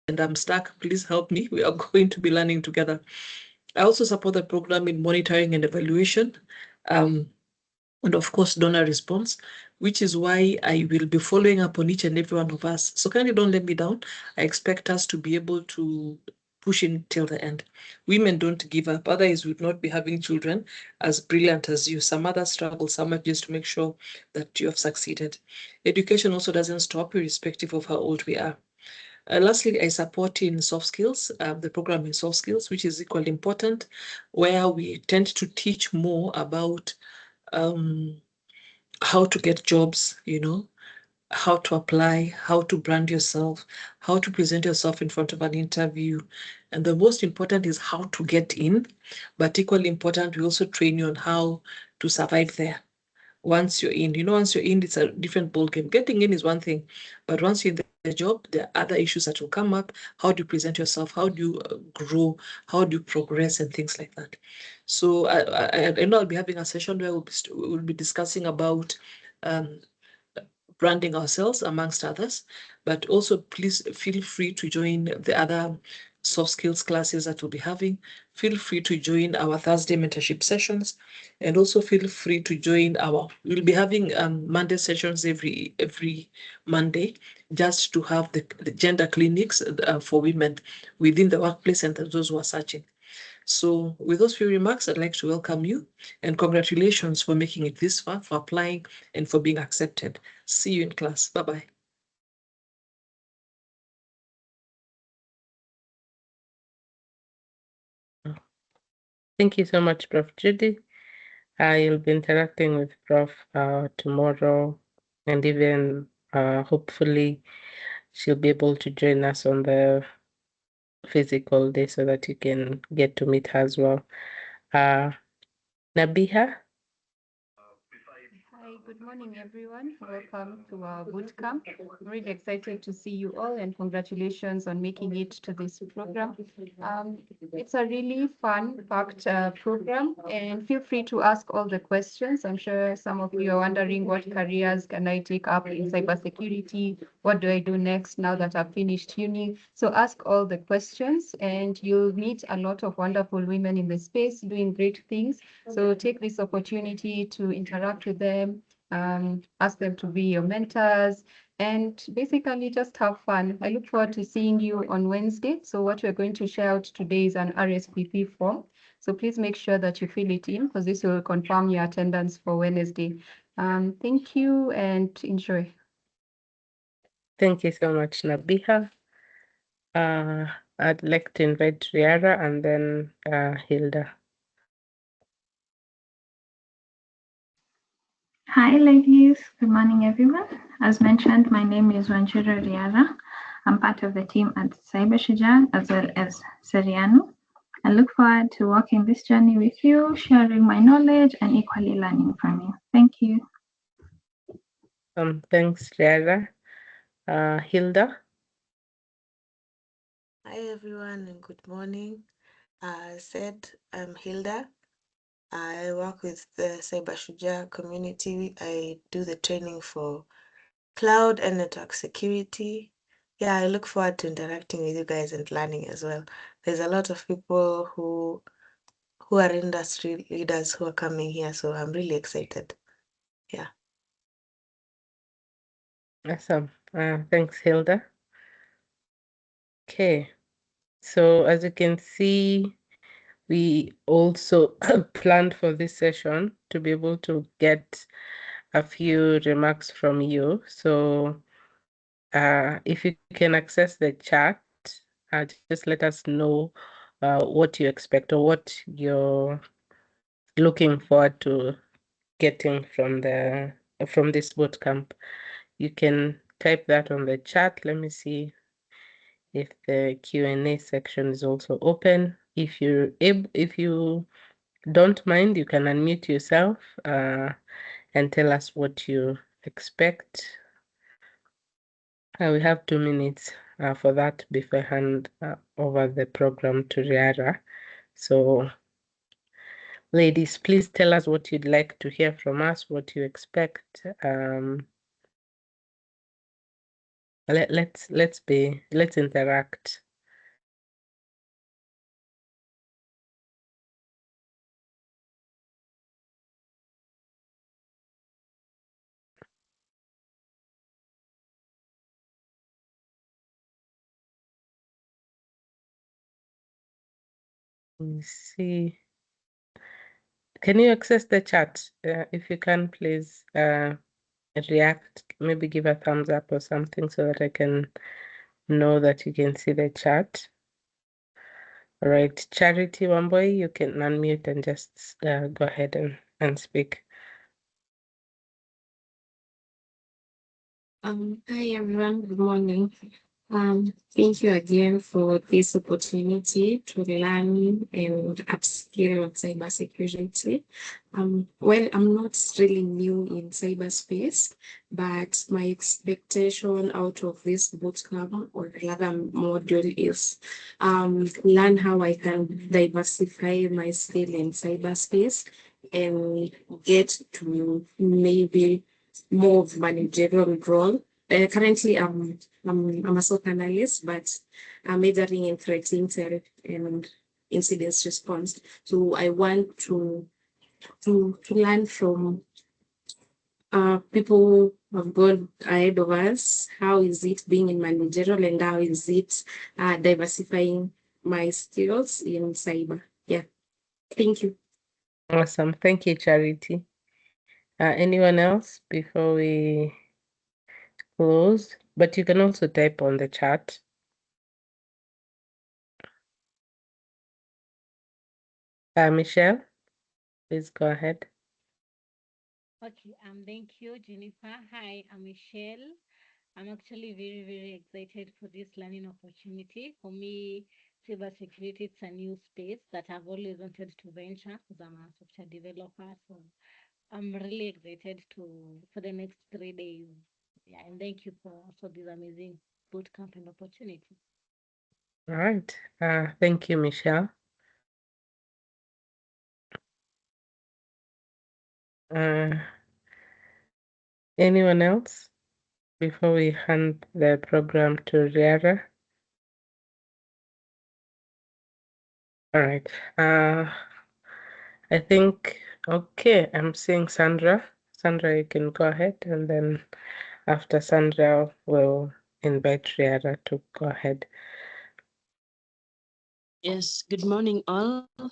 and I'm stuck, please help me. We are going to be learning together. I also support the program in monitoring and evaluation, and of course, donor response, which is why I will be following up on each and every one of us. So kindly don't let me down. I expect us to be able to push in till the end. Women don't give up, otherwise we would not be having children as brilliant as you. Some others struggle so much just to make sure that you have succeeded. Education also doesn't stop irrespective of how old we are. Lastly, I support in soft skills, the program in soft skills, which is equally important, where we tend to teach more about um, how to get jobs, how to apply, how to brand yourself, how to present yourself in front of an interview. And the most important is how to get in, but equally important, we also train you on how to survive there. Once you're in, once you're in, it's a different ballgame. Getting in is one thing, but once you're in the job, there are other issues that will come up. How do you present yourself? How do you grow? How do you progress and things like that? So I know I'll be having a session where we'll be discussing about um, branding ourselves amongst others, but also please feel free to join the other soft skills classes that we'll be having. Feel free to join our Thursday mentorship sessions, and also feel free to join we'll be having Monday sessions every Monday, just to have the gender clinics for women within the workplace and those who are searching. So with those few remarks, I'd like to welcome you and congratulations for making it this far, for applying, and for being accepted. See you in class. Bye-bye. Thank you so much, Prof. Judy. I'll be interacting with Prof tomorrow, and even hopefully she'll be able to join us on the physical day so that you can get to meet her as well. Nabiha? Hi, good morning, everyone. Welcome to our bootcamp. I'm really excited to see you all, and congratulations on making it to this program. It's a really fun-packed program, and feel free to ask all the questions. I'm sure some of you are wondering, what careers can I take up in cybersecurity? What do I do next now that I've finished uni? So ask all the questions, and you'll meet a lot of wonderful women in the space doing great things. So take this opportunity to interact with them, ask them to be your mentors, and basically just have fun. I look forward to seeing you on Wednesday. So what we're going to share out today is an RSVP form. So please make sure that you fill it in, because this will confirm your attendance for Wednesday. Thank you and enjoy. Thank you so much, Nabiha. I'd like to invite Riara and then Hilda. Hi, ladies. Good morning, everyone. As mentioned, my name is Wanjira Riara. I'm part of the team at Shujaa as well as Seriano. I look forward to walking this journey with you, sharing my knowledge and equally learning from you. Thank you. Thanks, Riara. Hilda? Hi everyone and good morning. I'm Hilda. I work with the Cyber Shujaa community. I do the training for cloud and network security. Yeah, I look forward to interacting with you guys and learning as well. There's a lot of people who are industry leaders who are coming here, so I'm really excited. Yeah. Awesome. Thanks, Hilda. Okay. So as you can see, we also planned for this session to be able to get a few remarks from you. So if you can access the chat, just let us know what you expect or what you're looking forward to getting from this bootcamp. You can type that on the chat. Let me see if the Q&A section is also open. If you don't mind, you can unmute yourself and tell us what you expect. We have 2 minutes for that before I hand over the program to Riara. So, ladies, please tell us what you'd like to hear from us, what you expect. Let's interact. Let me see. Can you access the chat? If you can, please react, maybe give a thumbs up or something so that I can know that you can see the chat. All right, Charity Wamboy, you can unmute and just go ahead and speak. Hi everyone, good morning. Thank you again for this opportunity to learn and upskill on cybersecurity. Well, I'm not really new in cyberspace, but my expectation out of this bootcamp or rather module is learn how I can diversify my skill in cyberspace and get to maybe more of managerial role. Currently, I'm a SOC analyst, but I'm majoring in threat intel and incident response. So I want to learn from people who have gone ahead of us. How is it being in managerial, and how is it diversifying my skills in cyber? Yeah, thank you. Awesome. Thank you, Charity. Anyone else before we close? But you can also type on the chat. Michelle, please go ahead. Okay, thank you, Jennifer. Hi, I'm Michelle. I'm actually very, very excited for this learning opportunity. For me, cybersecurity, it's a new space that I've always wanted to venture because I'm a software developer. So I'm really excited for the next 3 days. Yeah, and thank you for this amazing bootcamp and opportunity. All right. Thank you, Michelle. Anyone else before we hand the program to Riara? All right. I think, okay, I'm seeing Sandra. Sandra, you can go ahead, and then after Sandra, we'll invite Riara to go ahead. Yes, good morning all. Good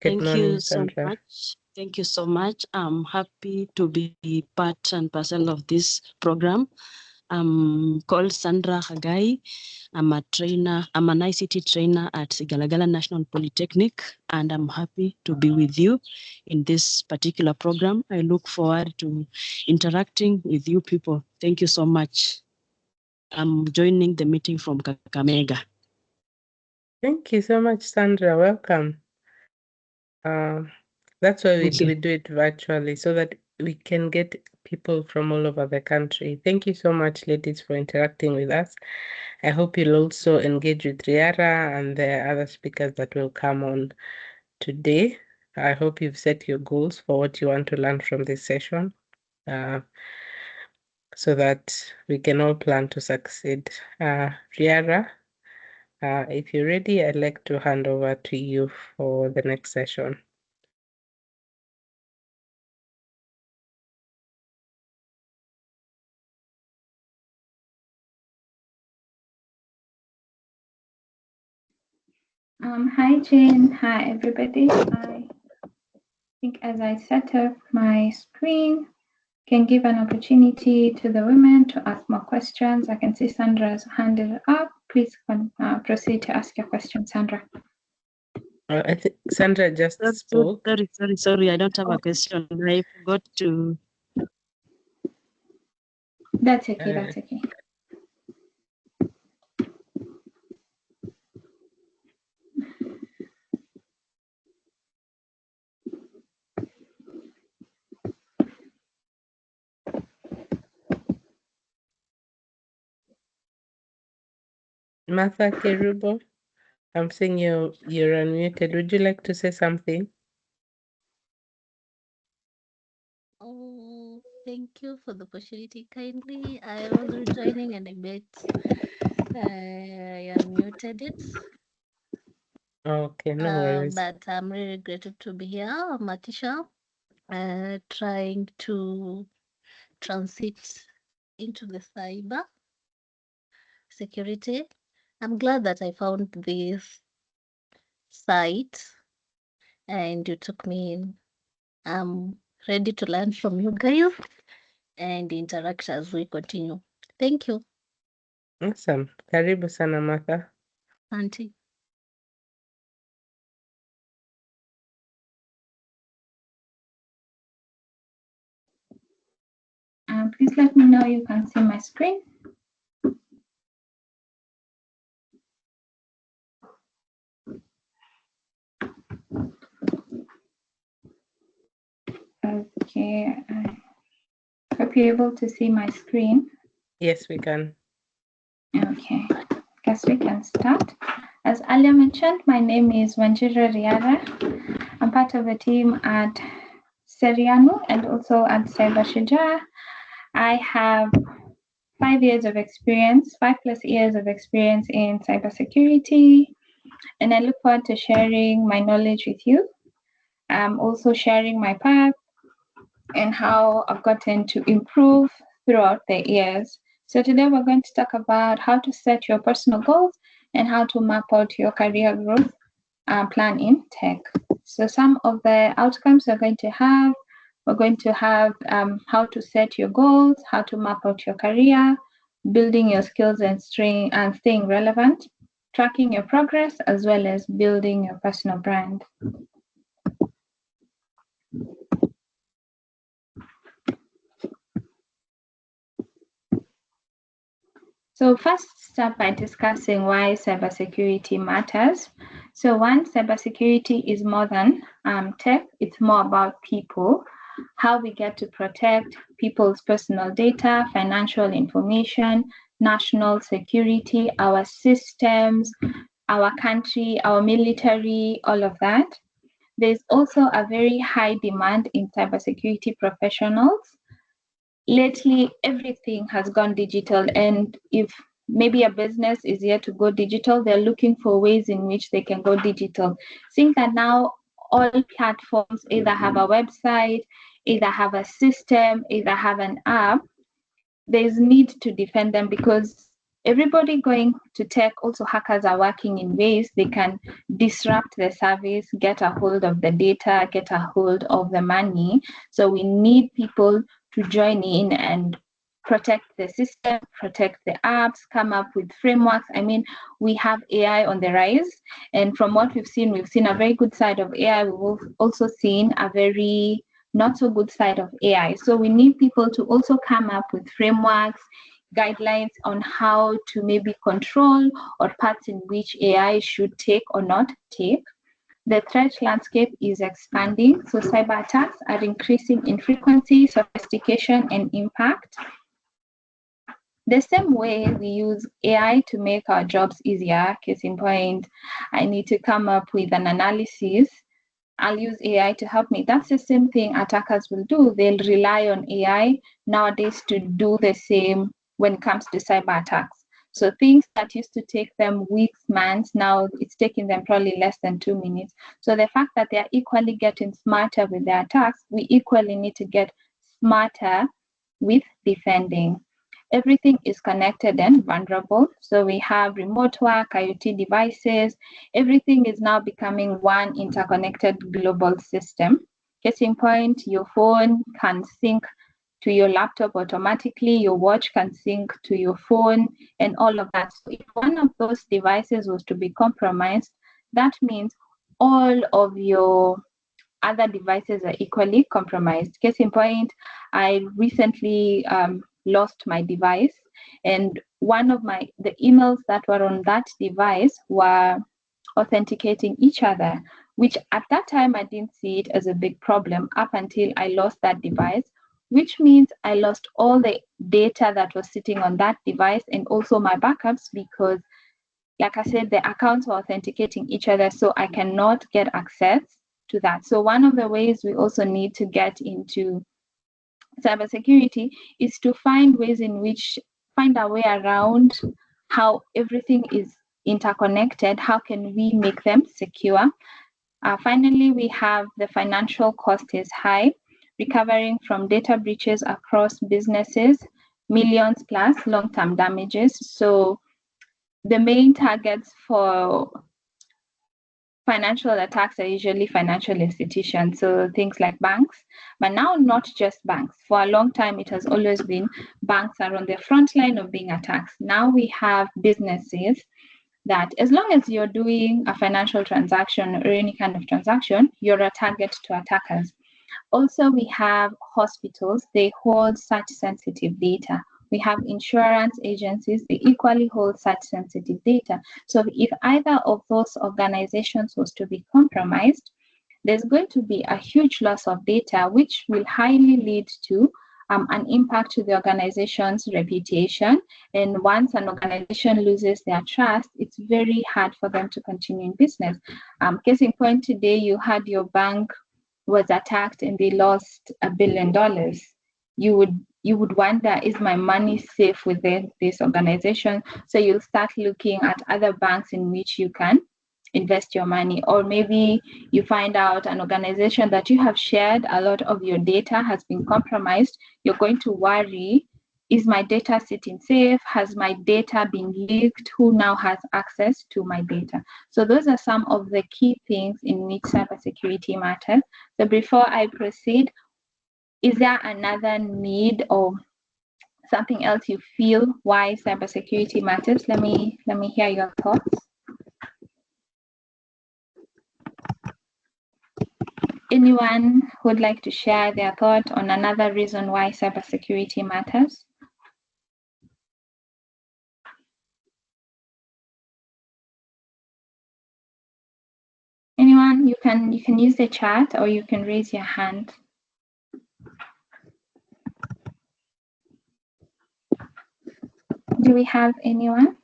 Thank morning, you so Sandra. much. Thank you so much. I'm happy to be part and parcel of this program. I'm called Sandra Hagai. I'm an ICT trainer at Sigalagala National Polytechnic, and I'm happy to be with you in this particular program. I look forward to interacting with you people. Thank you so much. I'm joining the meeting from Kakamega. Thank you so much, Sandra. Welcome. That's why we do it virtually, so that we can get people from all over the country. Thank you so much, ladies, for interacting with us. I hope you'll also engage with Riara and the other speakers that will come on today. I hope you've set your goals for what you want to learn from this session, so that we can all plan to succeed. Riara, if you're ready, I'd like to hand over to you for the next session. Hi Jane, hi everybody. I think as I set up my screen, can give an opportunity to the women to ask more questions. I can see Sandra's hand is up. Please proceed to ask your question, Sandra. I think Sandra just spoke. Sorry. I don't have a question. I forgot to. That's okay. That's okay. Martha Kerubo, I'm seeing you're unmuted. Would you like to say something? Oh, thank Thank you for the opportunity. Kindly, I was rejoining and I bet I unmuted it. Okay, no worries. But I'm really grateful to be here. I'm a teacher, trying to transit into the cyber security. I'm glad that I found this site and you took me in. I'm ready to learn from you guys and interact as we continue. Thank you, Awesome. Karibu sana Martha. Auntie. Please let me know you can see my screen. Okay, I hope you're able to see my screen. Yes, we can. Okay, guess we can start. As earlier mentioned, my name is Wanjira Riara. I'm part of the team at Serianu and also at Cyber Shujaa. I have 5 years of experience, 5+ years of experience in cybersecurity, and I look forward to sharing my knowledge with you. I'm also sharing my path and how I've gotten to improve throughout the years. So today we're going to talk about how to set your personal goals and how to map out your career growth plan in tech. So some of the outcomes we're going to have how to set your goals, how to map out your career, building your skills and staying relevant, tracking your progress, as well as building your personal brand. So first start by discussing why cybersecurity matters. So one, cybersecurity is more than tech, it's more about people, how we get to protect people's personal data, financial information, national security, our systems, our country, our military, all of that. There's also a very high demand in cybersecurity professionals. Lately everything has gone digital, and if maybe a business is yet to go digital, they're looking for ways in which they can go digital. Seeing that now all platforms either have a website, either have a system, either have an app, there's need to defend them, because everybody going to tech, also hackers are working in ways they can disrupt the service, get a hold of the data, get a hold of the money. So we need people to join in and protect the system, protect the apps, come up with frameworks. I mean, we have AI on the rise, and from what we've seen a very good side of AI. We've also seen a very not so good side of AI. So we need people to also come up with frameworks, guidelines on how to maybe control or parts in which AI should take or not take. The threat landscape is expanding, so cyber attacks are increasing in frequency, sophistication, and impact. The same way we use AI to make our jobs easier, case in point, I need to come up with an analysis, I'll use AI to help me. That's the same thing attackers will do. They'll rely on AI nowadays to do the same when it comes to cyber attacks. So things that used to take them weeks, months, now it's taking them probably less than 2 minutes. So the fact that they're equally getting smarter with their attacks, we equally need to get smarter with defending. Everything is connected and vulnerable. So we have remote work, IoT devices, everything is now becoming one interconnected global system. Case in point, your phone can sync to your laptop automatically, your watch can sync to your phone, and all of that. So if one of those devices was to be compromised, that means all of your other devices are equally compromised. Case in point, I recently lost my device, and one of the emails that were on that device were authenticating each other, which at that time I didn't see it as a big problem up until I lost that device, which means I lost all the data that was sitting on that device and also my backups, because like I said, the accounts were authenticating each other, so I cannot get access to that. So one of the ways we also need to get into cybersecurity is to find a way around how everything is interconnected. How can we make them secure? Finally, we have the financial cost is high, recovering from data breaches across businesses, millions plus long-term damages. So the main targets for financial attacks are usually financial institutions, so things like banks, but now not just banks. For a long time, it has always been banks are on the front line of being attacked. Now we have businesses that as long as you're doing a financial transaction or any kind of transaction, you're a target to attackers. Also, we have hospitals, they hold such sensitive data. We have insurance agencies, they equally hold such sensitive data. So if either of those organizations was to be compromised, there's going to be a huge loss of data, which will highly lead to an impact to the organization's reputation. And once an organization loses their trust, it's very hard for them to continue in business. Case in point, today you had your bank was attacked and they lost $1 billion. You would wonder, is my money safe within this organization? So you'll start looking at other banks in which you can invest your money. Or maybe you find out an organization that you have shared a lot of your data has been compromised. You're going to worry, is my data sitting safe? Has my data been leaked? Who now has access to my data? So those are some of the key things in which cybersecurity matters. So before I proceed, is there another need or something else you feel why cybersecurity matters? Let me hear your thoughts. Anyone who would like to share their thought on another reason why cybersecurity matters? Anyone? You can use the chat or you can raise your hand. Do we have anyone?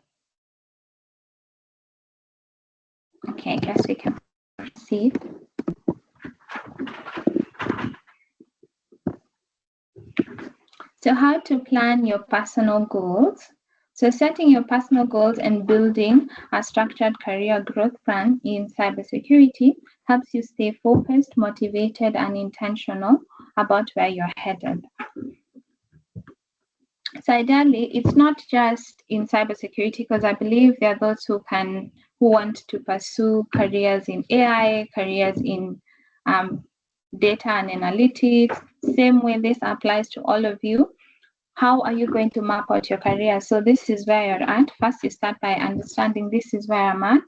Okay, I guess we can proceed. So how to plan your personal goals. So setting your personal goals and building a structured career growth plan in cybersecurity helps you stay focused, motivated, and intentional about where you're headed. So ideally, it's not just in cybersecurity, because I believe there are those who want to pursue careers in AI, careers in data and analytics. Same way this applies to all of you. How are you going to map out your career? So this is where you're at. First, you start by understanding this is where I'm at.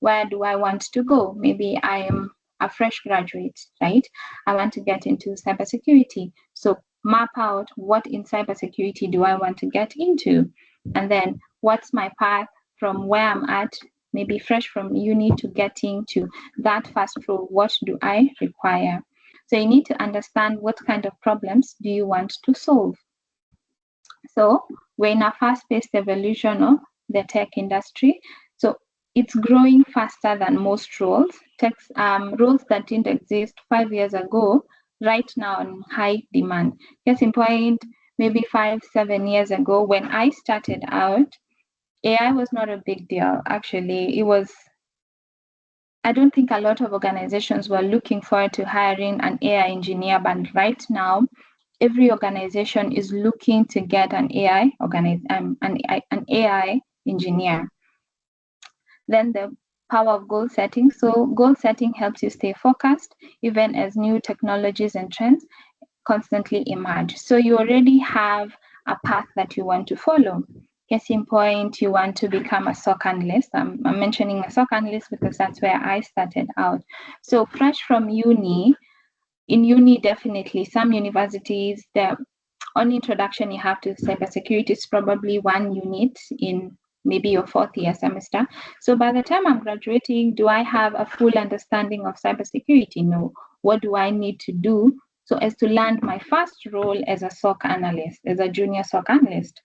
Where do I want to go? Maybe I am a fresh graduate, right? I want to get into cybersecurity. So map out what in cybersecurity do I want to get into? And then what's my path from where I'm at, maybe fresh from uni, to getting to that first role? What do I require? So you need to understand what kind of problems do you want to solve. So we're in a fast-paced evolution of the tech industry. So it's growing faster than most roles. Roles that didn't exist 5 years ago, right now in high demand. Case in point, maybe 5-7 years ago when I started out, AI was not a big deal. Actually, I don't think a lot of organizations were looking forward to hiring an AI engineer, but right now, every organization is looking to get an AI engineer. Then the power of goal setting. So goal setting helps you stay focused, even as new technologies and trends constantly emerge. So you already have a path that you want to follow. Case in point, you want to become a SOC analyst. I'm mentioning a SOC analyst because that's where I started out. So fresh from uni, in uni, definitely some universities, the only introduction you have to cybersecurity is probably 1 unit in maybe your 4th year semester. So by the time I'm graduating, do I have a full understanding of cybersecurity? No. What do I need to do so as to land my first role as a SOC analyst, as a junior SOC analyst?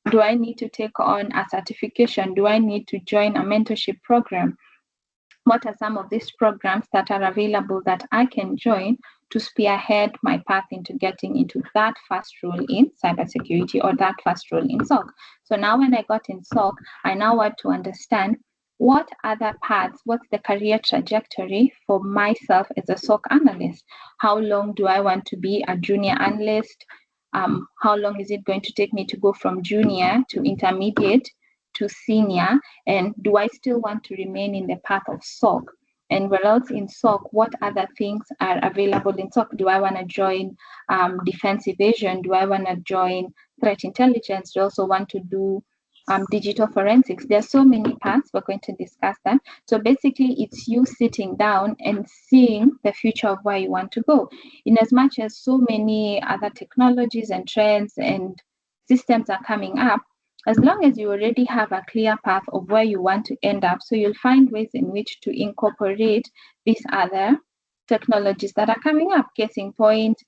Do I need to take on a certification? Do I need to join a mentorship program? What are some of these programs that are available that I can join to spearhead my path into getting into that first role in cybersecurity or that first role in SOC. So now when I got in SOC, I now want to understand what other paths, what's the career trajectory for myself as a SOC analyst? How long do I want to be a junior analyst? How long is it going to take me to go from junior to intermediate to senior? And do I still want to remain in the path of SOC? And where else in SOC, what other things are available in SOC? Do I want to join defense evasion? Do I want to join threat intelligence? Do I also want to do digital forensics? There are so many paths. We're going to discuss them. So basically, it's you sitting down and seeing the future of where you want to go. In as much as so many other technologies and trends and systems are coming up, as long as you already have a clear path of where you want to end up, so you'll find ways in which to incorporate these other technologies that are coming up. Case in point,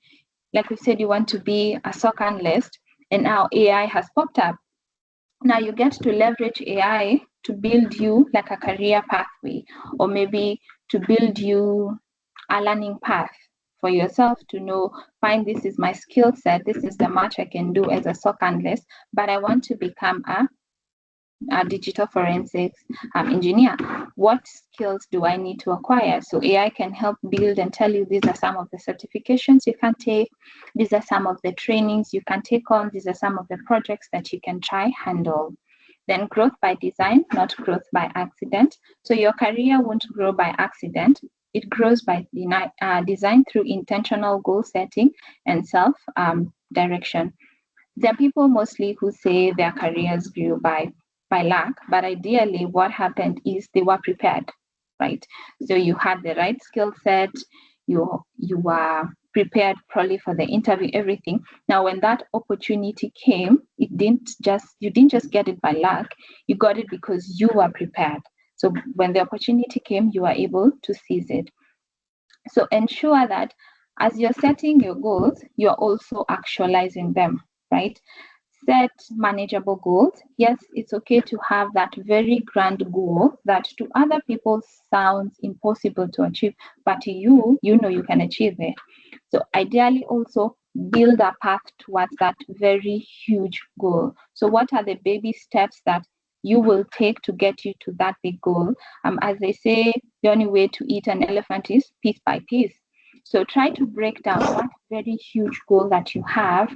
like we said, you want to be a SOC analyst, and now AI has popped up. Now you get to leverage AI to build you like a career pathway, or maybe to build you a learning path for yourself to know, fine, this is my skill set, this is the much I can do as a SOC analyst, but I want to become a digital forensics engineer. What skills do I need to acquire? So AI can help build and tell you, these are some of the certifications you can take, these are some of the trainings you can take on, these are some of the projects that you can try handle. Then growth by design, not growth by accident. So your career won't grow by accident. It grows by design through intentional goal setting and self direction. There are people mostly who say their careers grew by luck, but ideally what happened is they were prepared, right? So you had the right skill set, you were prepared probably for the interview, everything. Now when that opportunity came, you didn't just get it by luck, you got it because you were prepared. So when the opportunity came, you were able to seize it. So ensure that as you're setting your goals, you're also actualizing them, right? Set manageable goals. Yes, it's okay to have that very grand goal that to other people sounds impossible to achieve, but to you know you can achieve it. So ideally also build a path towards that very huge goal. So what are the baby steps that you will take to get you to that big goal? As they say, the only way to eat an elephant is piece by piece. So try to break down that very huge goal that you have,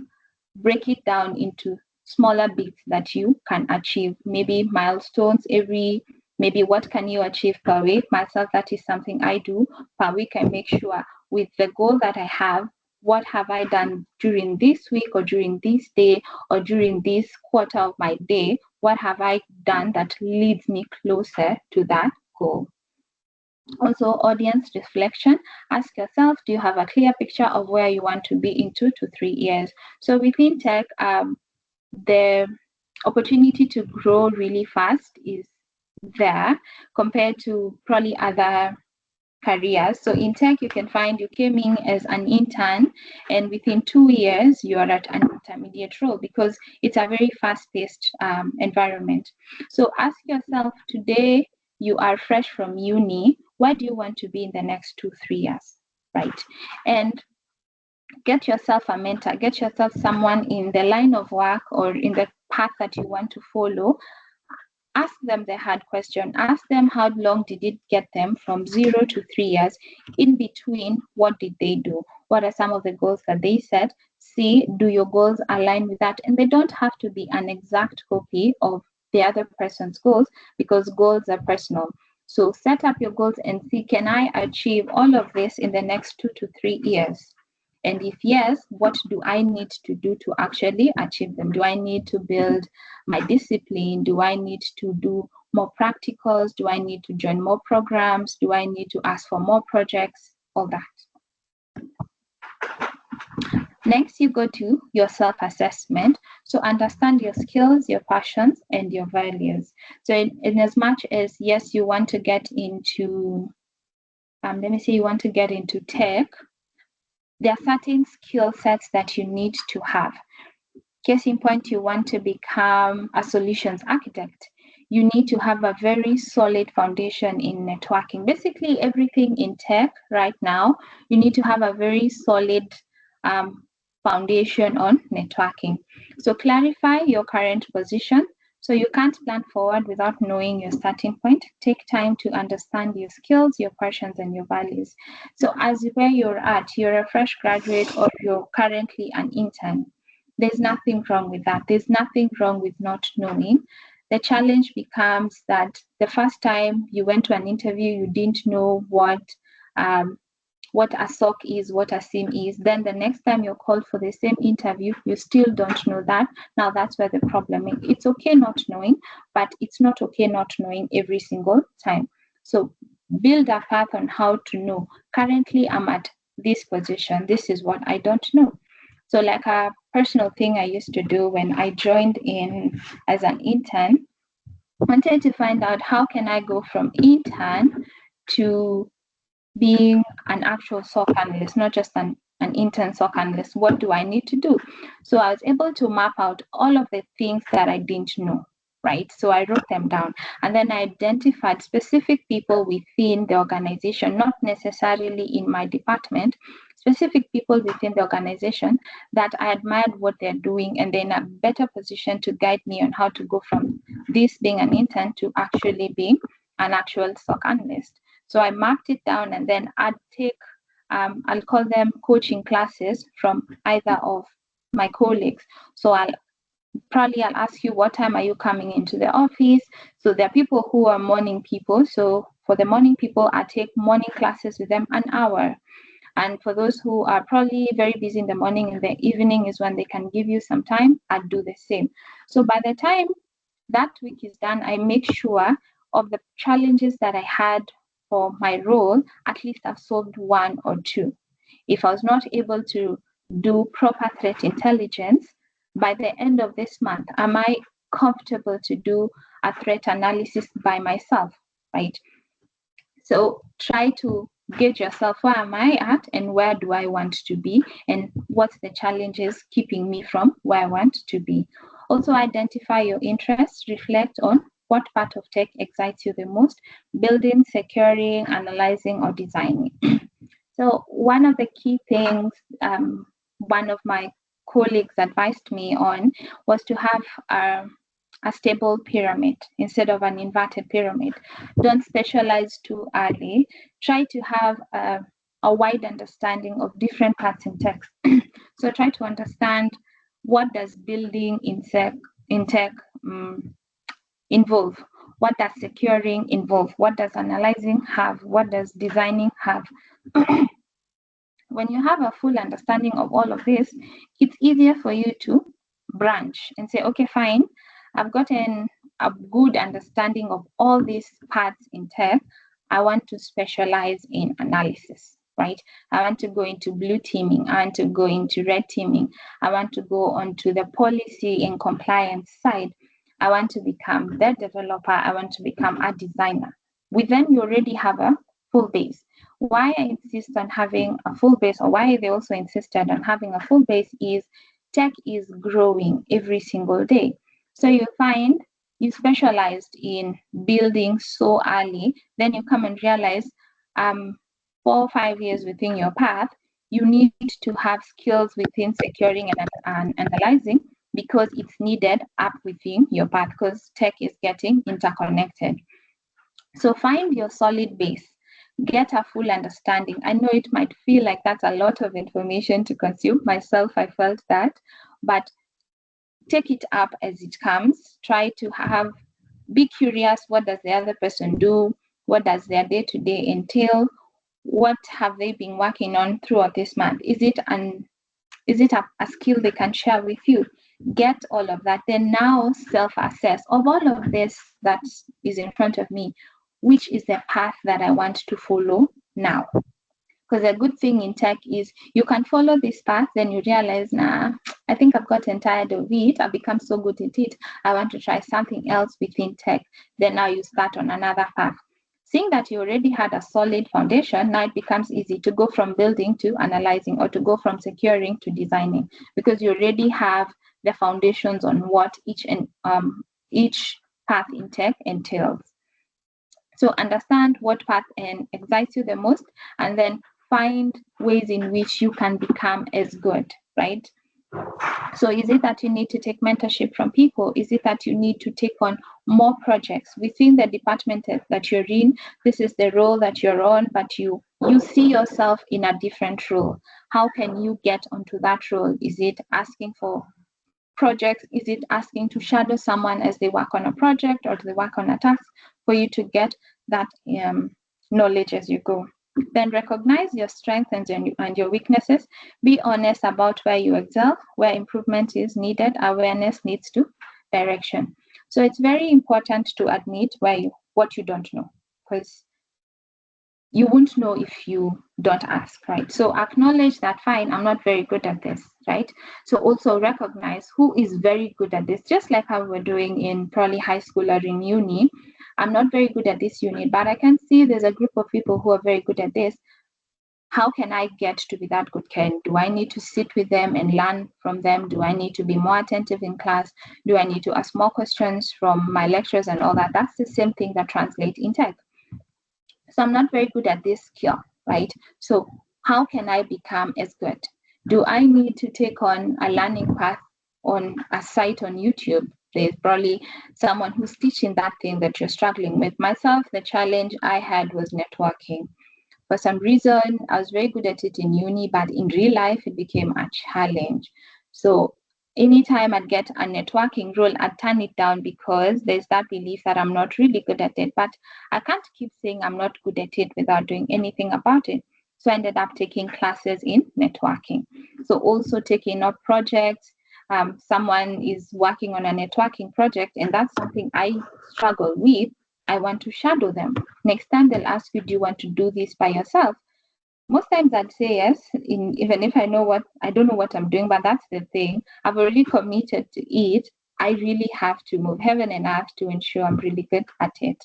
break it down into smaller bits that you can achieve, maybe milestones maybe what can you achieve per week. Myself, that is something I do per week. I make sure with the goal that I have, what have I done during this week or during this day or during this quarter of my day? What have I done that leads me closer to that goal? Also, audience reflection. Ask yourself, do you have a clear picture of where you want to be in 2 to 3 years? So within tech, the opportunity to grow really fast is there compared to probably other careers. So in tech, you can find you came in as an intern, and within 2 years, you are at an intermediate role because it's a very fast-paced environment. So ask yourself, today you are fresh from uni, where do you want to be in the next 2-3 years, right? And get yourself a mentor, get yourself someone in the line of work or in the path that you want to follow. Ask them the hard question. Ask them, how long did it get them from 0 to 3 years? In between, what did they do? What are some of the goals that they set? See, do your goals align with that? And they don't have to be an exact copy of the other person's goals, because goals are personal. So set up your goals and see, can I achieve all of this in the next 2 to 3 years? And if yes, what do I need to do to actually achieve them? Do I need to build my discipline? Do I need to do more practicals? Do I need to join more programs? Do I need to ask for more projects? All that. Next, you go to your self-assessment. So understand your skills, your passions, and your values. So in as much as, yes, you want to get into, you want to get into tech, there are certain skill sets that you need to have. Case in point, you want to become a solutions architect. you need to have a very solid foundation in networking. Basically, everything in tech right now, you need to have a very solid foundation on networking. So clarify your current position. So you can't plan forward without knowing your starting point. Take time to understand your skills, your passions, and your values. So as where you're at, you're a fresh graduate or you're currently an intern. There's nothing wrong with that. There's nothing wrong with not knowing. The challenge becomes that the first time you went to an interview, you didn't know what a SOC is, what a SIM is. Then the next time you're called for the same interview, you still don't know that. Now that's where the problem is. It's okay not knowing, but it's not okay not knowing every single time. So build a path on how to know. Currently, I'm at this position. This is what I don't know. So like a personal thing I used to do when I joined in as an intern, wanted to find out how can I go from intern to being an actual SOC analyst, not just an intern SOC analyst. What do I need to do? So I was able to map out all of the things that I didn't know, right? So I wrote them down, and then I identified specific people within the organization, not necessarily in my department, specific people within the organization that I admired what they're doing, and they're in a better position to guide me on how to go from this being an intern to actually being an actual SOC analyst. So I marked it down, and then I'd take, I'll call them coaching classes from either of my colleagues. So I'll ask you, what time are you coming into the office? So there are people who are morning people. So for the morning people, I take morning classes with them an hour. And for those who are probably very busy in the morning, and the evening is when they can give you some time, I'd do the same. So by the time that week is done, I make sure of the challenges that I had for my role, at least I've solved one or two. If I was not able to do proper threat intelligence, by the end of this month, am I comfortable to do a threat analysis by myself, right? So try to gauge yourself, where am I at and where do I want to be, and what's the challenges keeping me from where I want to be. Also identify your interests, reflect on what part of tech excites you the most, building, securing, analyzing, or designing. So one of the key things one of my colleagues advised me on was to have a stable pyramid instead of an inverted pyramid. Don't specialize too early. Try to have a wide understanding of different parts in tech. So try to understand, what does building in tech involve? What does securing involve? What does analyzing have? What does designing have? When you have a full understanding of all of this, it's easier for you to branch and say, okay, fine, I've gotten a good understanding of all these parts in tech. I want to specialize in analysis, right? I want to go into blue teaming. I want to go into red teaming. I want to go onto the policy and compliance side. I want to become the developer. I want to become a designer. With them, you already have a full base. Why I insist on having a full base, or why they also insisted on having a full base, is tech is growing every single day. So you find you specialized in building so early, then you come and realize 4 or 5 years within your path, you need to have skills within securing and analyzing, because it's needed up within your path, because tech is getting interconnected. So find your solid base. Get a full understanding. I know it might feel like that's a lot of information to consume. Myself, I felt that, but take it up as it comes. Try to be curious. What does the other person do? What does their day-to-day entail? What have they been working on throughout this month? Is it a skill they can share with you? Get all of that. Then now self-assess of all of this that is in front of me. Which is the path that I want to follow now? Because a good thing in tech is you can follow this path, then you realize, nah, I think I've gotten tired of it. I've become so good at it. I want to try something else within tech. Then now you start on another path. Seeing that you already had a solid foundation, now it becomes easy to go from building to analyzing, or to go from securing to designing, because you already have the foundations on what each path in tech entails. So understand what path excites you the most, and then find ways in which you can become as good, right? So is it that you need to take mentorship from people? Is it that you need to take on more projects within the department that you're in? This is the role that you're on, but you see yourself in a different role. How can you get onto that role? Is it asking for projects? Is it asking to shadow someone as they work on a project or they work on a task for you to get that knowledge as you go? Then recognize your strengths and your weaknesses. Be honest about where you excel, where improvement is needed. Awareness needs to direction. So it's very important to admit what you don't know, because you won't know if you don't ask, right? So acknowledge that, fine, I'm not very good at this, right? So also recognize who is very good at this, just like how we're doing in probably high school or in uni. I'm not very good at this unit, but I can see there's a group of people who are very good at this. How can I get to be that good? Do I need to sit with them and learn from them? Do I need to be more attentive in class? Do I need to ask more questions from my lecturers and all that? That's the same thing that translates in tech. So I'm not very good at this skill, right? So how can I become as good? Do I need to take on a learning path on a site on YouTube? There's probably someone who's teaching that thing that you're struggling with. Myself, the challenge I had was networking. For some reason, I was very good at it in uni, but in real life, it became a challenge. So anytime I'd get a networking role, I'd turn it down because there's that belief that I'm not really good at it. But I can't keep saying I'm not good at it without doing anything about it. So I ended up taking classes in networking. So also taking up projects. Someone is working on a networking project, and that's something I struggle with. I want to shadow them. Next time they'll ask you, do you want to do this by yourself? Most times I'd say yes, even if I don't know what I'm doing, but that's the thing. I've already committed to it. I really have to move heaven and earth to ensure I'm really good at it.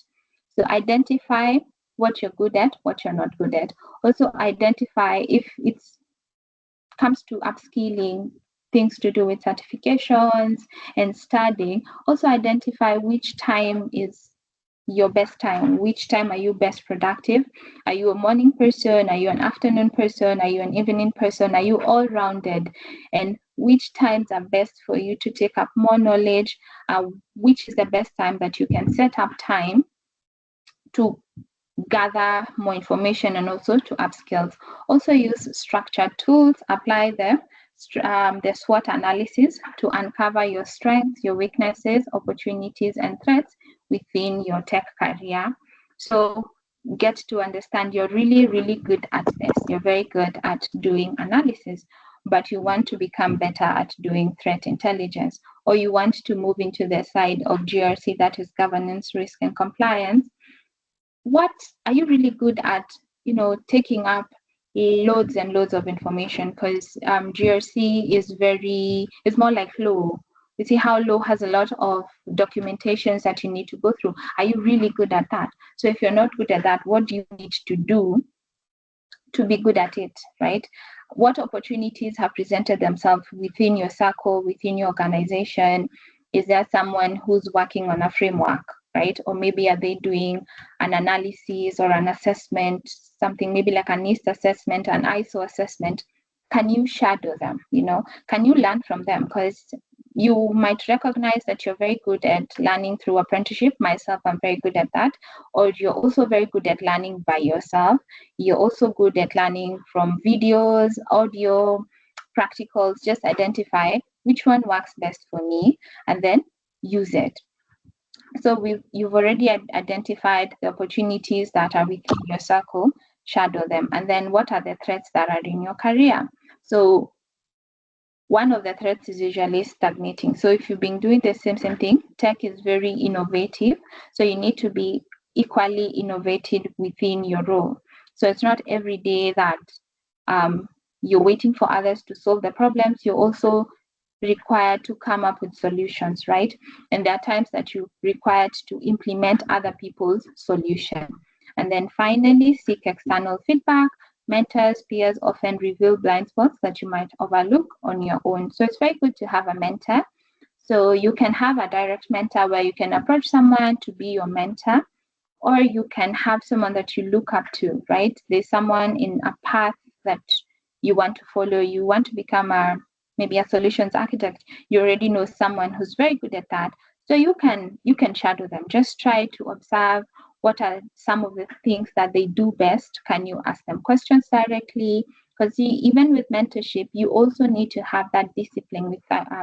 So identify what you're good at, what you're not good at. Also identify if it comes to upskilling, things to do with certifications and studying. Also identify which time is your best time. Which time are you best productive? Are you a morning person? Are you an afternoon person? Are you an evening person? Are you all rounded? And which times are best for you to take up more knowledge? Which is the best time that you can set up time to gather more information and also to upskill? Also use structured tools. Apply the SWOT analysis to uncover your strengths, your weaknesses, opportunities, and threats within your tech career. So get to understand you're really, really good at this. You're very good at doing analysis, but you want to become better at doing threat intelligence, or you want to move into the side of GRC, that is governance, risk, and compliance. What are you really good at, taking up loads and loads of information? Because GRC is more like law. You see how law has a lot of documentations that you need to go through. Are you really good at that? So if you're not good at that, what do you need to do to be good at it, right? What opportunities have presented themselves within your circle, within your organization? Is there someone who's working on a framework, right? Or maybe are they doing an analysis or an assessment, something maybe like a NIST assessment, an ISO assessment? Can you shadow them? Can you learn from them? Because you might recognize that you're very good at learning through apprenticeship. Myself, I'm very good at that. Or you're also very good at learning by yourself. You're also good at learning from videos, audio, practicals. Just identify which one works best for me and then use it. So you've already identified the opportunities that are within your circle, shadow them. And then what are the threats that are in your career? So one of the threats is usually stagnating. So if you've been doing the same thing, tech is very innovative. So you need to be equally innovative within your role. So it's not every day that you're waiting for others to solve the problems. You're also required to come up with solutions, right? And there are times that you're required to implement other people's solution. And then finally, seek external feedback. Mentors, peers often reveal blind spots that you might overlook on your own. So it's very good to have a mentor, So you can have a direct mentor where you can approach someone to be your mentor, or you can have someone that you look up to, right? There's someone in a path that you want to follow. You want to become maybe a solutions architect. You already know someone who's very good at that. So you can shadow them. Just try to observe what are some of the things that they do best. Can you ask them questions directly? Because even with mentorship, you also need to have that discipline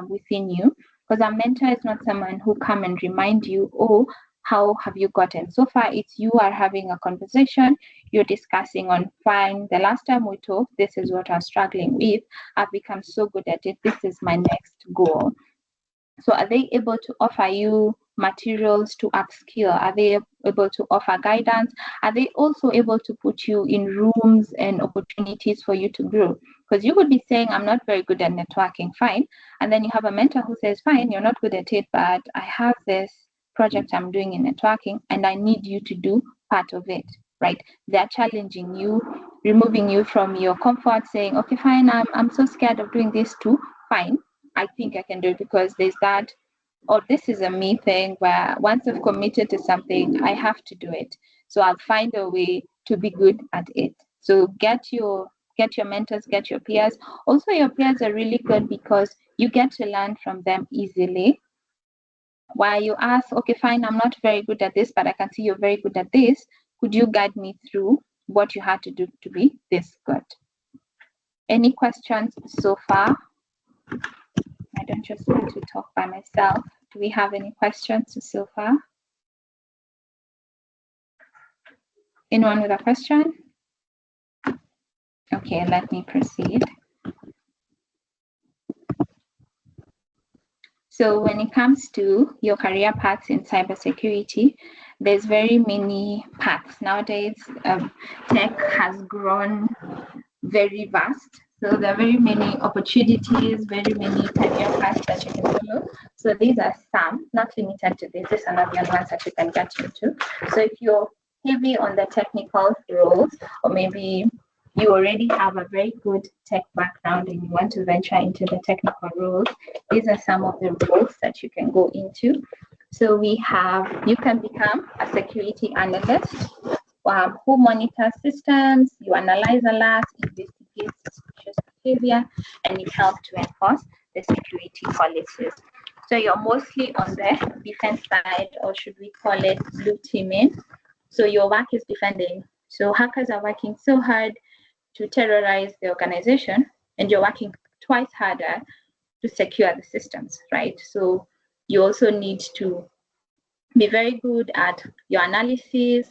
within you. Because a mentor is not someone who come and remind you, oh, how have you gotten so far? It's you are having a conversation, you're discussing on, fine, the last time we talked, this is what I'm struggling with. I've become so good at it. This is my next goal. So are they able to offer you materials to upskill? Are they able to offer guidance? Are they also able to put you in rooms and opportunities for you to grow? Because you could be saying, I'm not very good at networking, fine. And then you have a mentor who says, fine, you're not good at it, but I have this project I'm doing in networking and I need you to do part of it, right? They're challenging you, removing you from your comfort, saying, okay, fine, I'm so scared of doing this too, fine. I think I can do it because there's that, or this is a me thing where once I've committed to something, I have to do it. So I'll find a way to be good at it. So get your mentors, get your peers. Also, your peers are really good because you get to learn from them easily. While you ask, okay, fine, I'm not very good at this, but I can see you're very good at this. Could you guide me through what you had to do to be this good? Any questions so far? I don't just want to talk by myself. Do we have any questions so far? Anyone with a question? Okay, let me proceed. So when it comes to your career paths in cybersecurity, there's very many paths. Nowadays, tech has grown very vast. So there are very many opportunities, very many career paths that you can follow. So these are some, not limited to this. These are not the only ones that you can get into. So if you're heavy on the technical roles, or maybe you already have a very good tech background and you want to venture into the technical roles, these are some of the roles that you can go into. So we have, you can become a security analyst who monitors systems, you analyze alerts, investigate suspicious behavior, and you help to enforce the security policies. So you're mostly on the defense side, or should we call it blue teaming? So your work is defending. So hackers are working so hard to terrorize the organization, and you're working twice harder to secure the systems, right? So you also need to be very good at your analysis,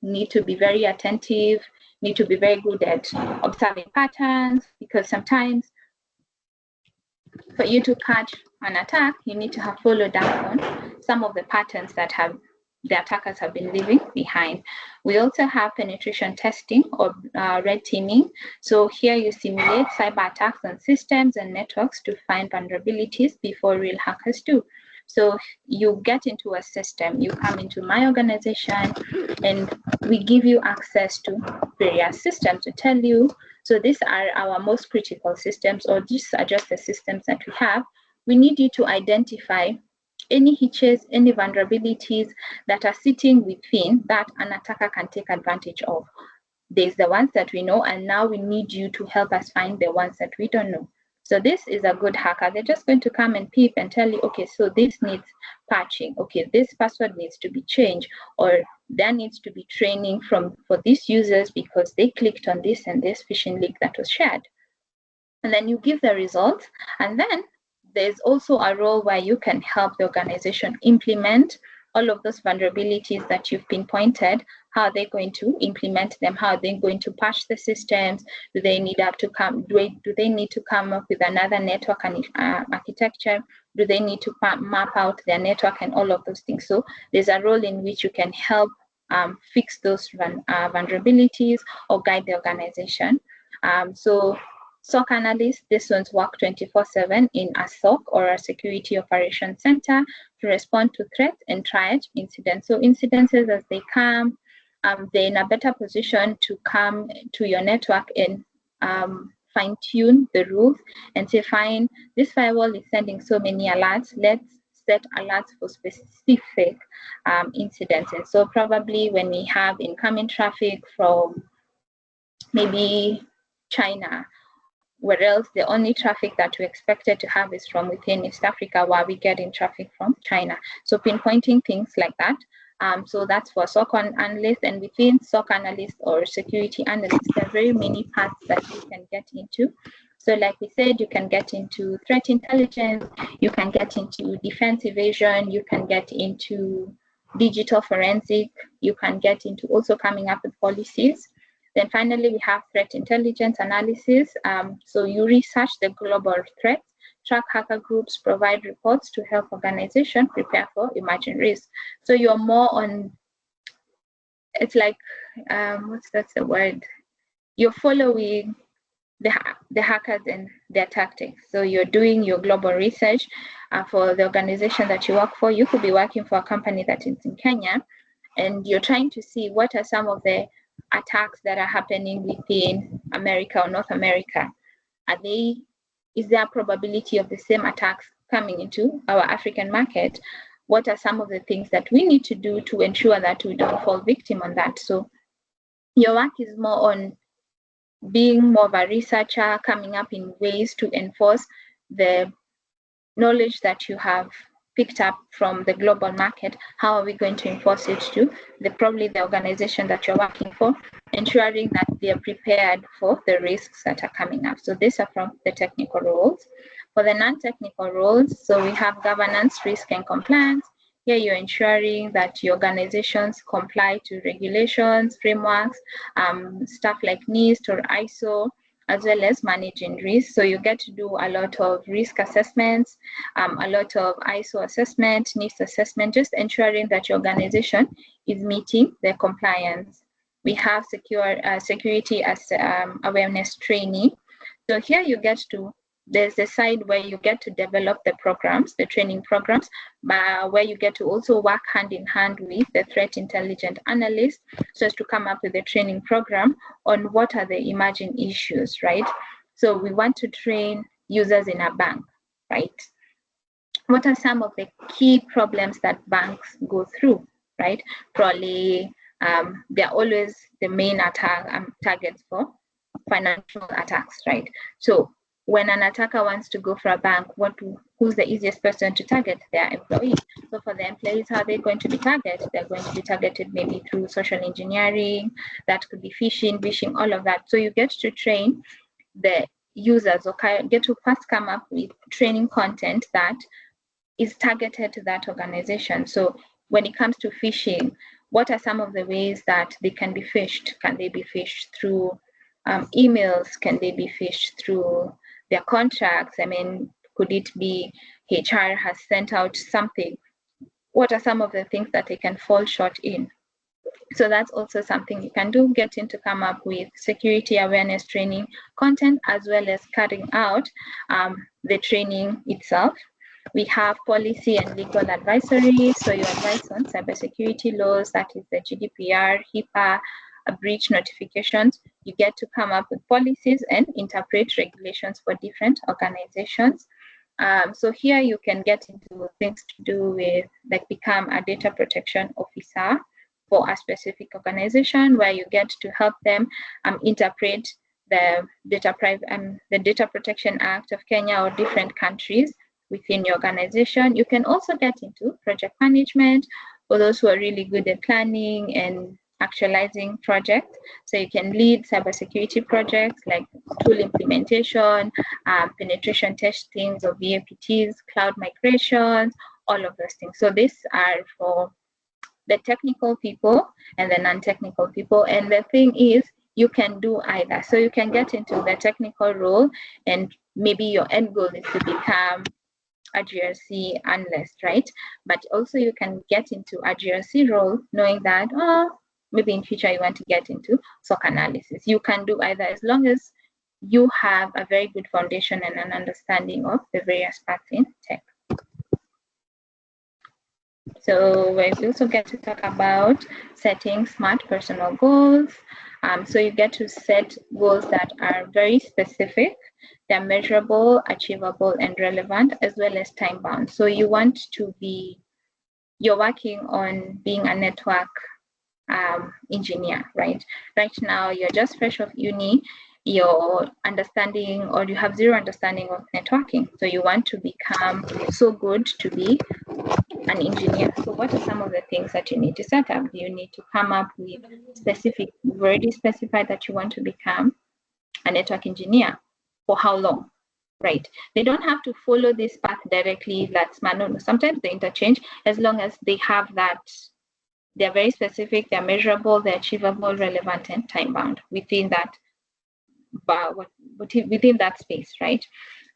need to be very attentive, need to be very good at observing patterns, because sometimes for you to catch an attack, you need to have followed up on some of the patterns that the attackers have been leaving behind. We also have penetration testing, or red teaming. So here you simulate cyber attacks on systems and networks to find vulnerabilities before real hackers do. So you get into a system, you come into my organization, and we give you access to various systems to tell you, so these are our most critical systems, or these are just the systems that we have. We need you to identify any hitches, any vulnerabilities that are sitting within that an attacker can take advantage of. There's the ones that we know, and now we need you to help us find the ones that we don't know. So this is a good hacker. They're just going to come and peep and tell you, okay, so this needs patching. Okay, this password needs to be changed, or there needs to be training for these users because they clicked on this and this phishing link that was shared. And then you give the results, and then there's also a role where you can help the organization implement all of those vulnerabilities that you've pinpointed. How are they going to implement them? How are they going to patch the systems? Do they need to come up with another network and architecture? Do they need to map out their network and all of those things? So there's a role in which you can help fix those vulnerabilities or guide the organization. So SOC analysts, this one's work 24/7 in a SOC, or a security operations center, to respond to threats and triage incidents. So incidences as they come, they're in a better position to come to your network and fine tune the rules and say, fine, this firewall is sending so many alerts. Let's set alerts for specific incidents. And so probably when we have incoming traffic from maybe China, where else the only traffic that we expected to have is from within East Africa, while we getting traffic from China. So pinpointing things like that. So that's for SOC analyst, and within SOC analyst or security analyst, there are very many paths that you can get into. So like we said, you can get into threat intelligence, you can get into defense evasion, you can get into digital forensic, you can get into also coming up with policies. Then finally, we have threat intelligence analysis. So you research the global threats, track hacker groups, provide reports to help organizations prepare for emerging risks. So you're more on, it's like, that's the word? You're following the hackers and their tactics. So you're doing your global research for the organization that you work for. You could be working for a company that is in Kenya, and you're trying to see what are some of the attacks that are happening within America or North America. Is there a probability of the same attacks coming into our African market? What are some of the things that we need to do to ensure that we don't fall victim on that? So your work is more on being more of a researcher, coming up in ways to enforce the knowledge that you have picked up from the global market. How are we going to enforce it to probably the organization that you're working for, ensuring that they are prepared for the risks that are coming up. So these are from the technical roles. For the non-technical roles, so we have governance, risk, and compliance. Here you're ensuring that your organizations comply to regulations, frameworks, stuff like NIST or ISO, as well as managing risk. So you get to do a lot of risk assessments, a lot of ISO assessment, NIST assessment, just ensuring that your organization is meeting the compliance. We have security as awareness training. So here you get to, there's the side where you get to develop the programs, the training programs, where you get to also work hand in hand with the threat intelligence analyst, so as to come up with a training program on what are the emerging issues, right? So we want to train users in a bank, right? What are some of the key problems that banks go through, right? Probably they're always the main targets for financial attacks, right? So when an attacker wants to go for a bank, who's the easiest person to target? Their employees. So for the employees, how are they going to be targeted? They're going to be targeted maybe through social engineering, that could be phishing, all of that. So you get to train the users, or get to first come up with training content that is targeted to that organization. So when it comes to phishing, what are some of the ways that they can be phished? Can they be phished through emails? Can they be phished through their contracts? I mean, could it be HR has sent out something? What are some of the things that they can fall short in? So that's also something you can do, getting to come up with security awareness training content, as well as carrying out the training itself. We have policy and legal advisory. So you advise on cybersecurity laws, that is the GDPR, HIPAA, breach notifications. You get to come up with policies and interpret regulations for different organizations. So here you can get into things to do with, like, become a data protection officer for a specific organization, where you get to help them interpret the Data Protection Act of Kenya or different countries within your organization. You can also get into project management for those who are really good at planning and actualizing projects. So you can lead cybersecurity projects like tool implementation, penetration testings of VAPTs, cloud migrations, all of those things. So these are for the technical people and the non-technical people. And the thing is, you can do either. So you can get into the technical role, and maybe your end goal is to become a GRC analyst, right? But also you can get into a GRC role knowing that, maybe in future you want to get into SOC analysis. You can do either, as long as you have a very good foundation and an understanding of the various parts in tech. So we also get to talk about setting smart personal goals. So you get to set goals that are very specific, they're measurable, achievable, and relevant, as well as time bound. So you want to be, you're working on being a network engineer, right? Right now, you're just fresh off uni, you're understanding, or you have zero understanding of networking. So you want to become so good to be an engineer. So what are some of the things that you need to set up? You need to come up with specific, you've already specified that you want to become a network engineer. For how long? Right. They don't have to follow this path directly. That's manual. Sometimes they interchange, as long as they have that, they're very specific, they're measurable, they're achievable, relevant, and time bound within that, within that space, right?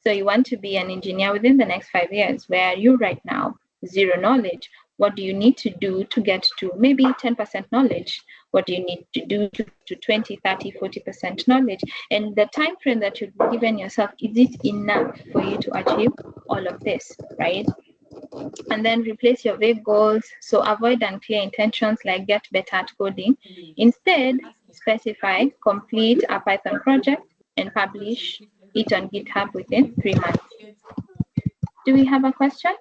So you want to be an engineer within the next 5 years, where you right now, zero knowledge. What do you need to do to get to maybe 10% knowledge? What do you need to do to 20, 30, 40% knowledge? And the time frame that you've given yourself, is it enough for you to achieve all of this, right? And then replace your vague goals. So avoid unclear intentions like get better at coding. Instead, specify, complete a Python project and publish it on GitHub within 3 months. Do we have a question?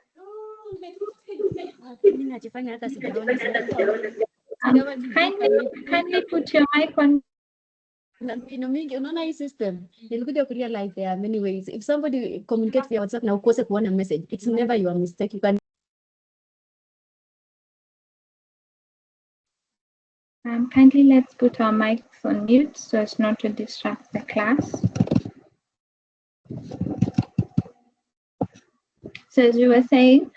Kindly put your mic on. Unaona hii system nilikuja kurealize there are many ways. If somebody communicate via WhatsApp na ukose kuona message, it's never your mistake. You can Kindly let's put our mics on mute so as not to distract the class. So as we were saying,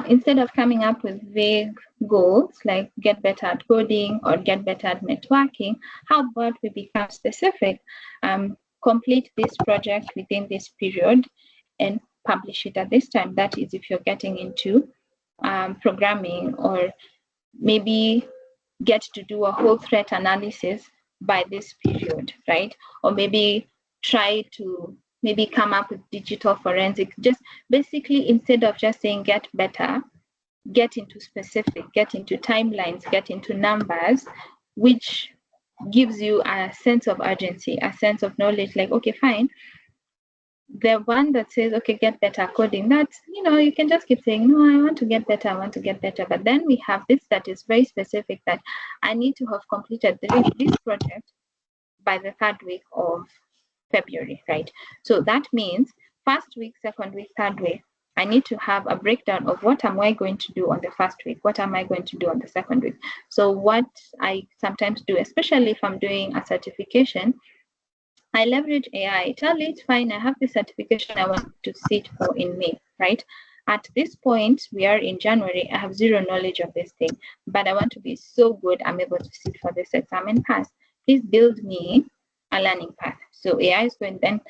instead of coming up with vague goals like get better at coding or get better at networking, how about we become specific? Complete this project within this period and publish it at this time. That is if you're getting into programming, or maybe get to do a whole threat analysis by this period, right? Or maybe try to maybe come up with digital forensics. Just basically, instead of just saying get better, get into specific, get into timelines, get into numbers, which gives you a sense of urgency, a sense of knowledge, like, okay, fine. The one that says, okay, get better coding, that's, you can just keep saying, no, I want to get better, I want to get better. But then we have this that is very specific, that I need to have completed this project by the 3rd week of February, right? So that means 1st week, 2nd week, 3rd week, I need to have a breakdown of what am I going to do on the 1st week, what am I going to do on the 2nd week. So what I sometimes do, especially if I'm doing a certification, I leverage AI. Tell it, fine, I have this certification I want to sit for in May, right? At this point, we are in January, I have zero knowledge of this thing, but I want to be so good, I'm able to sit for this exam and pass. Please build me a learning path. So AI is going, then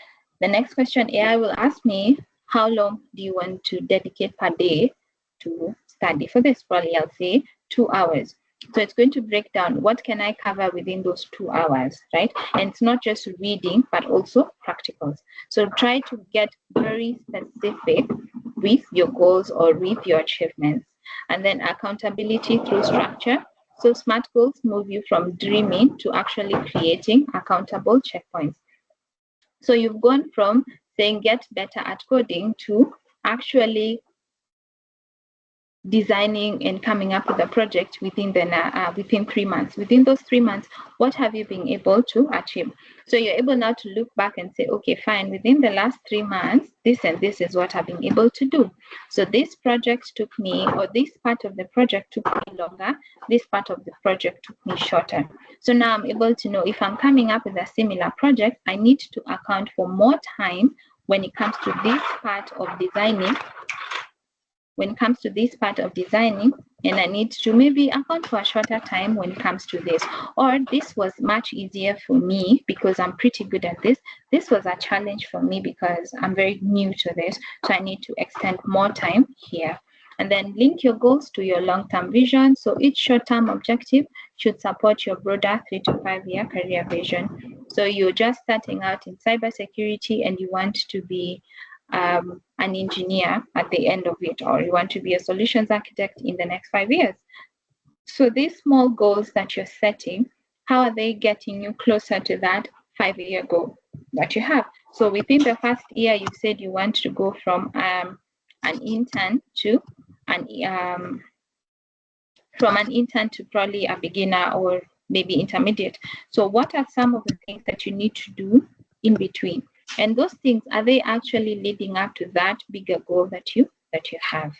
the next question AI will ask me, how long do you want to dedicate per day to study for this? Probably I'll say 2 hours. So it's going to break down what can I cover within those 2 hours, right? And it's not just reading, but also practicals. So try to get very specific with your goals or with your achievements. And then accountability through structure. So SMART goals move you from dreaming to actually creating accountable checkpoints. So you've gone from saying get better at coding to actually designing and coming up with a project within 3 months. Within those 3 months, what have you been able to achieve? So you're able now to look back and say, okay, fine, within the last 3 months, this and this is what I've been able to do. So this project took me, or this part of the project took me longer, this part of the project took me shorter. So now I'm able to know if I'm coming up with a similar project, I need to account for more time when it comes to this part of designing, and I need to maybe account for a shorter time when it comes to this. Or this was much easier for me because I'm pretty good at this. This was a challenge for me because I'm very new to this. So I need to extend more time here. And then link your goals to your long-term vision. So each short-term objective should support your broader 3 to 5 year career vision. So you're just starting out in cybersecurity and you want to be an engineer at the end of it, or you want to be a solutions architect in the next 5 years. So these small goals that you're setting how are they getting you closer to that 5-year goal that you have? So within the first year, you said you want to go from an intern to probably a beginner or maybe intermediate. So what are some of the things that you need to do in between? And those things, are they actually leading up to that bigger goal that you have?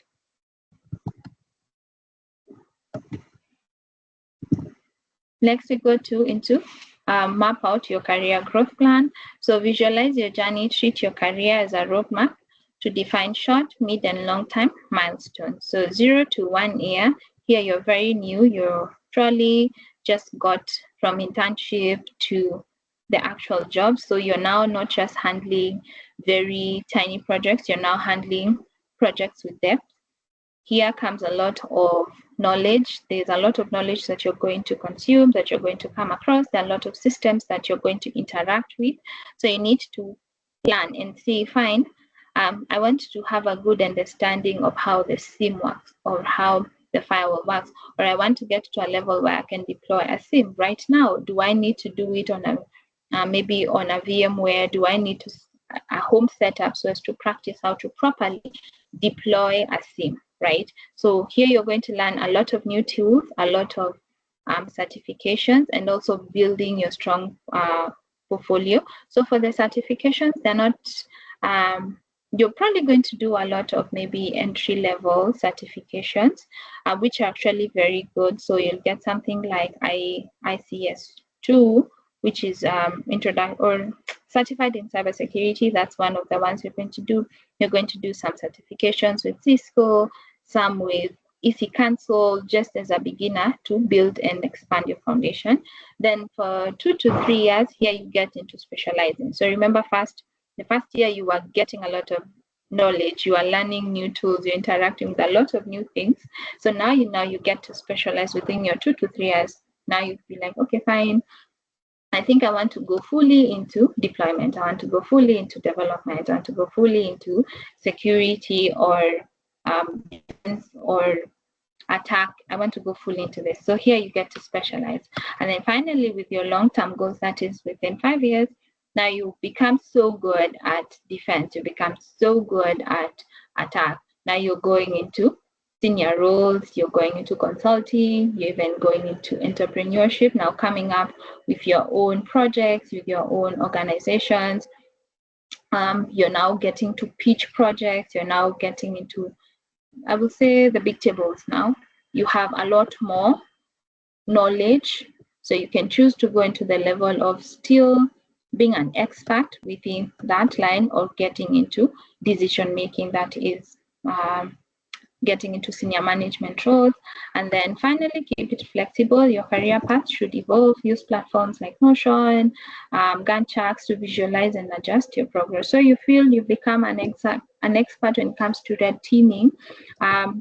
Next, we go into map out your career growth plan. So visualize your journey, treat your career as a roadmap to define short, mid, and long-term milestones. So 0 to 1 year, here you're very new, you're probably just got from internship to the actual job. So you're now not just handling very tiny projects, you're now handling projects with depth. Here comes a lot of knowledge. There's a lot of knowledge that you're going to consume, that you're going to come across. There are a lot of systems that you're going to interact with. So you need to plan and see, fine, I want to have a good understanding of how the SIM works or how the firewall works, or I want to get to a level where I can deploy a SIM. Right now, do I need to do it on a maybe on a VMware? Do I need to a home setup so as to practice how to properly deploy a SIM, right? So here you're going to learn a lot of new tools, a lot of certifications, and also building your strong portfolio. So for the certifications, they're not, you're probably going to do a lot of maybe entry-level certifications, which are actually very good. So you'll get something like ICS2, which is introduction or certified in cybersecurity. That's one of the ones you're going to do. You're going to do some certifications with Cisco, some with EC Council, just as a beginner to build and expand your foundation. Then for 2 to 3 years, here you get into specializing. So remember, the first year you are getting a lot of knowledge, you are learning new tools, you're interacting with a lot of new things. So now you get to specialize within your 2 to 3 years. Now you'd be like, okay, fine, I think I want to go fully into deployment. I want to go fully into development. I want to go fully into security or defense or attack. I want to go fully into this. So here you get to specialize. And then finally, with your long-term goals, that is within 5 years, now you become so good at defense. You become so good at attack. Now you're going into senior roles, you're going into consulting, you're even going into entrepreneurship, now coming up with your own projects, with your own organizations. You're now getting to pitch projects, you're now getting into, I will say, the big tables now. You have a lot more knowledge, so you can choose to go into the level of still being an expert within that line or getting into decision making, that is getting into senior management roles. And then finally, keep it flexible. Your career path should evolve. Use platforms like Notion, Gantt charts to visualize and adjust your progress. So you feel you become an expert when it comes to red teaming.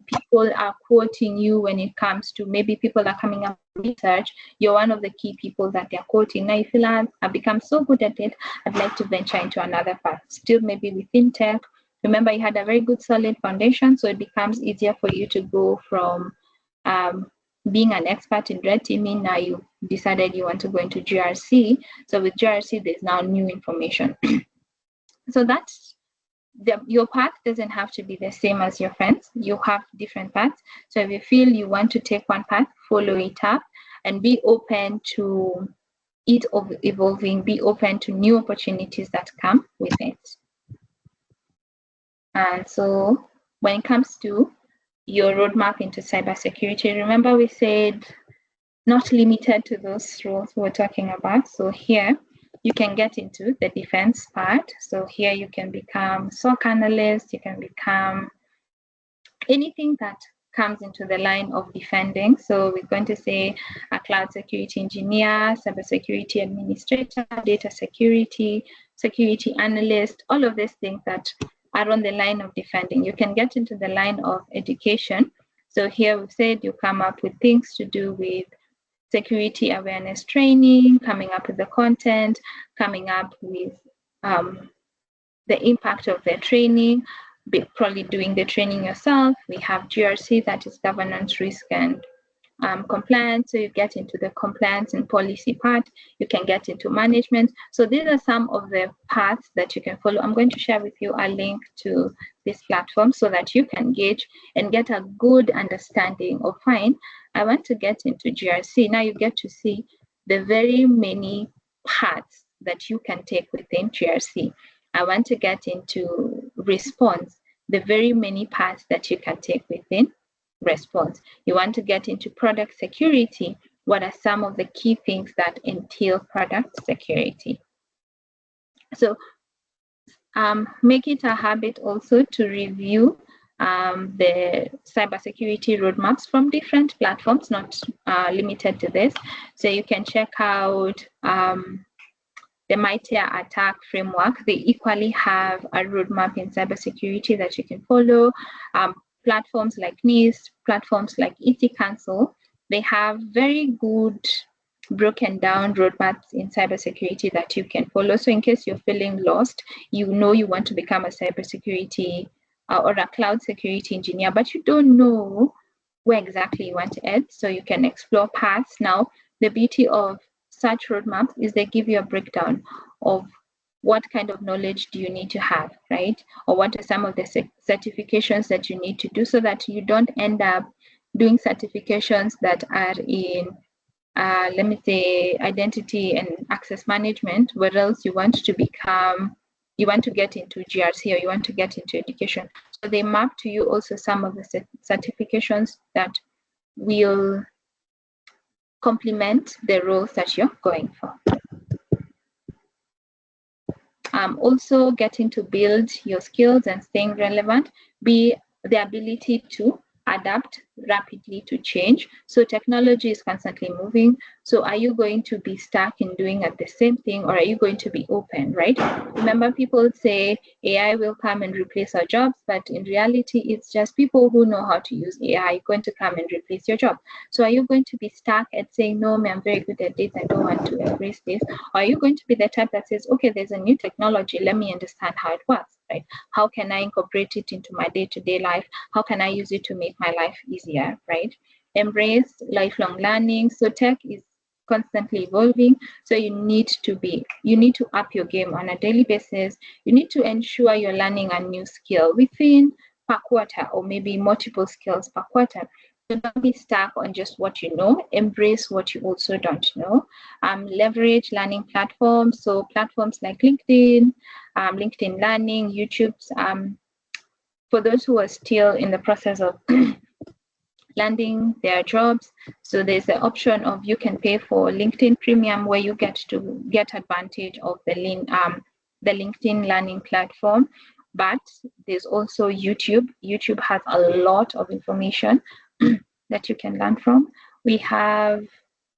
People are quoting you when it comes to, maybe people are coming up with research. You're one of the key people that they're quoting. Now you feel I've become so good at it, I'd like to venture into another path, still maybe within tech. Remember, you had a very good solid foundation, so it becomes easier for you to go from being an expert in red teaming. Now you decided you want to go into GRC. So with GRC, there's now new information. So that's your path doesn't have to be the same as your friends. You have different paths. So if you feel you want to take one path, follow it up and be open to it evolving, be open to new opportunities that come with it. And so when it comes to your roadmap into cybersecurity, remember we said not limited to those roles we're talking about. So here you can get into the defense part. So here you can become SOC analyst, you can become anything that comes into the line of defending. So we're going to say a cloud security engineer, cybersecurity administrator, data security, security analyst, all of these things that are on the line of defending. You can get into the line of education. So here we've said you come up with things to do with security awareness training, coming up with the content, coming up with the impact of the training, probably doing the training yourself. We have GRC, that is governance, risk, and compliance, so you get into the compliance and policy part. You can get into management. So these are some of the paths that you can follow. I'm going to share with you a link to this platform so that you can gauge and get a good understanding of, fine, I want to get into GRC. Now you get to see the very many paths that you can take within GRC. I want to get into response, the very many paths that you can take within response. You want to get into product security. What are some of the key things that entail product security? So make it a habit also to review the cybersecurity roadmaps from different platforms, not limited to this. So you can check out the Mightier Attack framework. They equally have a roadmap in cybersecurity that you can follow. Platforms like NIST, platforms like ET Council, they have very good broken down roadmaps in cybersecurity that you can follow. So in case you're feeling lost, you know you want to become a cybersecurity or a cloud security engineer, but you don't know where exactly you want to head. So you can explore paths. Now, the beauty of such roadmaps is they give you a breakdown of what kind of knowledge do you need to have, right? Or what are some of the certifications that you need to do so that you don't end up doing certifications that are in, let me say, identity and access management, where else you want to become, you want to get into GRC or you want to get into education. So they map to you also some of the certifications that will complement the roles that you're going for. Also getting to build your skills and staying relevant, be the ability to adapt rapidly to change. So technology is constantly moving. So are you going to be stuck in doing at the same thing, or are you going to be open, right? Remember, people say AI will come and replace our jobs, but in reality, it's just people who know how to use AI going to come and replace your job. So are you going to be stuck at saying, no, I'm very good at this, I don't want to embrace this? Or are you going to be the type that says, okay, there's a new technology, let me understand how it works, right? How can I incorporate it into my day-to-day life? How can I use it to make my life easier, right? Embrace lifelong learning. So tech is constantly evolving. So you need to up your game on a daily basis. You need to ensure you're learning a new skill within per quarter, or maybe multiple skills per quarter. So don't be stuck on just what you know. Embrace what you also don't know. Leverage learning platforms. So platforms like LinkedIn, LinkedIn Learning, YouTube's. For those who are still in the process of landing their jobs, so there's the option of you can pay for LinkedIn Premium, where you get to get advantage of the LinkedIn Learning platform. But there's also YouTube. YouTube has a lot of information that you can learn from. We have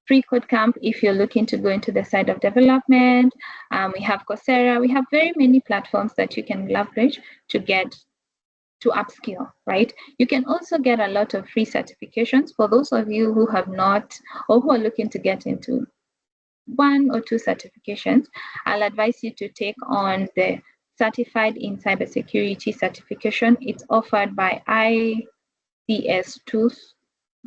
Free Code Camp if you're looking to go into the side of development. We have Coursera. We have very many platforms that you can leverage to get to upskill, right? You can also get a lot of free certifications. For those of you who have not, or who are looking to get into 1 or 2 certifications, I'll advise you to take on the Certified in Cybersecurity certification. It's offered by ICS Tools,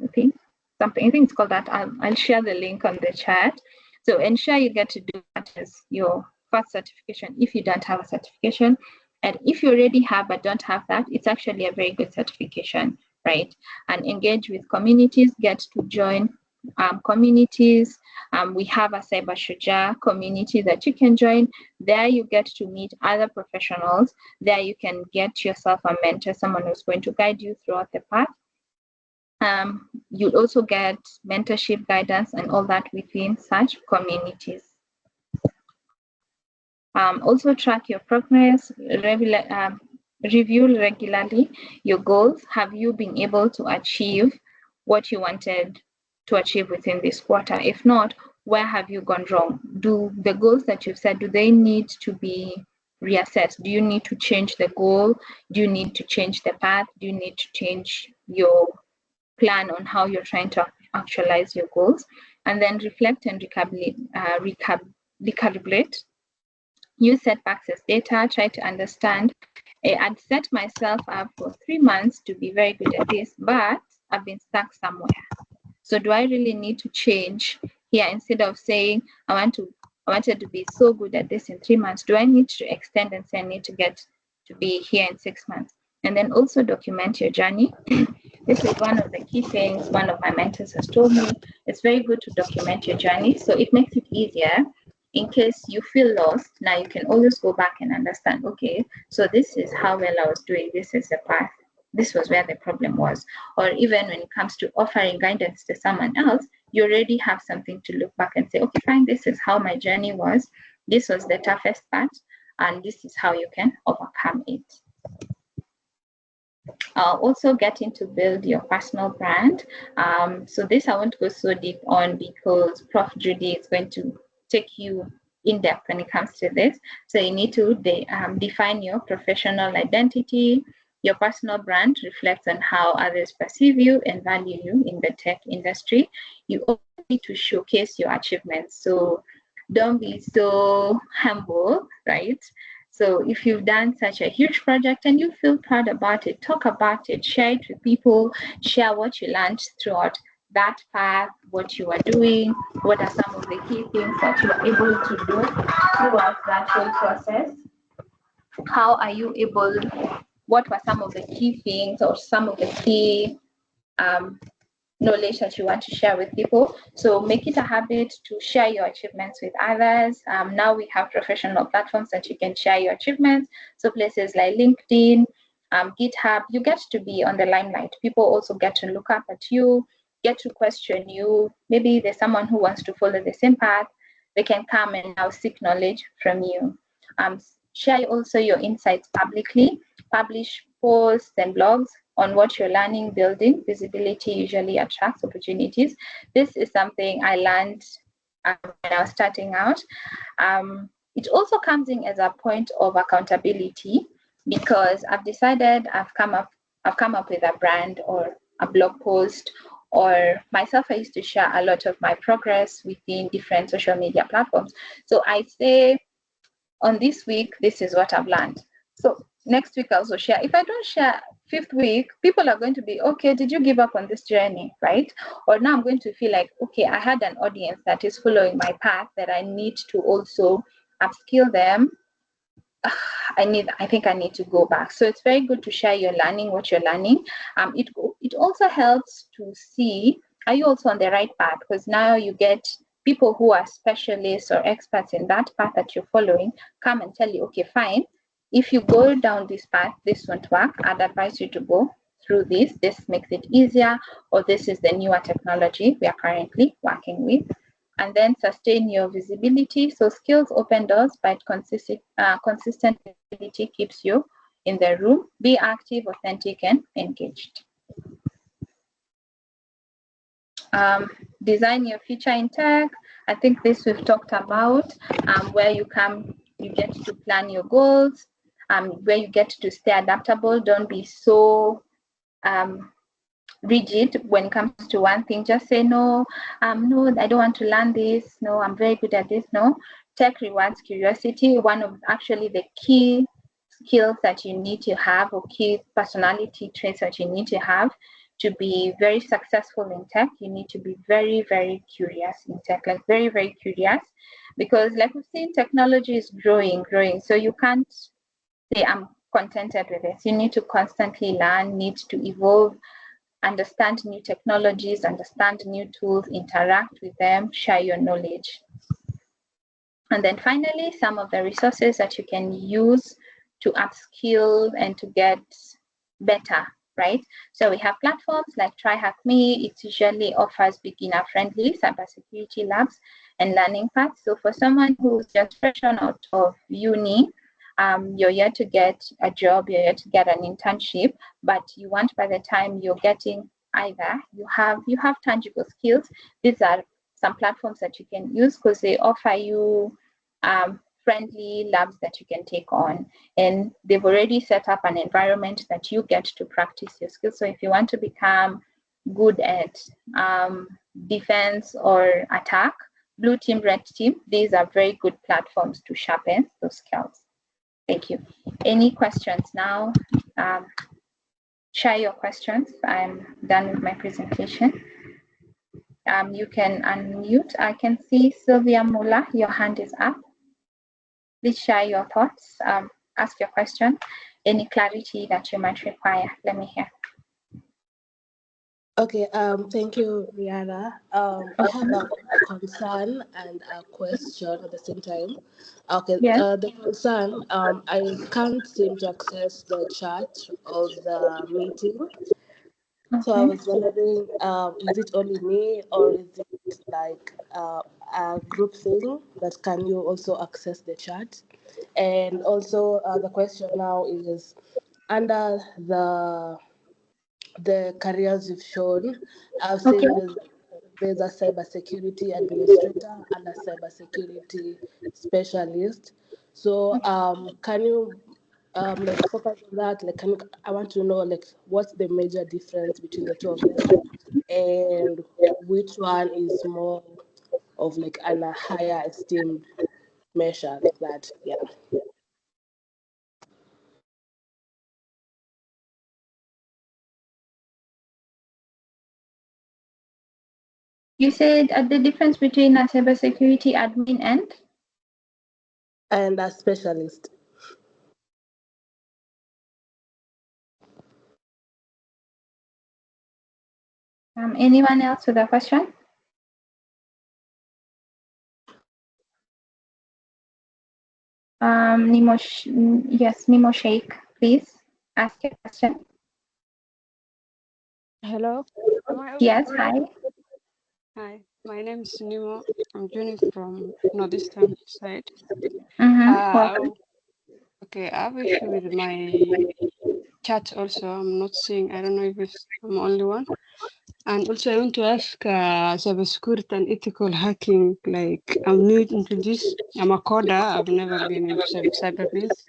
I think it's called that. I'll share the link on the chat. So ensure you get to do that as your first certification if you don't have a certification. And if you already have but don't have that, it's actually a very good certification, right? And engage with communities, get to join communities. We have a Cyber Shujaa community that you can join. There you get to meet other professionals. There you can get yourself a mentor, someone who's going to guide you throughout the path. You'll also get mentorship, guidance, and all that within such communities. Also track your progress, review regularly your goals. Have you been able to achieve what you wanted to achieve within this quarter? If not, where have you gone wrong? Do the goals that you've set, do they need to be reassessed? Do you need to change the goal? Do you need to change the path? Do you need to change your plan on how you're trying to actualize your goals? And then reflect and recalibrate. Use setbacks as data, try to understand. I'd set myself up for 3 months to be very good at this, but I've been stuck somewhere. So do I really need to change here? Instead of saying I wanted to be so good at this in 3 months, do I need to extend and say I need to get to be here in 6 months? And then also document your journey. This is one of the key things one of my mentors has told me. It's very good to document your journey. So it makes it easier in case you feel lost. Now you can always go back and understand, okay, so this is how well I was doing. This is the path. This was where the problem was. Or even when it comes to offering guidance to someone else, you already have something to look back and say, okay, fine, this is how my journey was. This was the toughest part, and this is how you can overcome it. Also getting to build your personal brand. So this I won't go so deep on because Prof. Judy is going to take you in depth when it comes to this. So you need to define your professional identity. Your personal brand reflects on how others perceive you and value you in the tech industry. You also need to showcase your achievements. So don't be so humble, right? So if you've done such a huge project and you feel proud about it, talk about it, share it with people, share what you learned throughout that path, what you are doing, what are some of the key things that you are able to do throughout that whole process. How are you able, what were some of the key things or some of the key knowledge that you want to share with people. So make it a habit to share your achievements with others. Now we have professional platforms that you can share your achievements. So places like LinkedIn, GitHub, you get to be on the limelight. People also get to look up at you, get to question you. Maybe there's someone who wants to follow the same path. They can come and now seek knowledge from you. Share also your insights publicly, publish posts and blogs on what you're learning, building. Visibility usually attracts opportunities. This is something I learned when I was starting out. It also comes in as a point of accountability because I've decided I've come up with a brand or a blog post, or myself, I used to share a lot of my progress within different social media platforms. So I say, on this week, this is what I've learned. So next week, I also share. If I don't share 5th week, people are going to be, okay, did you give up on this journey, right? Or now I'm going to feel like, okay, I had an audience that is following my path that I need to also upskill them. I think I need to go back. So it's very good to share your learning, what you're learning. It also helps to see, are you also on the right path? Because now you get people who are specialists or experts in that path that you're following come and tell you, okay, fine. If you go down this path, this won't work. I'd advise you to go through this. This makes it easier, or this is the newer technology we are currently working with. And then sustain your visibility. So skills open doors, but consistent visibility keeps you in the room. Be active, authentic, and engaged. Design your future in tech. I think this we've talked about, where you get to plan your goals, where you get to stay adaptable. Don't be so rigid when it comes to one thing. Just say no, no, I don't want to learn this. No, I'm very good at this. No, tech rewards curiosity. One of actually the key skills that you need to have, or key personality traits that you need to have to be very successful in tech. You need to be very, very curious in tech, like very, very curious, because like we've seen, technology is growing. So you can't say I'm contented with this. You need to constantly learn, need to evolve, understand new technologies, understand new tools, interact with them, share your knowledge. And then finally, some of the resources that you can use to upskill and to get better, right? So we have platforms like TryHackMe. It usually offers beginner-friendly cybersecurity labs and learning paths. So for someone who's just fresh out of uni, you're here to get a job, you're here to get an internship, but you want, by the time you're getting either, you have tangible skills. These are some platforms that you can use because they offer you friendly labs that you can take on, and they've already set up an environment that you get to practice your skills. So if you want to become good at defense or attack, blue team, red team, these are very good platforms to sharpen those skills. Thank you. Any questions now? Share your questions. I'm done with my presentation. You can unmute. I can see Sylvia Muller, your hand is up. Please share your thoughts, ask your question, any clarity that you might require. Let me hear. Okay, thank you, Rihanna. I have a concern and a question at the same time. Okay, Yes. the concern, I can't seem to access the chat of the meeting. So I Okay. was wondering, is it only me or is it like a group thing that can you also access the chat? And also the question now is under the careers you've shown, I've Okay. seen there's a cybersecurity administrator and a cybersecurity specialist. So can you like focus on that? Like, I want to know like what's the major difference between the two of them, and which one is more of like a higher esteemed measure like that? Yeah. You said the difference between a cybersecurity admin And a specialist. and anyone else with a question? Yes, Nimo Sheikh, please ask your question. Hello. Am I Yes, audible? hi. Hi, my name is Nimo. I'm joining from northeastern side. Welcome. Okay, I have issue with my chat also. I'm not seeing, I don't know if I'm the only one. And also I want to ask cybersecurity and ethical hacking. Like I'm new into this. I'm a coder. I've never been into cyberspace.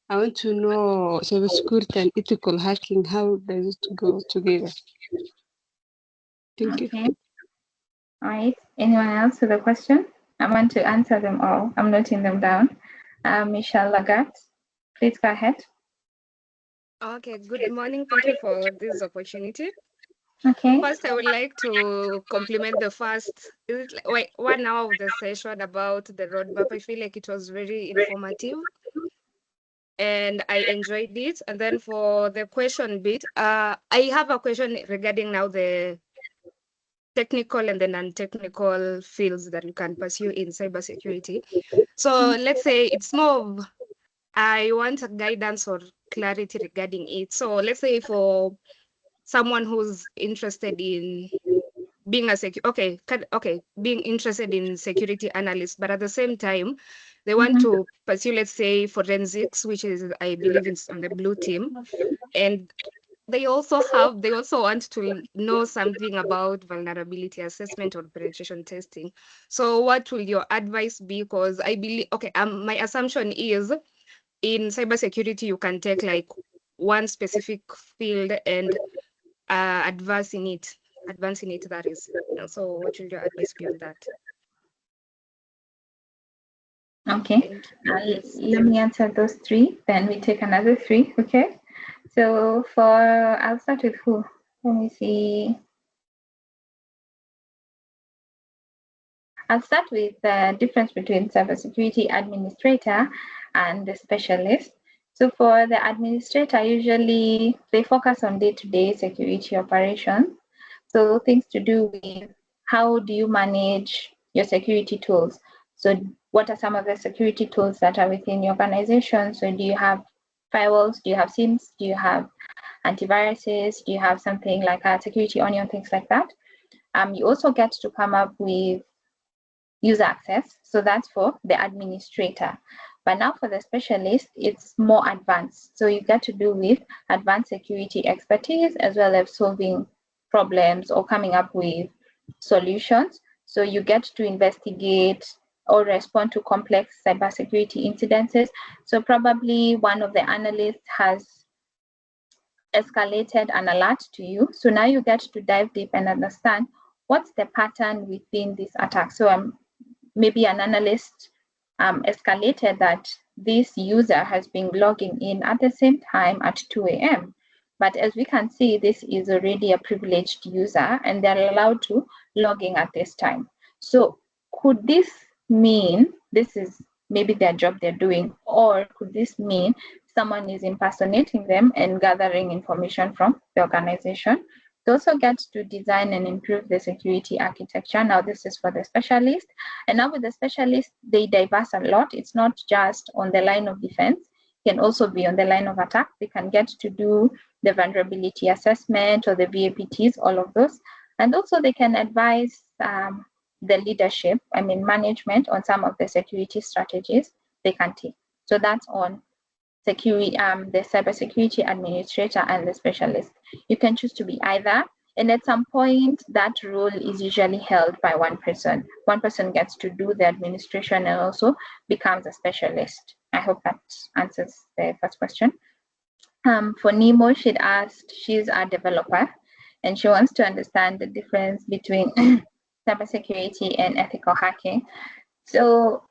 I want to know cybersecurity and ethical hacking. How does it go together? Thank you. Okay. All right. Anyone else with a question? I want to answer them all. I'm noting them down. Michelle Lagat, please go ahead. Okay, good morning. Thank you for this opportunity. Okay. First, I would like to compliment the first 1 hour of the session about the roadmap. I feel like it was very informative and I enjoyed it. And then for the question bit, I have a question regarding now the technical and the non-technical fields that you can pursue in cybersecurity. So let's say it's more of I want a guidance or clarity regarding it. So let's say for someone who's interested in being a being interested in security analyst, but at the same time, they want to pursue, let's say, forensics, which is, I believe, it's on the blue team, and they also want to know something about vulnerability assessment or penetration testing. So, what will your advice be? Because I believe, my assumption is in cybersecurity, you can take like one specific field and advance in it, that is. So what will your advice be on that? Okay. Let me answer those three, then we take another three. Okay. So I'll start with who? Let me see. I'll start with the difference between cybersecurity administrator and the specialist. So for the administrator, usually they focus on day-to-day security operations. So things to do with how do you manage your security tools? So what are some of the security tools that are within your organization? So do you have firewalls? Do you have SIEMs? Do you have antiviruses? Do you have something like a security onion, things like that? You also get to come up with user access. So that's for the administrator. But now for the specialist, it's more advanced. So you get to do with advanced security expertise as well as solving problems or coming up with solutions. So you get to investigate or respond to complex cybersecurity incidences. So probably one of the analysts has escalated an alert to you. So now you get to dive deep and understand what's the pattern within this attack. So maybe an analyst escalated that this user has been logging in at the same time at 2 a.m. But as we can see, this is already a privileged user and they're allowed to log in at this time. So could this mean this is maybe their job they're doing, or could this mean someone is impersonating them and gathering information from the organization? They also get to design and improve the security architecture. Now this is for the specialist. And now with the specialist, they diverse a lot. It's not just on the line of defense, it can also be on the line of attack. They can get to do the vulnerability assessment or the VAPTs, all of those. And also they can advise the leadership, management on some of the security strategies they can take. So that's on security, the cybersecurity administrator and the specialist. You can choose to be either, and at some point that role is usually held by one person. One person gets to do the administration and also becomes a specialist. I hope that answers the first question. For Nemo, she'd asked, she's a developer and she wants to understand the difference between cybersecurity and ethical hacking. So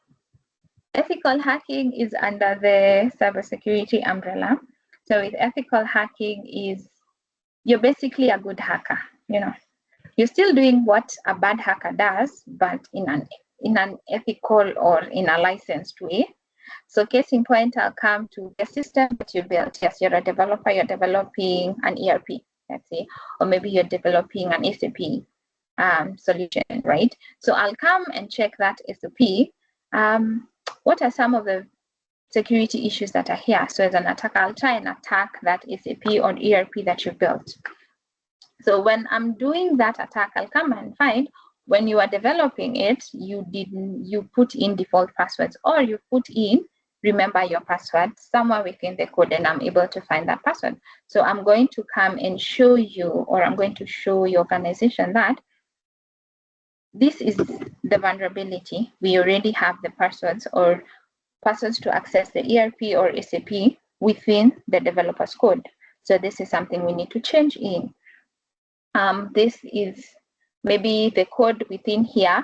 ethical hacking is under the cybersecurity umbrella. So with ethical hacking is you're basically a good hacker. You're still doing what a bad hacker does, but in an ethical or in a licensed way. So case in point, I'll come to the system that you built. Yes, you're a developer, you're developing an ERP, let's say, or maybe you're developing an SAP solution, right? So I'll come and check that SAP. What are some of the security issues that are here? So as an attacker, I'll try and attack that SAP or ERP that you built. So when I'm doing that attack, I'll come and find when you are developing it, you put in default passwords, or you put in remember your password somewhere within the code, and I'm able to find that password. So I'm going to come and show you, or I'm going to show your organization that this is the vulnerability. We already have the passwords or passwords to access the ERP or SAP within the developer's code. So this is something we need to change in. This is maybe the code within here.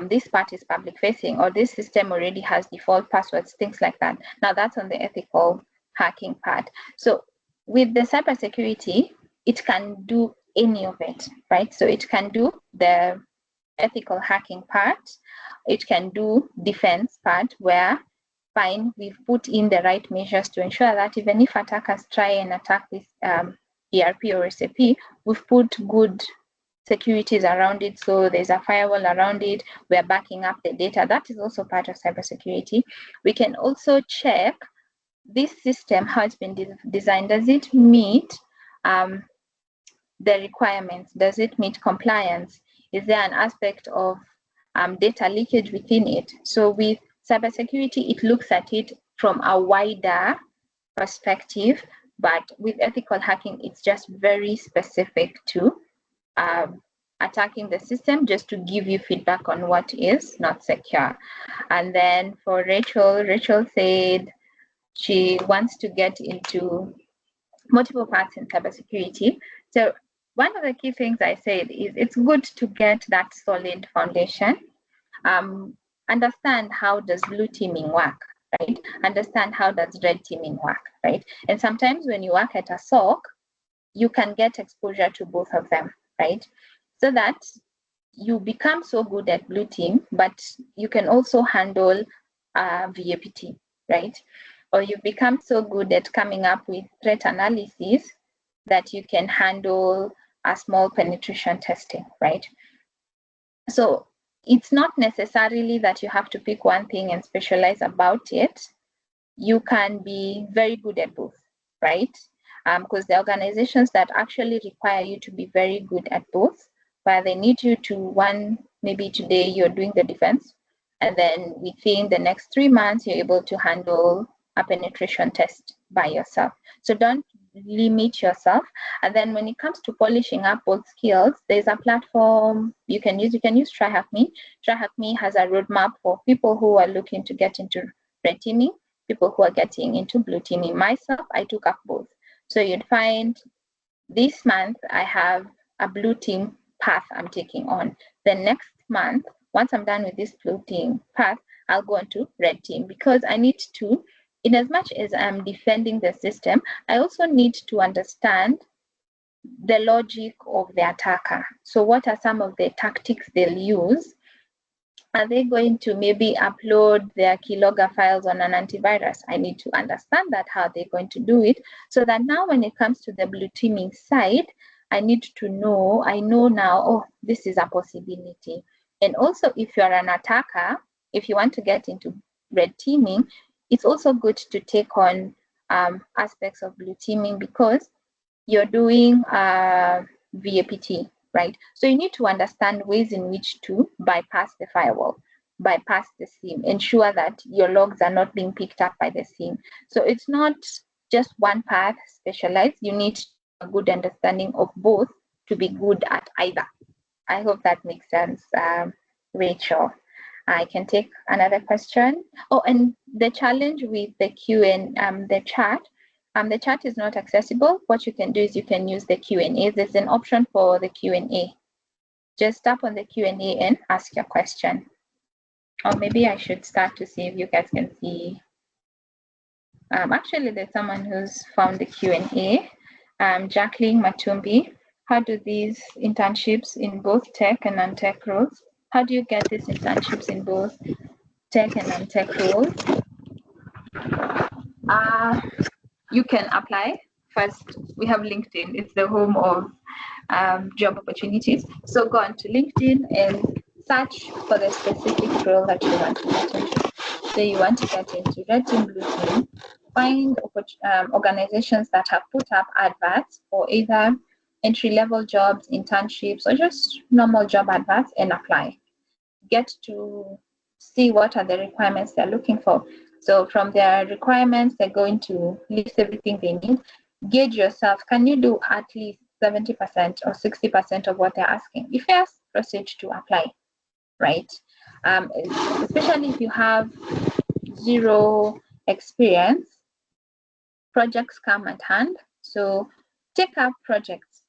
This part is public facing, or this system already has default passwords, things like that. Now that's on the ethical hacking part. So with the cybersecurity, it can do any of it, right? So it can do the ethical hacking part. It can do defense part where fine, we've put in the right measures to ensure that even if attackers try and attack this ERP or SAP, we've put good securities around it. So there's a firewall around it. We're backing up the data. That is also part of cybersecurity. We can also check this system, how it's been designed. Does it meet the requirements? Does it meet compliance? Is there an aspect of data leakage within it? So with cybersecurity, it looks at it from a wider perspective, but with ethical hacking, it's just very specific to attacking the system, just to give you feedback on what is not secure. And then for Rachel said she wants to get into multiple parts in cybersecurity. So one of the key things I said is it's good to get that solid foundation. Understand how does blue teaming work, right? Understand how does red teaming work, right? And sometimes when you work at a SOC, you can get exposure to both of them, right? So that you become so good at blue team, but you can also handle VAPT, right? Or you become so good at coming up with threat analysis that you can handle a small penetration testing, right? So it's not necessarily that you have to pick one thing and specialize about it. You can be very good at both, right? Because the organizations that actually require you to be very good at both, where they need you to, one, maybe today you're doing the defense, and then within the next 3 months, you're able to handle a penetration test by yourself. So don't limit yourself. And then when it comes to polishing up both skills, there's a platform you can use. You can use TryHackMe. TryHackMe has a roadmap for people who are looking to get into red teaming, people who are getting into blue teaming. Myself, I took up both. So you'd find this month I have a blue team path I'm taking on. The next month, once I'm done with this blue team path, I'll go into red team, because I need to in as much as I'm defending the system, I also need to understand the logic of the attacker. So what are some of the tactics they'll use? Are they going to maybe upload their keylogger files on an antivirus? I need to understand that, how they're going to do it, so that now when it comes to the blue teaming side, I need to know, I know now, oh, this is a possibility. And also, if you're an attacker, if you want to get into red teaming, it's also good to take on aspects of blue teaming, because you're doing VAPT, right? So you need to understand ways in which to bypass the firewall, bypass the SIEM, ensure that your logs are not being picked up by the SIEM. So it's not just one path specialized. You need a good understanding of both to be good at either. I hope that makes sense, Rachel. I can take another question. Oh, and the challenge with the Q and the chat is not accessible. What you can do is you can use the Q&A. There's an option for the Q&A. Just tap on the Q&A and ask your question. Or maybe I should start to see if you guys can see. Actually, there's someone who's found the Q&A. Jacqueline Matumbi. How do these internships in both tech and non-tech roles? How do you get these internships in both tech and non-tech roles? You can apply. First, we have LinkedIn. It's the home of job opportunities. So go on to LinkedIn and search for the specific role that you want to get into. So you want to get into red team, blue team. Find organizations that have put up adverts for either entry-level jobs, internships, or just normal job adverts, and apply. Get to see what are the requirements they're looking for. So from their requirements, they're going to list everything they need. Gauge yourself. Can you do at least 70% or 60% of what they're asking? If yes, proceed to apply, right? Especially if you have zero experience, projects come at hand. So take up projects,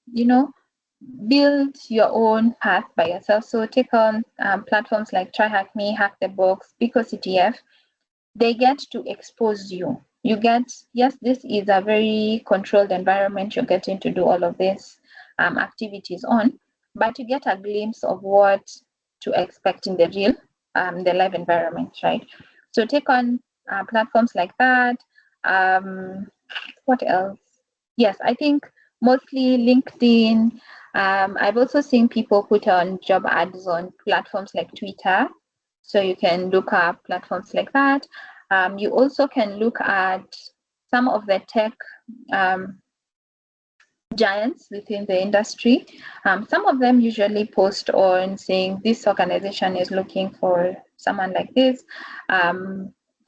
build your own path by yourself. So take on platforms like TryHackMe, Hack the Box, BecoCTF. They get to expose you. You get, yes, this is a very controlled environment you're getting to do all of these activities on, but you get a glimpse of what to expect in the real, the live environment, right? So take on platforms like that. What else? Yes, I think mostly LinkedIn. I've also seen people put on job ads on platforms like Twitter. So you can look up platforms like that. You also can look at some of the tech giants within the industry. Some of them usually post on saying this organization is looking for someone like this.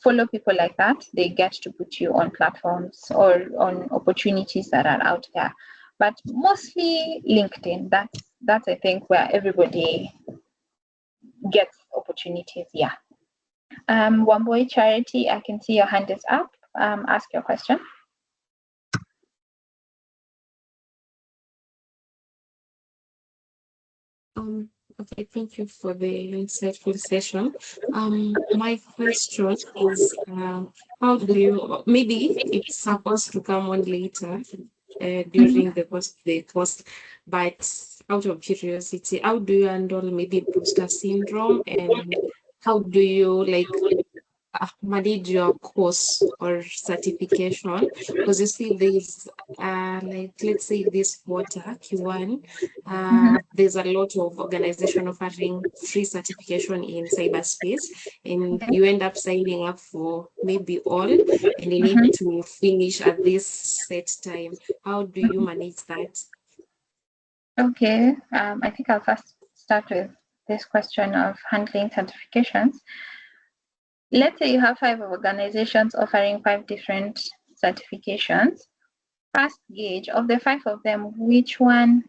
Follow people like that. They get to put you on platforms or on opportunities that are out there. But mostly LinkedIn. That's I think where everybody gets opportunities. Yeah. Wamboi Charity, I can see your hand is up. Ask your question. Okay, thank you for the insightful session. My question is, how do you, maybe it's supposed to come on later during the post, but out of curiosity, how do you handle maybe imposter syndrome, and how do you manage your course or certification? Because you see there's let's say this quarter Q1, there's a lot of organization offering free certification in cyberspace, and you end up signing up for maybe all, and you need to finish at this set time. How do you manage that? Okay, I think I'll first start with this question of handling certifications. Let's say you have 5 organizations offering 5 different certifications. First gauge of the 5 of them, which one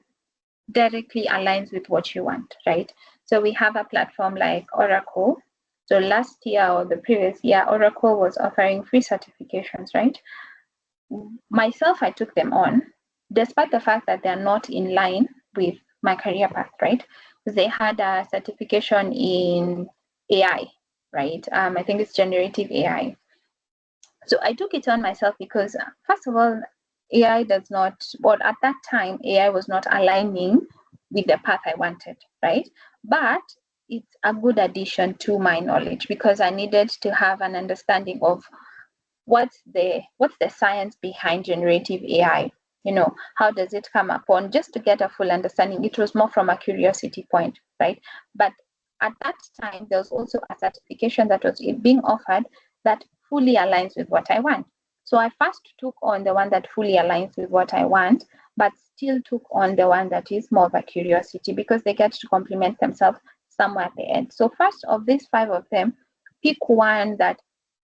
directly aligns with what you want, right? So we have a platform like Oracle. So last year or the previous year, Oracle was offering free certifications, right? Myself, I took them on, despite the fact that they're not in line with my career path, right? They had a certification in AI, right? I think it's generative AI. So I took it on myself because, first of all, AI does not, or at that time, AI was not aligning with the path I wanted, right? But it's a good addition to my knowledge because I needed to have an understanding of what's the science behind generative AI. You know, how does it come upon? Just to get a full understanding. It was more from a curiosity point, right? But at that time, there was also a certification that was being offered that fully aligns with what I want. So I first took on the one that fully aligns with what I want, but still took on the one that is more of a curiosity because they get to complement themselves somewhere at the end. So first of these 5 of them, pick one that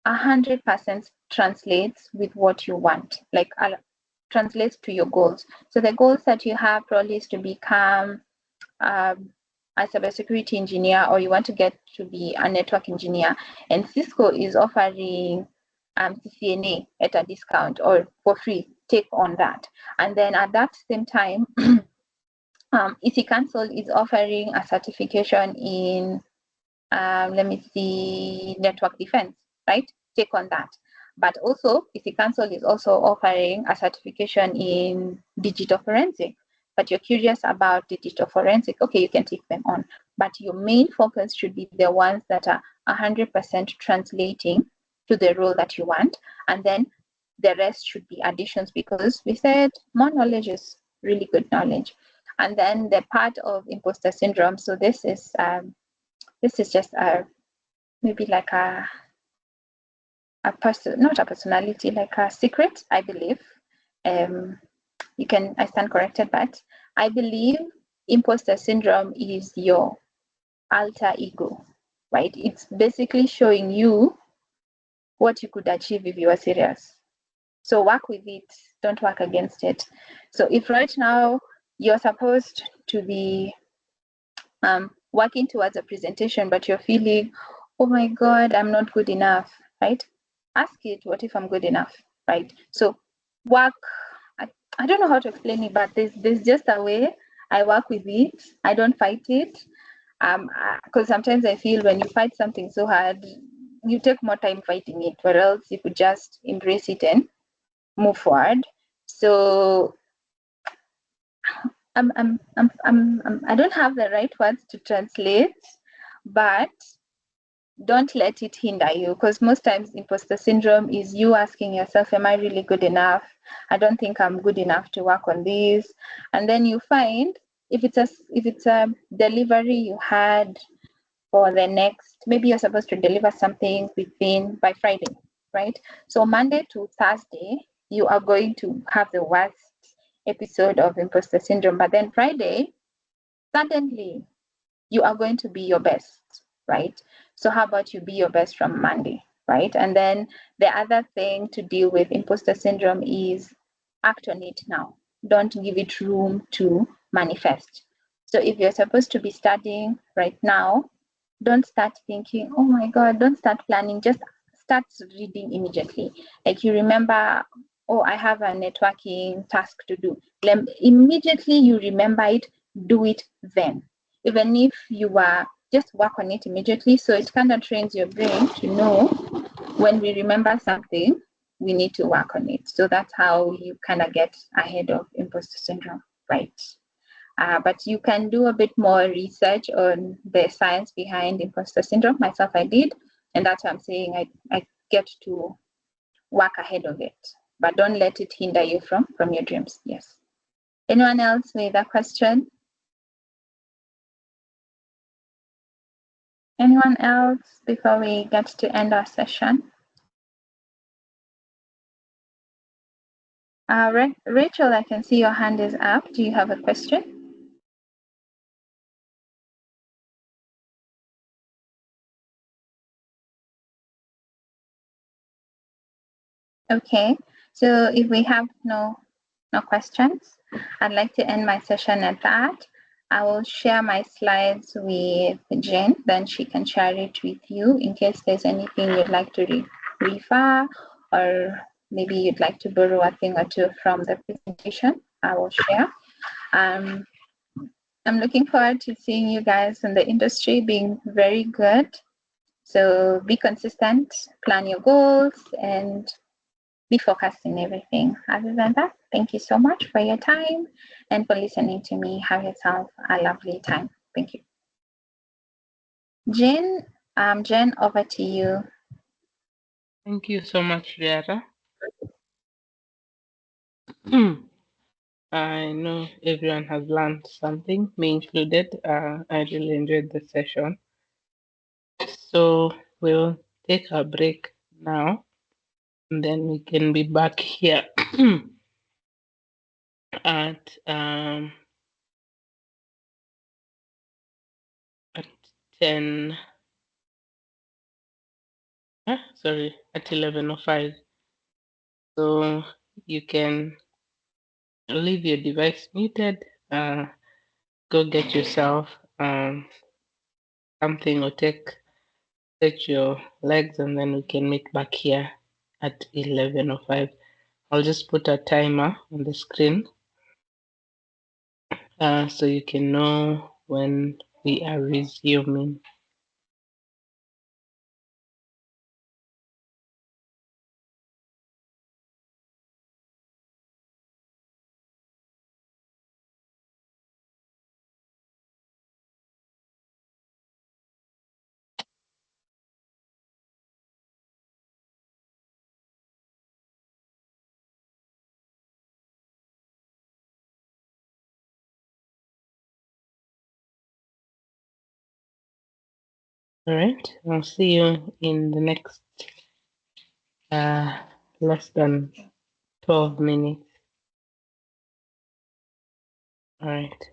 100% translates with what you want, like translates to your goals. So the goals that you have probably is to become a cybersecurity engineer, or you want to get to be a network engineer, and Cisco is offering CCNA at a discount or for free. Take on that, and then at that same time, EC Council is offering a certification in let me see, network defense, right? Take on that. But also, EC Council is also offering a certification in digital forensic. But you're curious about digital forensic, okay, you can take them on. But your main focus should be the ones that are 100% translating to the role that you want. And then the rest should be additions because we said more knowledge is really good knowledge. And then the part of imposter syndrome. So this is just maybe like a person, not a personality, like a secret, I believe. I stand corrected, but I believe imposter syndrome is your alter ego, right? It's basically showing you what you could achieve if you are serious. So work with it, don't work against it. So if right now you're supposed to be working towards a presentation, but you're feeling, oh my God, I'm not good enough, right? Ask it, what if I'm good enough, right? So work, I don't know how to explain it, but there's just a way I work with it. I don't fight it. Because sometimes I feel when you fight something so hard, you take more time fighting it, or else you could just embrace it and move forward. So I don't have the right words to translate, but don't let it hinder you, because most times imposter syndrome is you asking yourself, am I really good enough? I don't think I'm good enough to work on this. And then you find if it's a delivery you had for the next, maybe you're supposed to deliver something by Friday, right? So Monday to Thursday, you are going to have the worst episode of imposter syndrome, but then Friday, suddenly you are going to be your best, right? So how about you be your best from Monday, right? And then the other thing to deal with imposter syndrome is act on it now. Don't give it room to manifest. So if you're supposed to be studying right now, don't start thinking, oh my God, don't start planning, just start reading immediately. Like you remember, oh, I have a networking task to do. Immediately you remember it, do it then. Even if you are just work on it immediately. So it kind of trains your brain to know when we remember something, we need to work on it. So that's how you kind of get ahead of imposter syndrome, right? But you can do a bit more research on the science behind imposter syndrome. Myself, I did. And that's why I'm saying I get to work ahead of it. But don't let it hinder you from your dreams. Yes. Anyone else with a question? Anyone else before we get to end our session? Rachel, I can see your hand is up. Do you have a question? Okay, so if we have no questions, I'd like to end my session at that. I will share my slides with Jen, then she can share it with you in case there's anything you'd like to refer, or maybe you'd like to borrow a thing or two from the presentation. I will share. I'm looking forward to seeing you guys in the industry being very good. So be consistent, plan your goals, and be focused in everything. Other than that, thank you so much for your time and for listening to me. Have yourself a lovely time. Thank you. Jen, over to you. Thank you so much, Riara. I know everyone has learned something, me included. I really enjoyed the session. So we'll take a break now, and then we can be back here at at 10. Sorry, at 11:05. So you can leave your device muted. Go get yourself something or stretch your legs, and then we can meet back here at 11:05. I'll just put a timer on the screen so you can know when we are resuming. All right, I'll see you in the next less than 12 minutes. All right.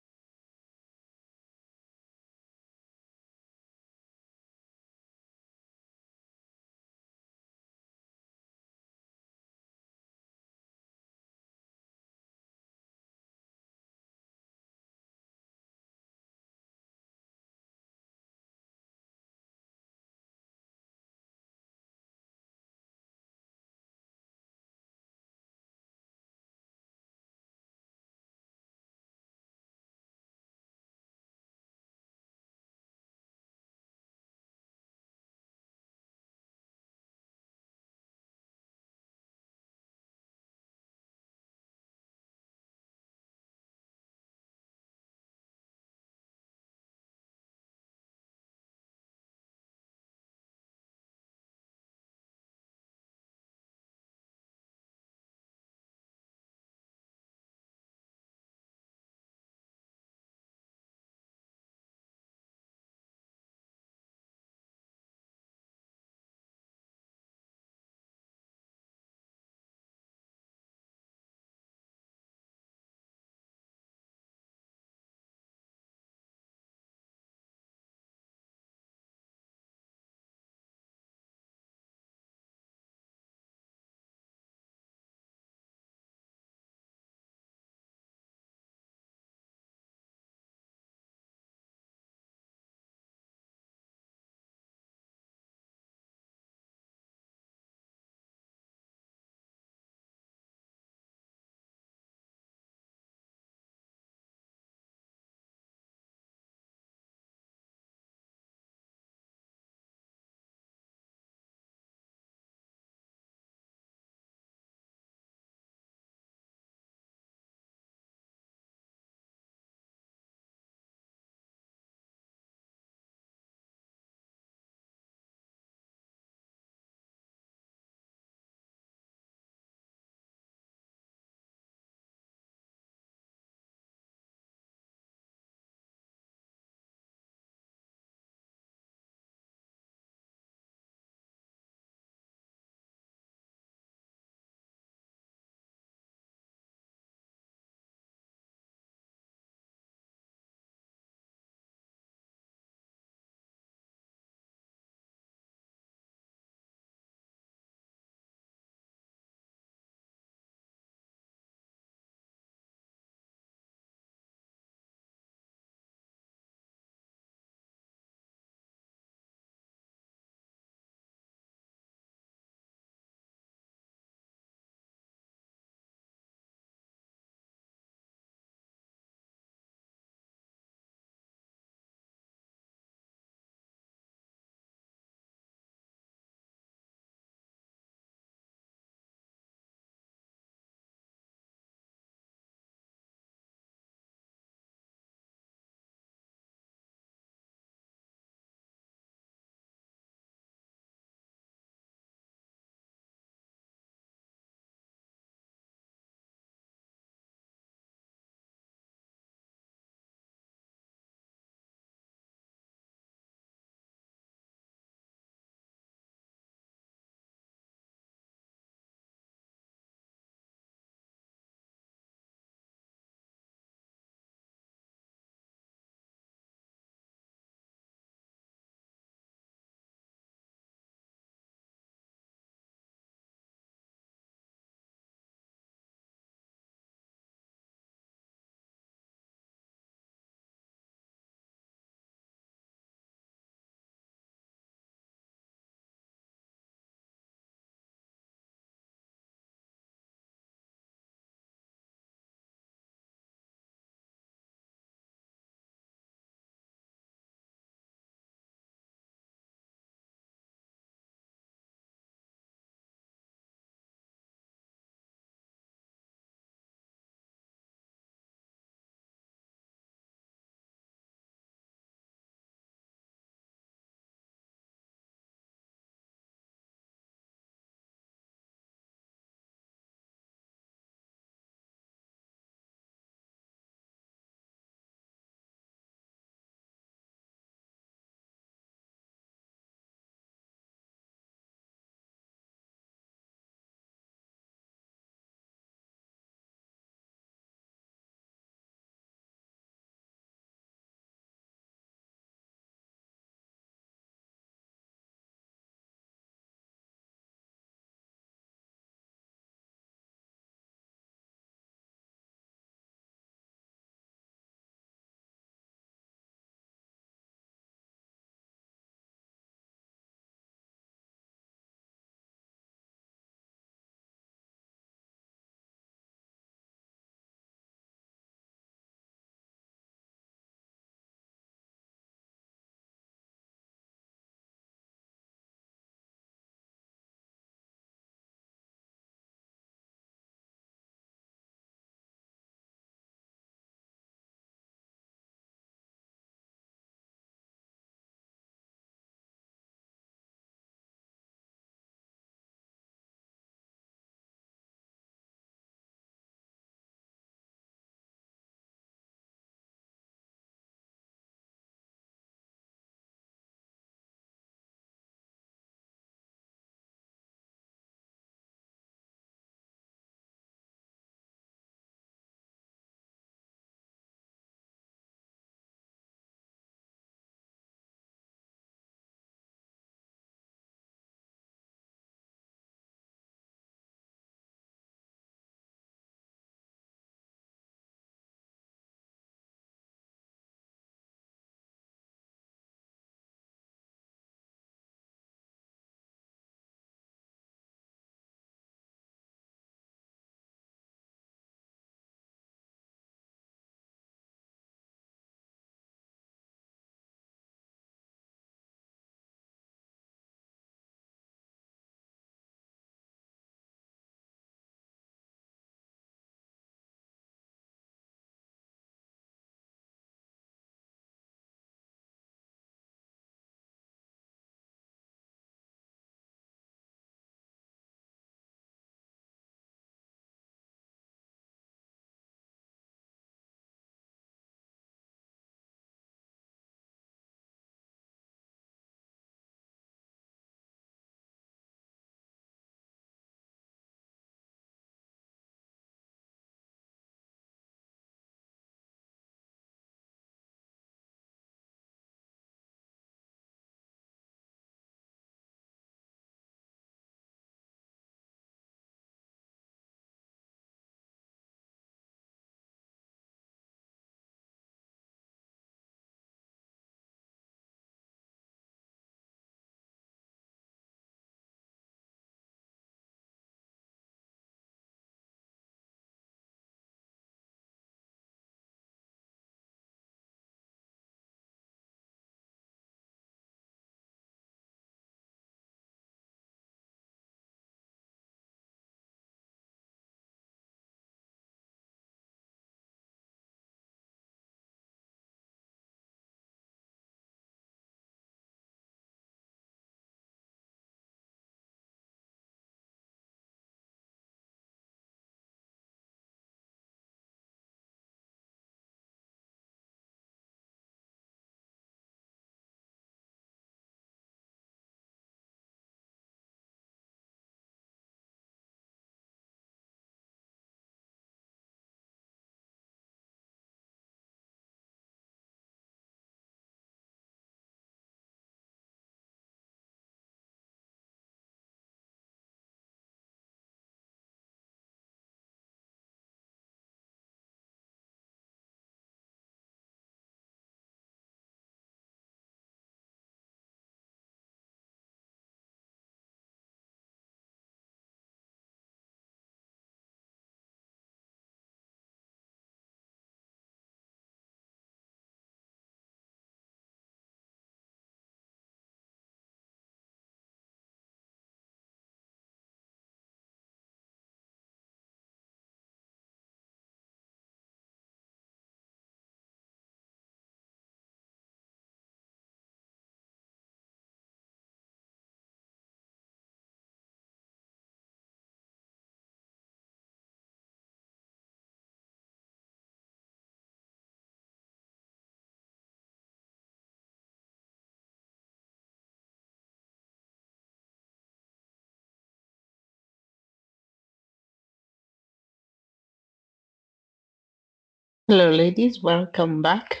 Hello, ladies. Welcome back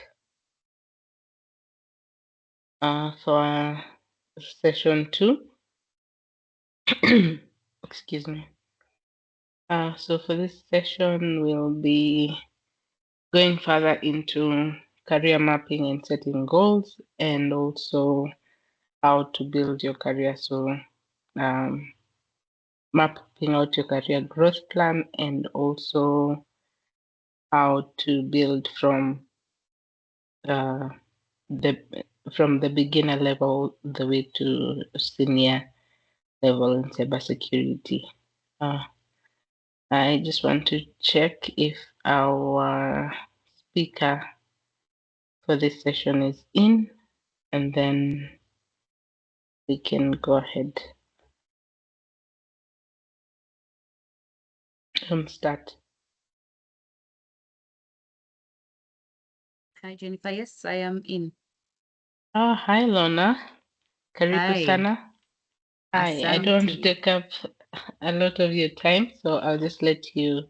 for session 2. Excuse me. So for this session, we'll be going further into career mapping and setting goals, and also how to build your career. So mapping out your career growth plan, and also how to build from the beginner level the way to senior level in cybersecurity. I just want to check if our speaker for this session is in, and then we can go ahead and start. Hi, Jennifer. Yes, I am in. Hi, Lorna. Karibu Hi. sana. Hi, I don't want to Asante. take up a lot of your time, so I'll just let you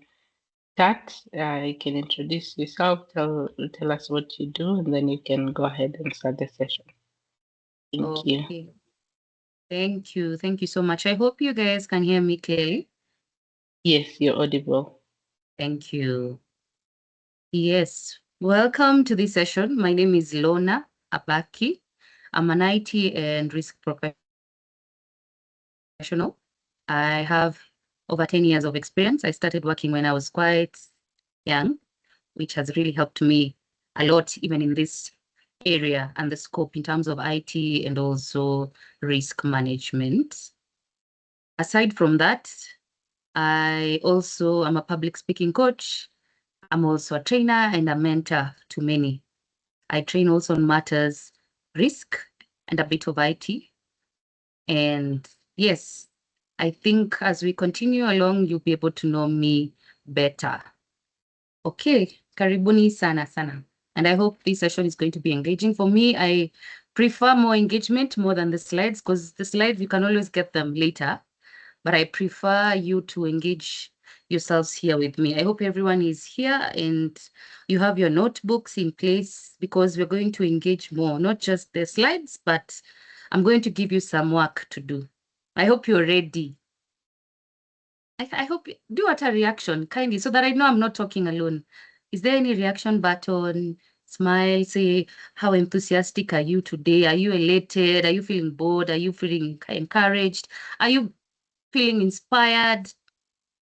start. You can introduce yourself, tell us what you do, and then you can go ahead and start the session. Thank you. Okay. Thank you. Thank you so much. I hope you guys can hear me clearly. Yes, you're audible. Thank you. Yes. Welcome to this session. My name is Lona Abaki. I'm an IT and risk professional. I have over 10 years of experience. I started working when I was quite young, which has really helped me a lot, even in this area and the scope in terms of IT and also risk management. Aside from that, I also am a public speaking coach. I'm also a trainer and a mentor to many. I train also on matters risk and a bit of IT. And yes, I think as we continue along, you'll be able to know me better. Okay, karibuni sana sana. And I hope this session is going to be engaging. For me, I prefer more engagement more than the slides, because the slides, you can always get them later. But I prefer you to engage yourselves here with me. I hope everyone is here and you have your notebooks in place, because we're going to engage more, not just the slides, but I'm going to give you some work to do. I hope you're ready. I hope do at a reaction kindly so that I know I'm not talking alone. Is there any reaction button? Smile, say, how enthusiastic are you today? Are you elated? Are you feeling bored? Are you feeling encouraged? Are you feeling inspired?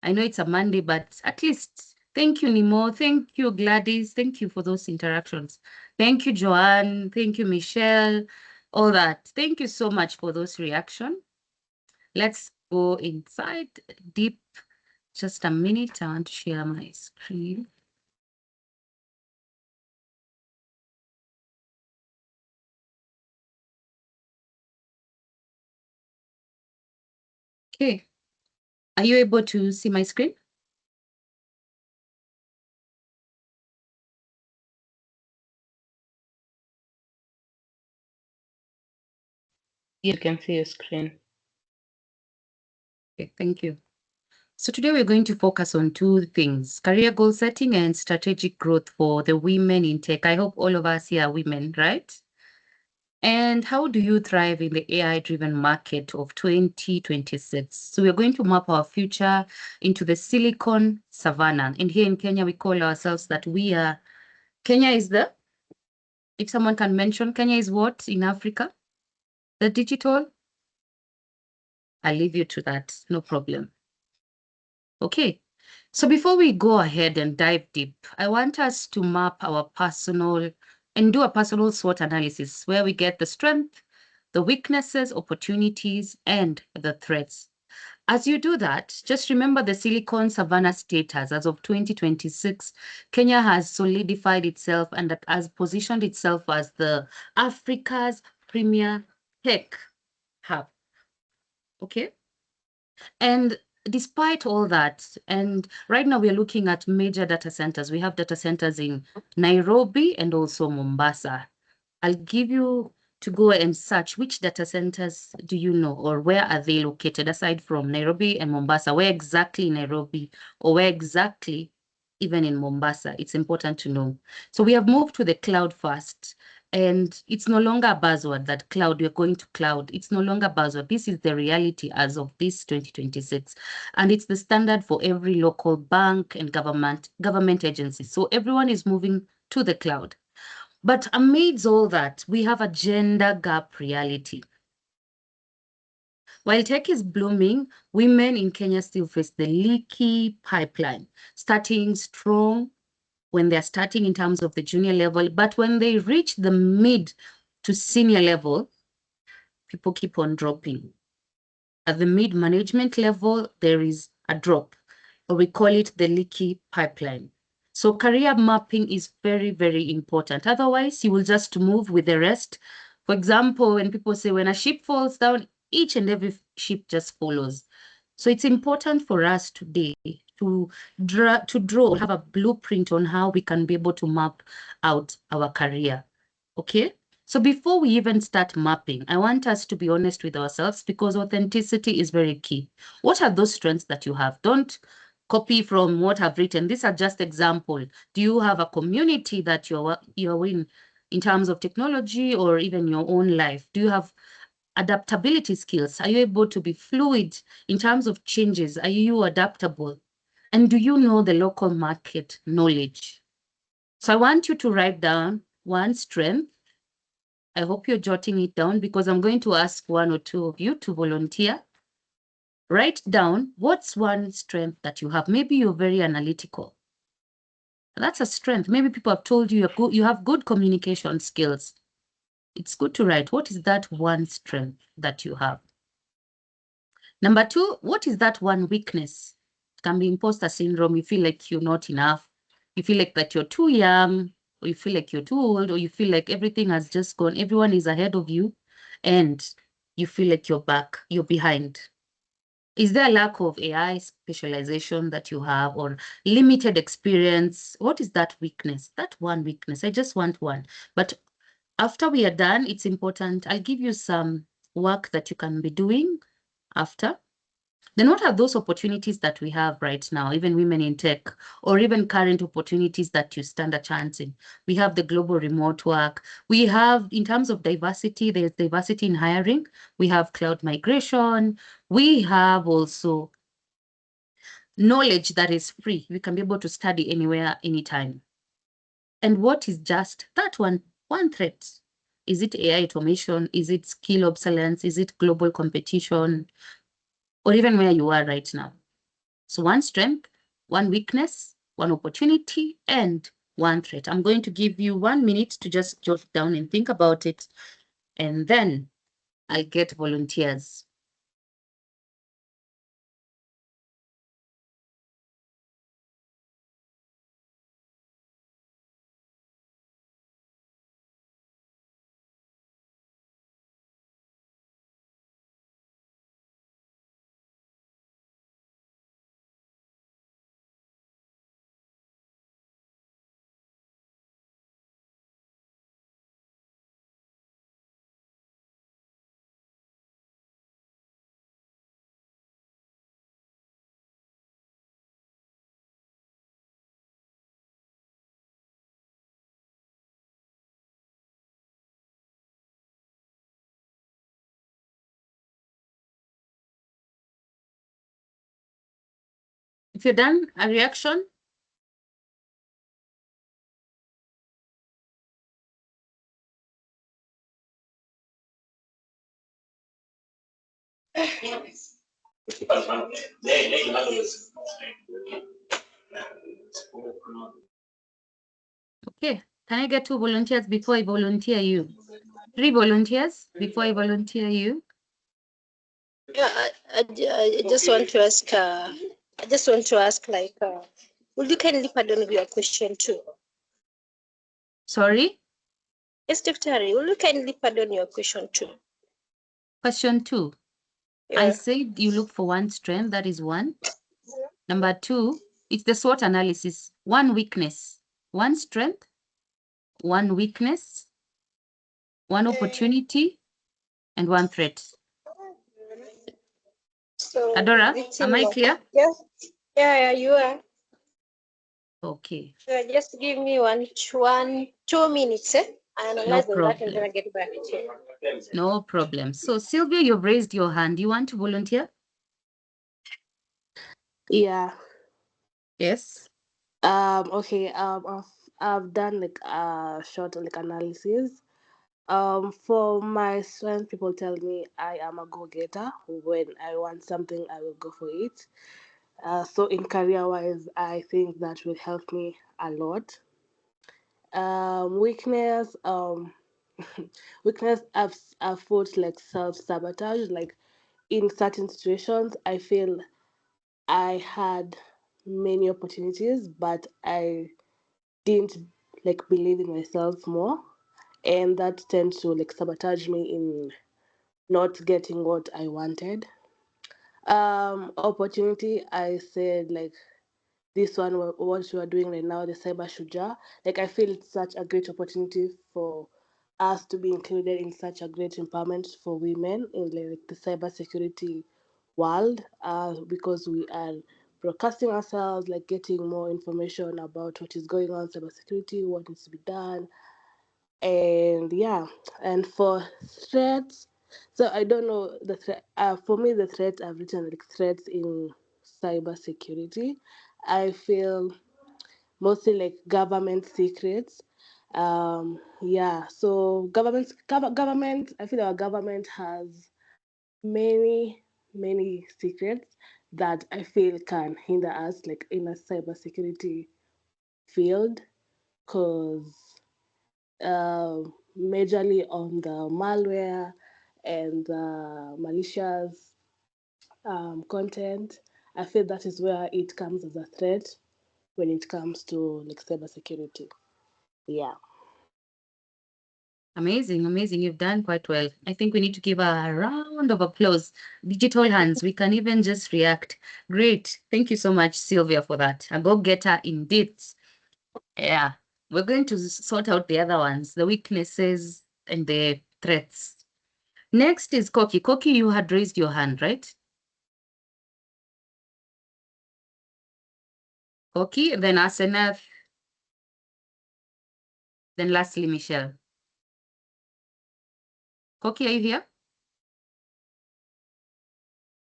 I know it's a Monday, but at least thank you, Nimo. Thank you, Gladys. Thank you for those interactions. Thank you, Joanne. Thank you, Michelle. All that. Thank you so much for those reactions. Let's go inside deep. Just a minute, I want to share my screen. Okay. Are you able to see my screen? You can see your screen. Okay, thank you. So today we're going to focus on two things: career goal setting and strategic growth for the women in tech. I hope all of us here are women, right? And how do you thrive in the AI-driven market of 2026? So we're going to map our future into the Silicon Savannah. And here in Kenya, we call ourselves that we are, Kenya is the, if someone can mention, Kenya is what in Africa? The digital? I'll leave you to that, no problem. Okay, so before we go ahead and dive deep, I want us to map our personal and do a personal SWOT analysis where we get the strength, the weaknesses, opportunities, and the threats. As you do that, just remember the Silicon Savannah status. As of 2026, Kenya has solidified itself and has positioned itself as the Africa's premier tech hub. Okay. And despite all that, and right now we're looking at major data centers. We have data centers in Nairobi and also Mombasa. I'll give you to go and search which data centers do you know, or where are they located aside from Nairobi and Mombasa? Where exactly in Nairobi, or where exactly even in Mombasa. It's important to know. So we have moved to the cloud first. And it's no longer a buzzword that cloud, we're going to cloud. It's no longer a buzzword. This is the reality as of this 2026. And it's the standard for every local bank and government agency. So everyone is moving to the cloud. But amidst all that, we have a gender gap reality. While tech is blooming, women in Kenya still face the leaky pipeline, starting strong when they're starting in terms of the junior level, but when they reach the mid to senior level, people keep on dropping. At the mid management level, there is a drop, or we call it the leaky pipeline. So career mapping is very, very important. Otherwise, you will just move with the rest. For example, when people say when a ship falls down, each and every ship just follows. So it's important for us today to draw, have a blueprint on how we can be able to map out our career. Okay? So before we even start mapping, I want us to be honest with ourselves because authenticity is very key. What are those strengths that you have? Don't copy from what I've written. These are just examples. Do you have a community that you're in terms of technology or even your own life? Do you have adaptability skills? Are you able to be fluid in terms of changes? Are you adaptable? And do you know the local market knowledge? So I want you to write down one strength. I hope you're jotting it down because I'm going to ask one or two of you to volunteer. Write down what's one strength that you have. Maybe you're very analytical. That's a strength. Maybe people have told you you have good communication skills. It's good to write. What is that one strength that you have? Number two, what is that one weakness? It can be imposter syndrome. You feel like you're not enough. You feel like that you're too young, or you feel like you're too old, or you feel like everything has just gone. Everyone is ahead of you, and you feel like you're behind. Is there a lack of AI specialization that you have or limited experience? What is that weakness? That one weakness. I just want one. But after we are done, it's important. I'll give you some work that you can be doing after. Then what are those opportunities that we have right now, even women in tech, or even current opportunities that you stand a chance in? We have the global remote work. We have, in terms of diversity, there's diversity in hiring. We have cloud migration. We have also knowledge that is free. We can be able to study anywhere, anytime. And what is just that one threat? Is it AI automation? Is it skill obsolescence? Is it global competition? Or even where you are right now? So one strength, one weakness, one opportunity, and one threat. I'm going to give you 1 minute to just jot down and think about it. And then I'll get volunteers. If you're done, a reaction? Okay, can I get 2 volunteers before I volunteer you? 3 volunteers before I volunteer you? Yeah, I just want to ask. Would you kindly pardon me your question too? Sorry? Yes, Dr. Will you kindly pardon your question too? Question 2. Yeah. I said you look for one strength, that is 1. Number 2, it's the SWOT analysis. 1 weakness, 1 strength, 1 weakness, 1 opportunity, and 1 threat. So Adora, am I clear? Yes. Yeah, you are. Okay. Just give me 2 minutes. I analyze on that and then I get back to you. No problem. So Sylvia, you've raised your hand. You want to volunteer? Yeah. Yes. Okay. I've done like a short like analysis. For my strength, people tell me I am a go-getter. When I want something, I will go for it. So in career-wise, I think that will help me a lot. Weakness, weakness. I've felt like self-sabotage. Like in certain situations, I feel I had many opportunities, but I didn't like believe in myself more, and that tends to like sabotage me in not getting what I wanted. Opportunity, I said like this one, what you are doing right now, the Cyber Shujaa. Like I feel it's such a great opportunity for us to be included in such a great empowerment for women in like the cyber security world. Because we are broadcasting ourselves, like getting more information about what is going on cybersecurity, what needs to be done, and yeah. And for threats, so I don't know the threat. For me, the threats I've written like threats in cybersecurity. I feel mostly like government secrets. Yeah. So government. I feel our government has many secrets that I feel can hinder us like in a cybersecurity field, because majorly on the malware and the malicious content. I feel that is where it comes as a threat when it comes to like cybersecurity. Yeah. Amazing, amazing. You've done quite well. I think we need to give a round of applause. Digital hands, we can even just react. Great. Thank you so much, Sylvia, for that. A go-getter indeed. Yeah. We're going to sort out the other ones, the weaknesses and the threats. Next is Koki. Koki, you had raised your hand, right? Koki, then Asenath, then lastly, Michelle. Koki, are you here?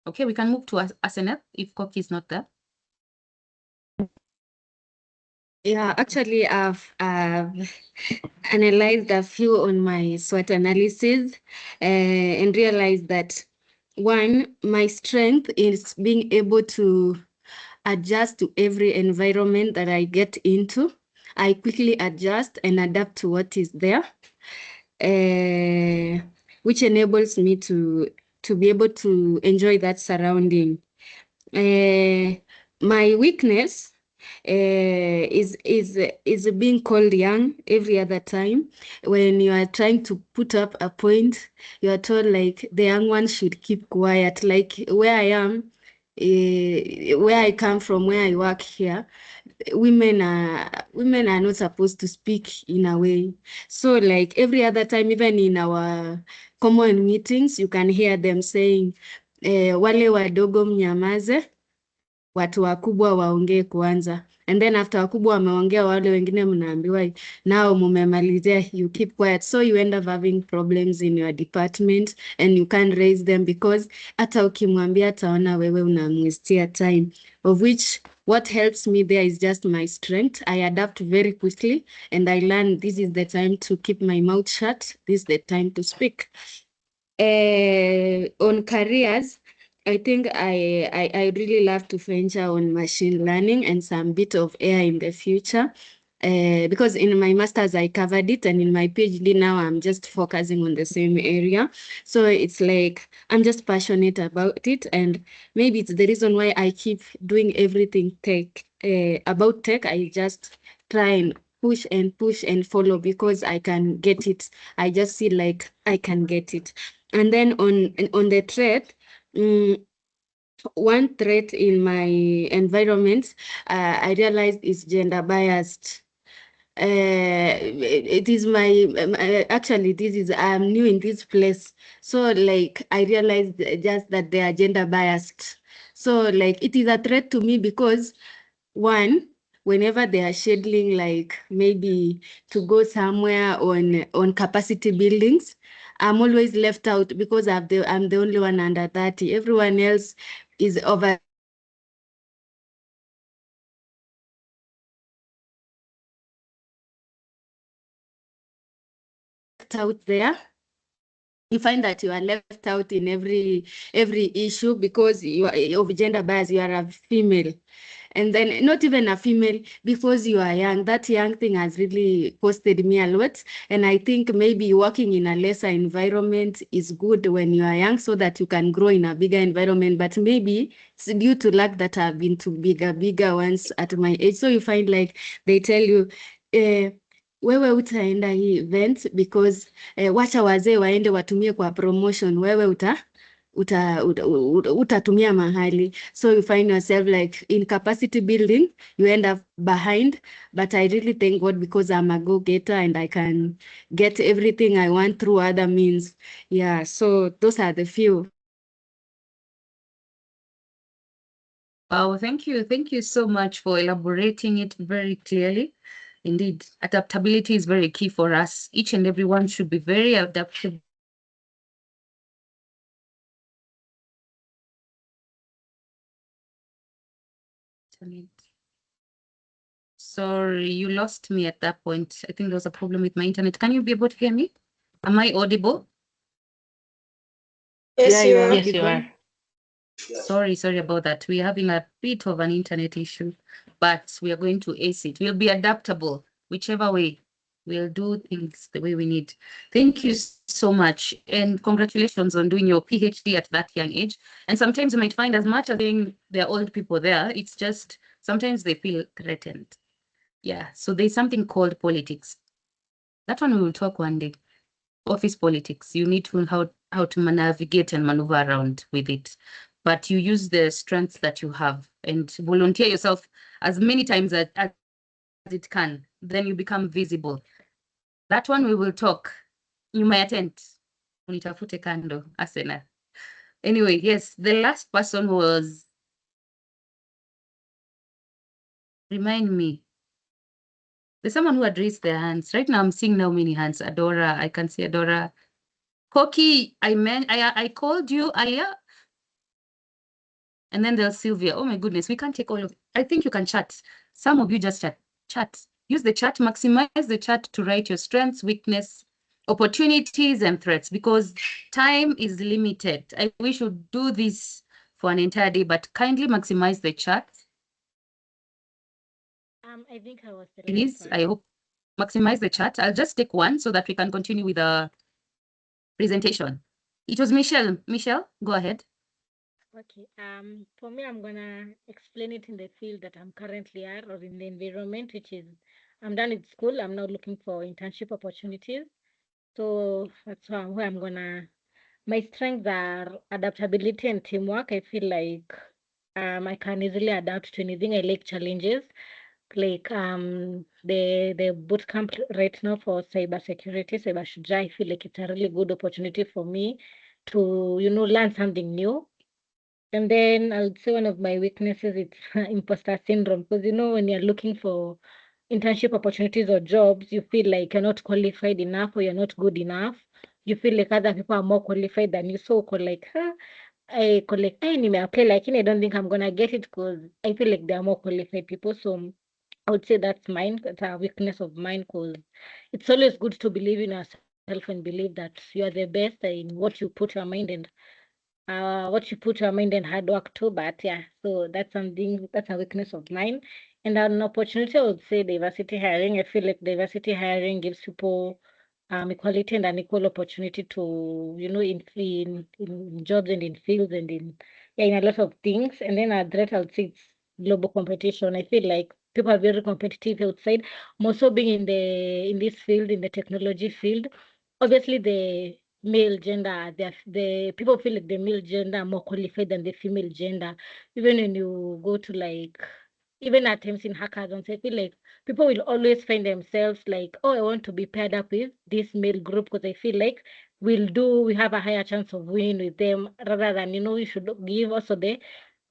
Okay, we can move to Asenath if Koki is not there. Yeah, actually, I've analyzed a few on my SWOT analysis and realized that one, my strength is being able to adjust to every environment that I get into. I quickly adjust and adapt to what is there, which enables me to be able to enjoy that surrounding. My weakness is being called young every other time. When you are trying to put up a point, you are told like the young ones should keep quiet. Like where I am, where I come from, where I work here, women are not supposed to speak in a way. So like every other time, even in our common meetings, you can hear them saying wale wadogo mnyamaze, watu wakubwa waongee kwanza. And then after wakubwa wameongea, wale wengine mnaambiwa nao mumemalizia, you keep quiet. So you end up having problems in your department and you can't raise them because hata ukimwambia ataona wewe unamwistia time, of which what helps me there is just my strength. I adapt very quickly and I learn this is the time to keep my mouth shut. This is the time to speak. On careers, I think I really love to venture on machine learning and some bit of AI in the future. Because in my master's I covered it, and in my PhD now I'm just focusing on the same area. So it's like I'm just passionate about it, and maybe it's the reason why I keep doing everything tech about tech. I just try and push and follow because I can get it. I just feel like I can get it. And then on the threat, one threat in my environment, I realized is gender biased. It is actually this is I'm new in this place, so like I realized just that they are gender biased. So like it is a threat to me because one, whenever they are scheduling, like maybe to go somewhere on capacity buildings, I'm always left out because I'm the only one under 30. Everyone else is over out there. You find that you are left out in every issue because you are of gender bias. You are a female, and then not even a female because you are young. That young thing has really costed me a lot, and I think maybe working in a lesser environment is good when you are young so that you can grow in a bigger environment. But maybe it's due to luck that I've been to bigger ones at my age. So you find like they tell you, wewe utaenda hii event because wacha wazee waende watumie kwa promotion, wewe utatumia mahali. So you find yourself like in capacity building, you end up behind. But I really thank God because I'm a go-getter and I can get everything I want through other means. Yeah, so those are the few. Wow, thank you. Thank you so much for elaborating it very clearly. Indeed, adaptability is very key for us. Each and everyone should be very adaptable. Sorry, you lost me at that point. I think there was a problem with my internet. Can you be able to hear me? Am I audible? Yes, you are. Yes, you are. Sorry about that. We're having a bit of an internet issue, but we are going to ace it. We'll be adaptable, whichever way. We'll do things the way we need. Thank you so much. And congratulations on doing your PhD at that young age. And sometimes you might find as much as there are old people there, it's just sometimes they feel threatened. Yeah, so there's something called politics. That one we will talk one day. Office politics. You need to know how to navigate and maneuver around with it. But you use the strengths that you have and volunteer yourself as many times as it can. Then you become visible. That one we will talk. You may attend. Unitafute kando, Asena. Anyway, yes, the last person was, remind me. There's someone who had raised their hands. Right now I'm seeing now many hands. Adora, I can see Adora. Koki, I called you, Aya. And then there's Sylvia. Oh my goodness, we can't take all of. I think you can chat. Some of you just chat. Use the chat, maximize the chat to write your strengths, weakness, opportunities, and threats because time is limited. I wish we would do this for an entire day, but kindly maximize the chat. I think I was the Please, last one. I hope maximize the chat. I'll just take one so that we can continue with the presentation. It was Michelle. Michelle, go ahead. Okay. For me, I'm gonna explain it in the field that I'm currently at, or in the environment, which is I'm done with school. I'm now looking for internship opportunities. So that's where I'm gonna. My strengths are adaptability and teamwork. I feel like I can easily adapt to anything. I like challenges. Like the bootcamp right now for cybersecurity, cyber Shujaa, I feel like it's a really good opportunity for me to learn something new. And then I would say one of my weaknesses is imposter syndrome because when you're looking for internship opportunities or jobs, you feel like you're not qualified enough or you're not good enough. You feel like other people are more qualified than you. So like, I collect, hey, nimeapply, like, I don't think I'm gonna get it because I feel like there are more qualified people. So I would say that's mine. That's a weakness of mine because it's always good to believe in yourself and believe that you are the best in what you put your mind and what you put your mind and hard work to. But yeah, so that's a weakness of mine. And an opportunity, I would say diversity hiring. I feel like diversity hiring gives people equality and an equal opportunity to, in jobs and in fields and in a lot of things. And then a threat, I would say it's global competition. I feel like people are very competitive outside. More so being in this field, in the technology field, obviously the male gender, the people feel like the male gender are more qualified than the female gender. Even when you go to like even at times in hackathons, I feel like people will always find themselves like, oh, I want to be paired up with this male group because I feel like we have a higher chance of winning with them rather than, we should give also the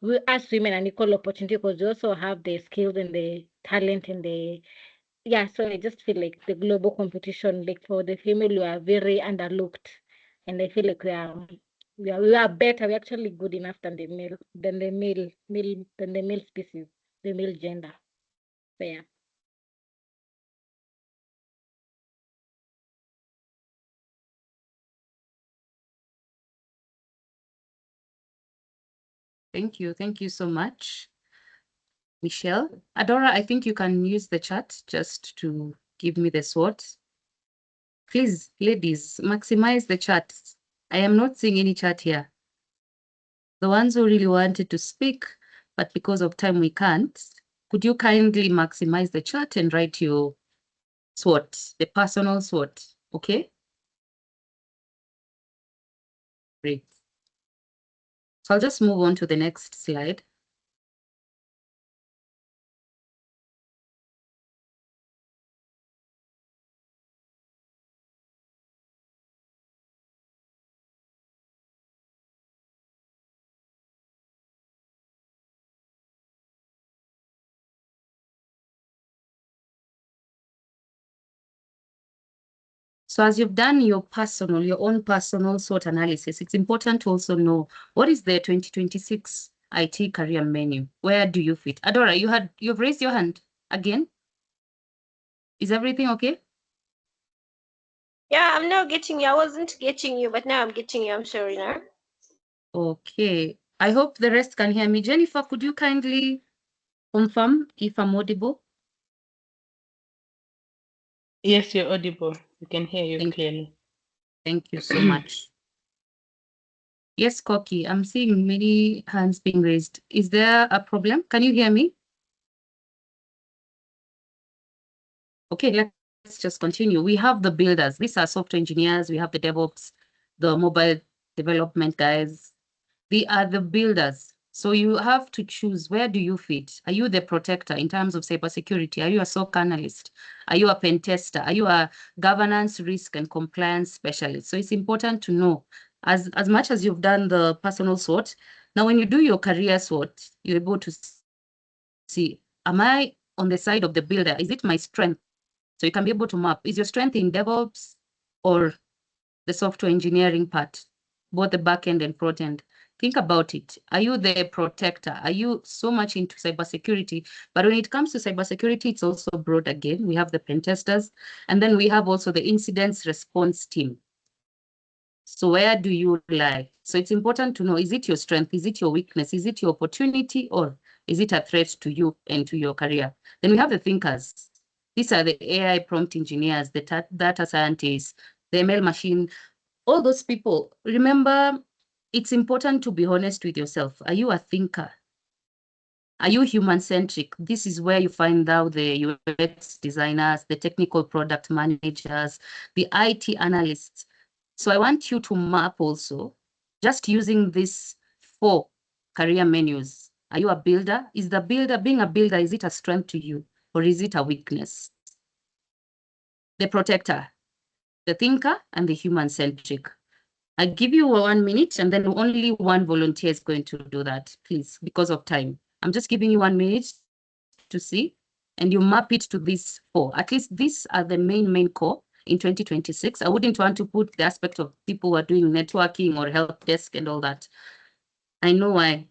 we as women an equal opportunity because we also have the skills and the talent and the so I just feel like the global competition, like for the female, we are very underlooked, and I feel like we are better. We're actually good enough than the male species, the male gender. So yeah. Thank you. Thank you so much, Michelle. Adora, I think you can use the chat just to give me the SWOT. Please, ladies, maximize the chat. I am not seeing any chat here. The ones who really wanted to speak, but because of time we can't, could you kindly maximize the chat and write your SWOT, the personal SWOT, okay? Great. So I'll just move on to the next slide. So as you've done your own personal SWOT analysis, it's important to also know what is the 2026 IT career menu? Where do you fit? Adora, you've raised your hand again. Is everything okay? Yeah, I'm now getting you. I wasn't getting you, but now I'm getting you. I'm sorry now. Okay. I hope the rest can hear me. Jennifer, could you kindly confirm if I'm audible? Yes, you're audible. We can hear you clearly. Thank you so much. Yes, Koki, I'm seeing many hands being raised. Is there a problem? Can you hear me? Okay, let's just continue. We have the builders. These are software engineers. We have the DevOps, the mobile development guys. They are the builders. So you have to choose, where do you fit? Are you the protector in terms of cybersecurity? Are you a SOC analyst? Are you a pen tester? Are you a governance, risk, and compliance specialist? So it's important to know, as much as you've done the personal SWOT, now when you do your career SWOT, you're able to see, am I on the side of the builder? Is it my strength? So you can be able to map, is your strength in DevOps or the software engineering part, both the back end and front end? Think about it. Are you the protector? Are you so much into cybersecurity? But when it comes to cybersecurity, it's also broad again. We have the pen testers, and then we have also the incidents response team. So where do you lie? So it's important to know, is it your strength? Is it your weakness? Is it your opportunity? Or is it a threat to you and to your career? Then we have the thinkers. These are the AI prompt engineers, the data scientists, the ML machine, all those people. Remember, it's important to be honest with yourself. Are you a thinker? Are you human-centric? This is where you find out the UX designers, the technical product managers, the IT analysts. So I want you to map also, just using these 4 career menus. Are you a builder? Is the builder, being a builder, is it a strength to you or is it a weakness? The protector, the thinker, and the human-centric. I give you 1 minute and then only one volunteer is going to do that, please, because of time. I'm just giving you 1 minute to see, and you map it to these 4. At least these are the main core in 2026. I wouldn't want to put the aspect of people who are doing networking or help desk and all that. I know why.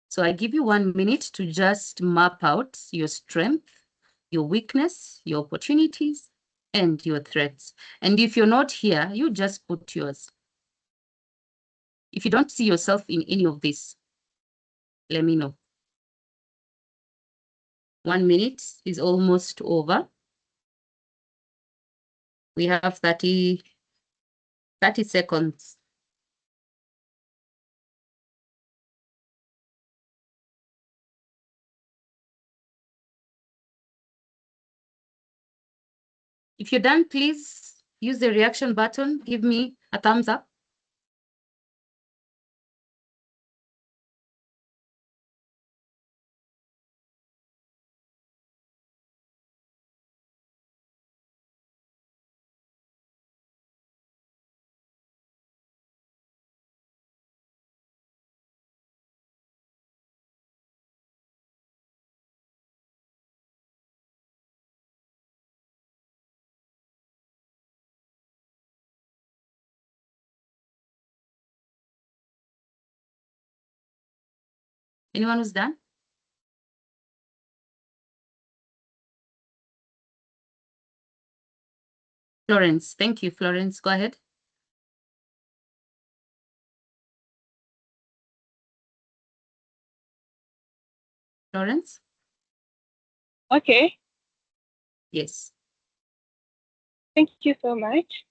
So I give you 1 minute to just map out your strength, your weakness, your opportunities, and your threats. And if you're not here, you just put yours. If you don't see yourself in any of this, let me know. 1 minute is almost over. We have 30 seconds. If you're done, please use the reaction button. Give me a thumbs up. Anyone who's done? Florence, thank you. Florence, go ahead. Florence? Okay. Yes. Thank you so much.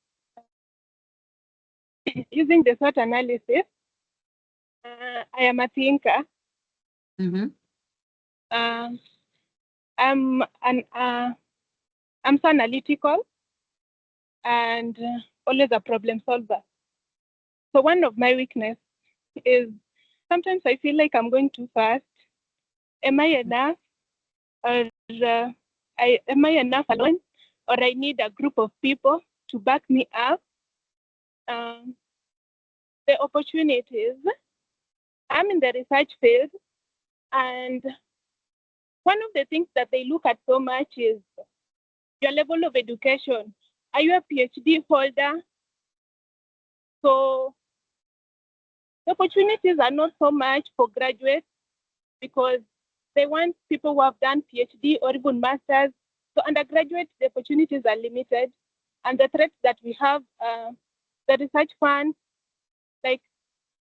Using the SWOT analysis, I am a thinker. Mm-hmm. I'm so analytical and always a problem solver. So one of my weakness is sometimes I feel like I'm going too fast. Am I enough? Or am I enough alone? Or I need a group of people to back me up? The opportunities. I'm in the research field, and one of the things that they look at so much is your level of education. Are you a PhD holder? So the opportunities are not so much for graduates because they want people who have done PhD or even masters. So undergraduates, the opportunities are limited, and the threats that we have, the research funds, like,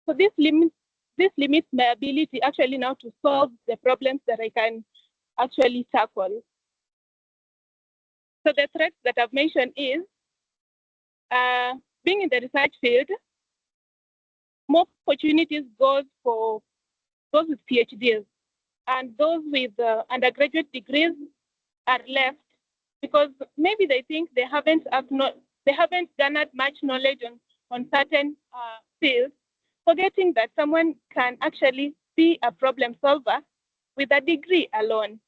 so this limits my ability actually now to solve the problems that I can actually tackle. So the threats that I've mentioned is being in the research field, more opportunities goes for those with PhDs, and those with undergraduate degrees are left because maybe they think they haven't garnered much knowledge on certain fields, forgetting that someone can actually be a problem solver with a degree alone.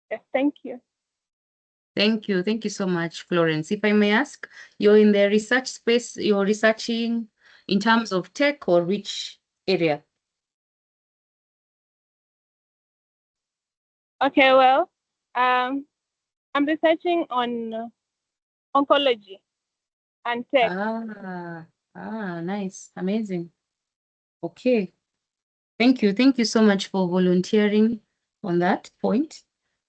Yes, thank you. Thank you. Thank you so much, Florence. If I may ask, you're in the research space, you're researching in terms of tech or which area? Okay, well, I'm researching on oncology and tech. Nice. Amazing. Okay. Thank you. Thank you so much for volunteering on that point.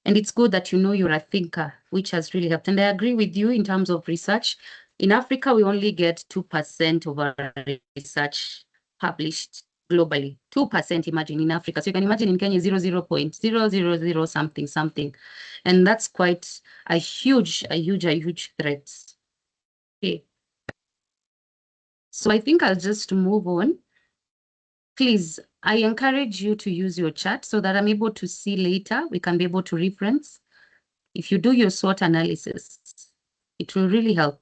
And it's good that you know you're a thinker, which has really helped. And I agree with you in terms of research. In Africa, we only get 2% of our research published globally. 2%, imagine, in Africa. So you can imagine in Kenya, 0.000 something, something. And that's quite a huge threat. Okay. So I think I'll just move on. Please, I encourage you to use your chat so that I'm able to see later. We can be able to reference. If you do your SWOT analysis, it will really help.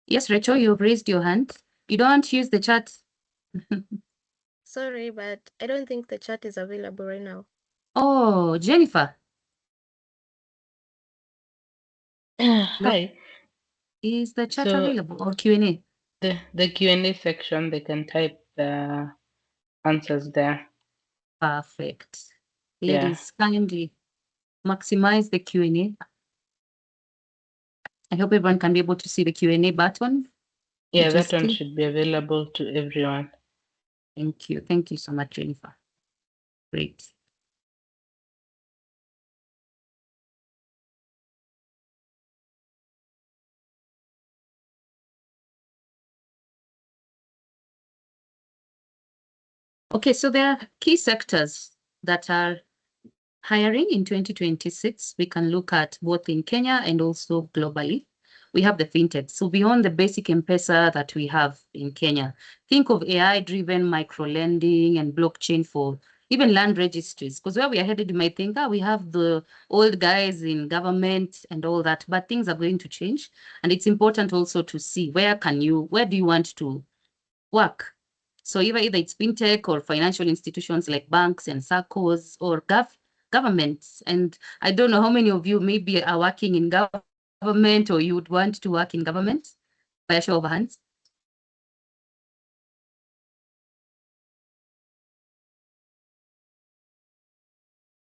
Yes, Rachel, you've raised your hand. You don't want to use the chat? Sorry, but I don't think the chat is available right now. Oh, Jennifer. Hi. Is the chat So available or Q&A? the Q&A section, they can type the answers there. Perfect. Yeah. Ladies, kindly maximize the Q&A. I hope everyone can be able to see the Q&A button. Yeah, that one should be available to everyone. Thank you. Thank you so much, Jennifer. Great. Okay, so there are key sectors that are hiring in 2026. We can look at both in Kenya and also globally. We have the fintech. So beyond the basic M-Pesa that we have in Kenya, think of AI-driven micro-lending and blockchain for even land registries. Because where we are headed, you might think, we have the old guys in government and all that, but things are going to change. And it's important also to see where do you want to work? So either it's fintech or financial institutions like banks and SACCOs or governments. And I don't know how many of you maybe are working in government or you would want to work in government, by a show of hands.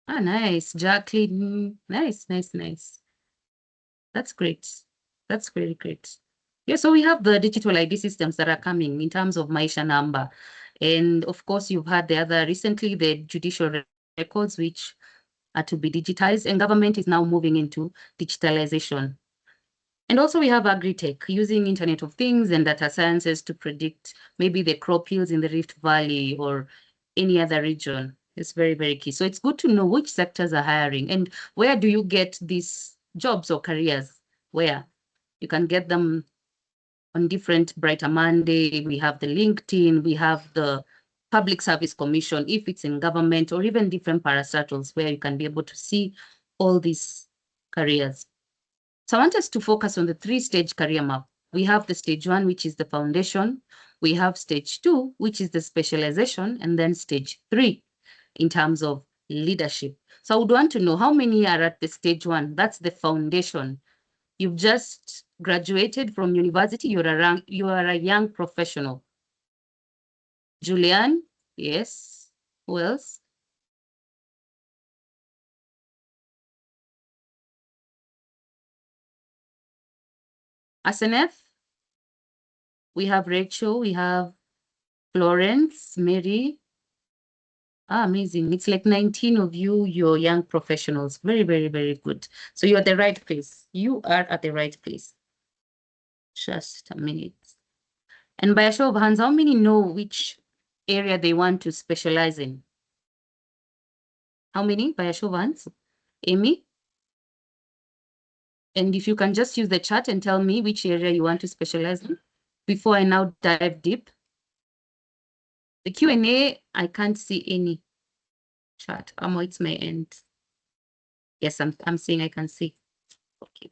Ah, nice. Jacqueline. Nice, nice, nice. That's great. That's very great. Yeah, so we have the digital ID systems that are coming in terms of Maisha number. And of course, you've had recently the judicial records, which are to be digitized, and government is now moving into digitalization. And also we have agri-tech using Internet of Things and data sciences to predict maybe the crop yields in the Rift Valley or any other region. It's very, very key. So it's good to know which sectors are hiring and where do you get these jobs or careers, where you can get them on different Brighter Monday. We have the LinkedIn, we have the Public Service Commission, if it's in government, or even different parastatals where you can be able to see all these careers. So I want us to focus on the 3-stage career map. We have the stage 1, which is the foundation. We have stage 2, which is the specialization, and then stage 3 in terms of leadership. So I would want to know how many are at the stage 1. That's the foundation. You've just graduated from university. You are a young professional. Julian, yes. Who else? Aseneth. We have Rachel. We have Florence, Mary. Ah, amazing. It's like 19 of you, you're young professionals. Very, very, very good. So you're at the right place. You are at the right place. Just a minute. And by a show of hands, how many know which area they want to specialize in? How many? By a show of hands? Amy? And if you can just use the chat and tell me which area you want to specialize in before I now dive deep. The Q&A, I can't see any chat. It's my end. Yes, I'm seeing I can see. Okay.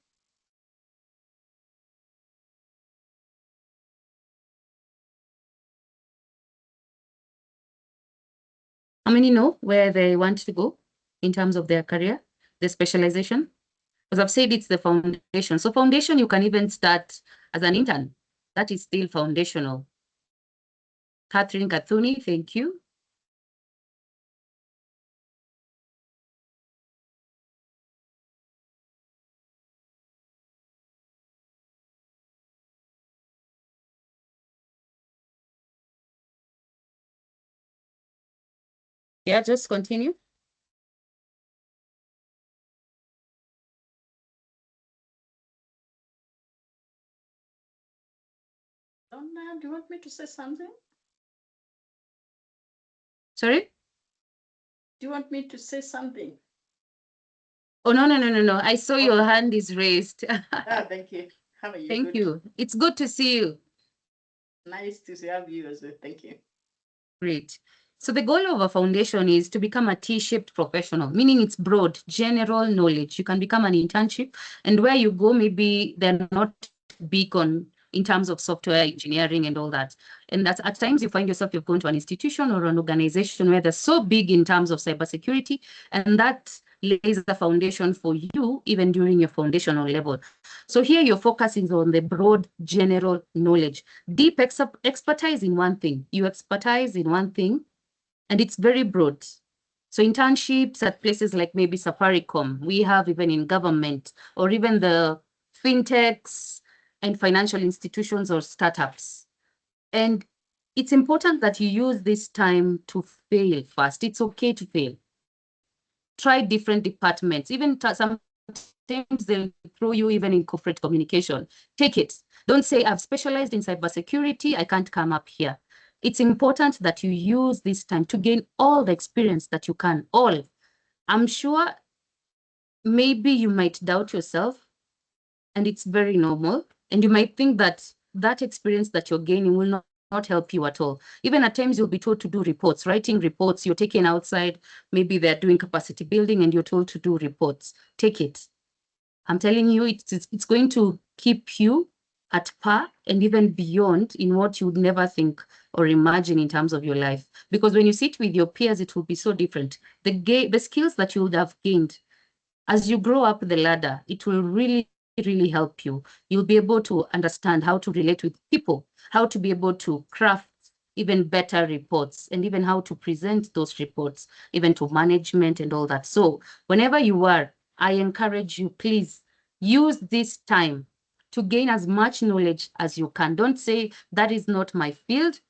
How many know where they want to go in terms of their career, the specialization? Because I've said it's the foundation. So foundation, you can even start as an intern. That is still foundational. Catherine Kathuni, thank you. Yeah, just continue. Donna, do you want me to say something? Sorry? Do you want me to say something? Oh, no. I saw your hand is raised. Thank you. How are you? Thank you. It's good to see you. Nice to have you as well. Thank you. Great. So the goal of a foundation is to become a T-shaped professional, meaning it's broad, general knowledge. You can become an internship, and where you go, maybe they're not big on in terms of software engineering and all that. And that's at times you find yourself, you've gone to an institution or an organization where they're so big in terms of cybersecurity, and that lays the foundation for you even during your foundational level. So here your focus is on the broad general knowledge, deep expertise in one thing. You expertise in one thing, and it's very broad. So internships at places like maybe Safaricom, we have even in government, or even the fintechs and financial institutions or startups. And it's important that you use this time to fail fast. It's okay to fail. Try different departments. Even sometimes they'll throw you even in corporate communication. Take it. Don't say, I've specialized in cybersecurity, I can't come up here. It's important that you use this time to gain all the experience that you can. All. I'm sure maybe you might doubt yourself, and it's very normal. And you might think that that experience that you're gaining will not help you at all. Even at times you'll be told to do reports, writing reports, you're taken outside, maybe they're doing capacity building and you're told to do reports. Take it. I'm telling you, it's going to keep you at par and even beyond in what you would never think or imagine in terms of your life. Because when you sit with your peers, it will be so different. The skills that you would have gained as you grow up the ladder, it will really help you. You'll be able to understand how to relate with people, how to be able to craft even better reports, and even how to present those reports, even to management and all that. So whenever you are, I encourage you, please use this time to gain as much knowledge as you can. Don't say that is not my field,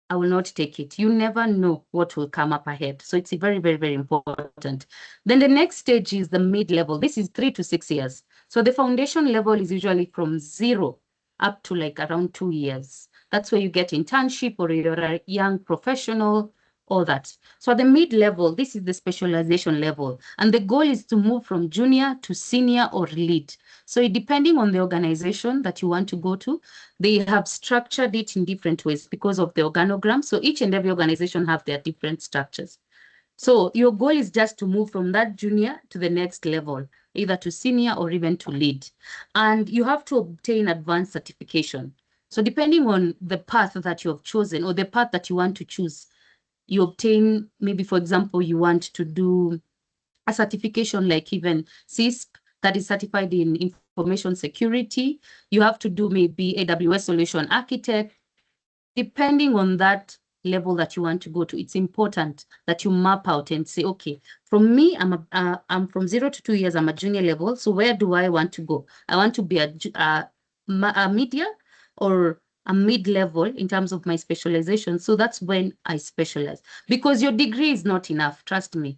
I will not take it. You never know what will come up ahead. So it's very, very, very important. Then the next stage is the mid-level. This is 3 to 6 years. So the foundation level is usually from 0 up to like around 2 years. That's where you get internship or you're a young professional, all that. So at the mid-level, this is the specialization level. And the goal is to move from junior to senior or lead. So depending on the organization that you want to go to, they have structured it in different ways because of the organogram. So each and every organization have their different structures. So your goal is just to move from that junior to the next level, either to senior or even to lead. And you have to obtain advanced certification. So depending on the path that you have chosen or the path that you want to choose, you obtain, maybe, for example, you want to do a certification like even CISP, that is certified in information security. You have to do maybe AWS solution architect. Depending on that level that you want to go to, it's important that you map out and say, okay, from me, I'm from 0 to 2 years, I'm a junior level. So where do I want to go? I want to be a media or a mid-level in terms of my specialization. So that's when I specialize, because your degree is not enough. Trust me.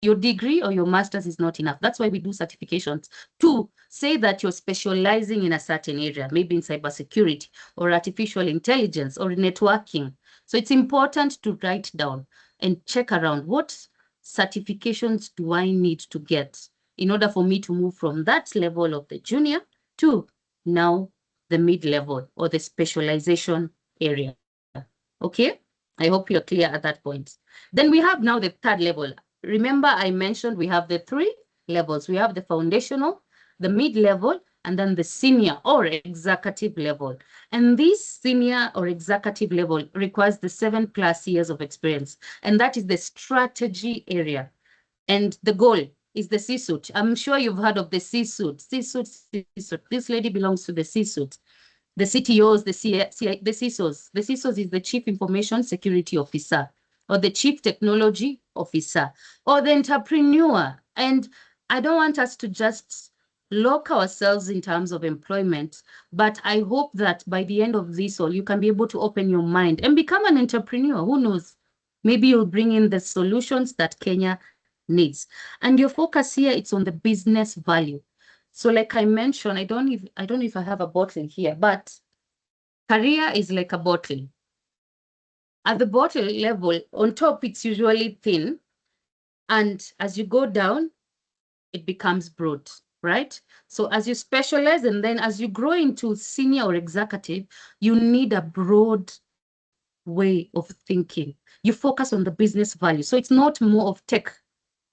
Your degree or your master's is not enough. That's why we do certifications to say that you're specializing in a certain area, maybe in cybersecurity or artificial intelligence or networking. So it's important to write down and check around what certifications do I need to get in order for me to move from that level of the junior to now the mid-level or the specialization area. Okay? I hope you're clear at that point. Then we have now the third level. Remember, I mentioned we have the 3 levels. We have the foundational, the mid-level, and then the senior or executive level. And this senior or executive level requires the 7+ years of experience. And that is the strategy area. And the goal is the C-suite. I'm sure you've heard of the C-suite. C-suite, C-suite. This lady belongs to the C-suite. The CTOs, the CISOs. The CISOs is the Chief Information Security Officer, or the Chief Technology Officer, or the entrepreneur. And I don't want us to just lock ourselves in terms of employment, but I hope that by the end of this all, you can be able to open your mind and become an entrepreneur. Who knows? Maybe you'll bring in the solutions that Kenya needs. And your focus here, it's on the business value. So like I mentioned, I don't know if I have a bottle here, but career is like a bottle. At the bottle level, on top, it's usually thin. And as you go down, it becomes broad, right? So as you specialize and then as you grow into senior or executive, you need a broad way of thinking. You focus on the business value. So it's not more of tech